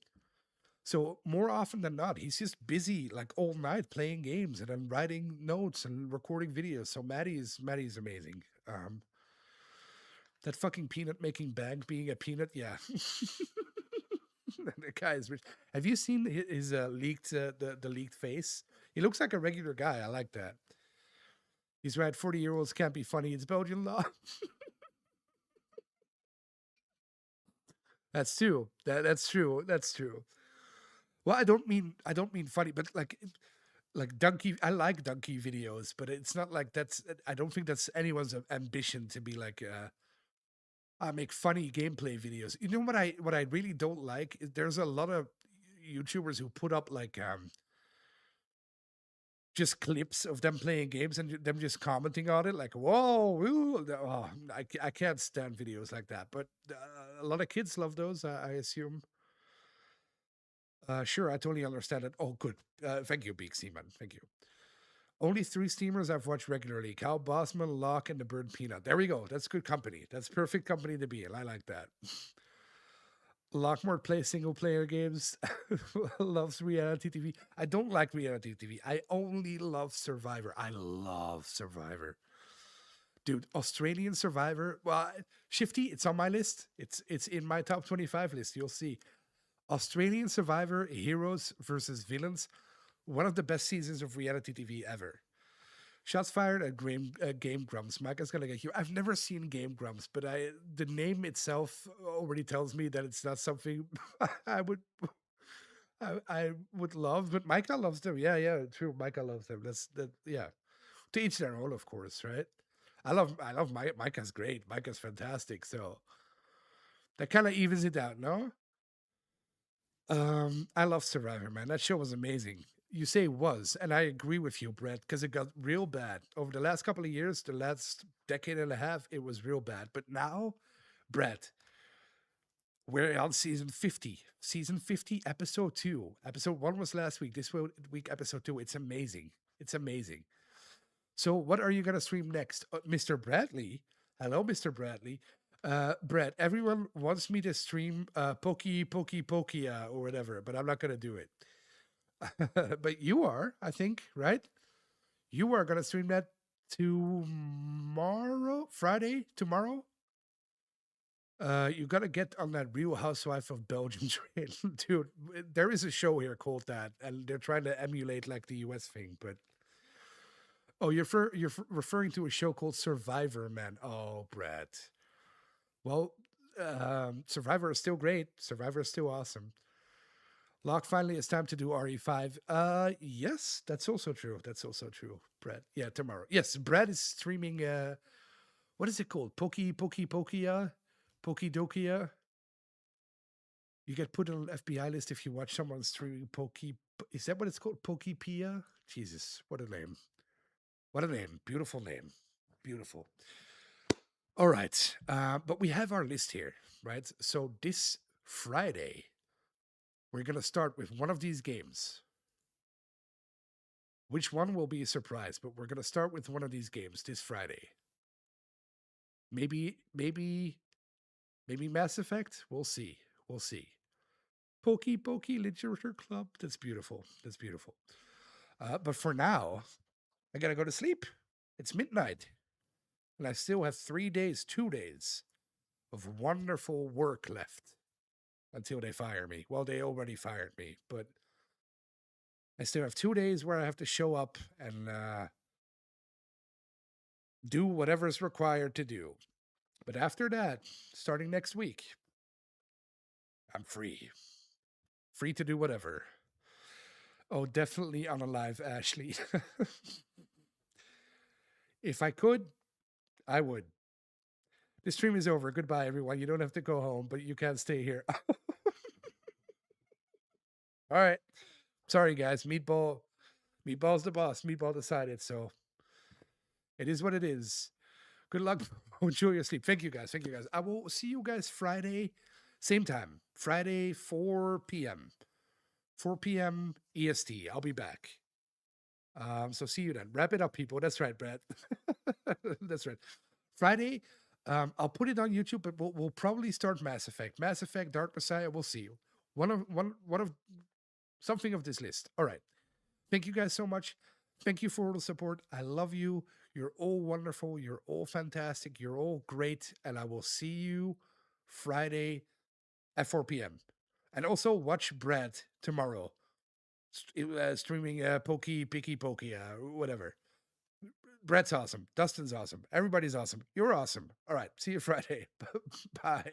So more often than not, he's just busy like all night playing games and then writing notes and recording videos. So Maddie's amazing. That fucking peanut making bag being a peanut, yeah. The guy is rich. Have you seen his leaked the leaked face? He looks like a regular guy. I like that. He's right. 40-year-olds can't be funny. It's Belgian law. That's true. That's true. That's true. Well, I don't mean funny, but like donkey. I like donkey videos, but it's not like that's. I don't think that's anyone's ambition to be like. I make funny gameplay videos. You know what I really don't like is there's a lot of YouTubers who put up like just clips of them playing games and them just commenting on it like whoa woo. Oh, I can't stand videos like that, but a lot of kids love those, I assume. Sure, I totally understand it. Oh good, thank you, Beak Seaman, thank you. Only three streamers I've watched regularly: Cal Bossman, Locke, and the Bird Peanut. There we go. That's good company. That's perfect company to be in. I like that. Lockmore plays single player games, loves reality TV. I don't like reality TV. I only love Survivor. I love Survivor. Dude, Australian Survivor. Well, Shifty, it's on my list. It's in my top 25 list. You'll see. Australian Survivor, heroes versus villains. One of the best seasons of reality TV ever. Shots fired at Game Grumps. Micah's gonna get you. I've never seen Game Grumps, but the name itself already tells me that it's not something I would I would love. But Micah loves them. Yeah, yeah, true. Micah loves them. That's that. Yeah, to each their own, of course, right? I love Micah's great. Micah's fantastic. So that kind of evens it out, no? I love Survivor, man. That show was amazing. You say was, and I agree with you, Brett, because it got real bad over the last couple of years, the last decade and a half. It was real bad, but now, Brett, we're on season 50, episode 2. Episode 1 was last week. This week, episode 2. It's amazing. It's amazing. So, what are you going to stream next? Mr. Bradley. Hello, Mr. Bradley. Brett, everyone wants me to stream Pokia or whatever, but I'm not going to do it. But you are, I think, right? You are going to stream that tomorrow, Friday, tomorrow? You got to get on that Real Housewife of Belgium train, dude. There is a show here called that, and they're trying to emulate like the US thing. But oh, referring to a show called Survivor, man. Oh, Brett. Well, Survivor is still great. Survivor is still awesome. Lock, finally, it's time to do RE5. Yes, that's also true. That's also true, Brett. Yeah, tomorrow. Yes, Brett is streaming. What is it called? Pokia, Pokidokia. You get put on an FBI list if you watch someone streaming Poki. Is that what it's called? Pokipia? Jesus, what a name! What a name! Beautiful name. Beautiful. All right, but we have our list here, right? So this Friday, we're gonna start with one of these games. Which one will be a surprise? But we're gonna start with one of these games this Friday. Maybe Mass Effect. We'll see. We'll see. Pokey Literature Club. That's beautiful. That's beautiful. But for now, I gotta go to sleep. It's midnight, and I still have 3 days, 2 days of wonderful work left until they fire me. Well, they already fired me, but I still have 2 days where I have to show up and do whatever is required to do. But after that, starting next week, I'm free. Free to do whatever. Oh, definitely unalive, Ashley. If I could, I would. This stream is over. Goodbye, everyone. You don't have to go home, but you can stay here. All right. Sorry, guys. Meatball's the boss. Meatball decided. So it is what it is. Good luck. Enjoy your sleep. Thank you, guys. Thank you, guys. I will see you guys Friday, same time. Friday, 4 p.m. 4 p.m. EST. I'll be back. So see you then. Wrap it up, people. That's right, Brad. That's right. Friday, I'll put it on YouTube, but we'll probably start Mass Effect. Mass Effect, Dark Messiah. We'll see you. One of something of this list. All right. Thank you guys so much. Thank you for all the support. I love you. You're all wonderful. You're all fantastic. You're all great. And I will see you Friday at 4 p.m. And also watch Brad tomorrow streaming Pokey, whatever. Brett's awesome. Dustin's awesome. Everybody's awesome. You're awesome. All right. See you Friday. Bye.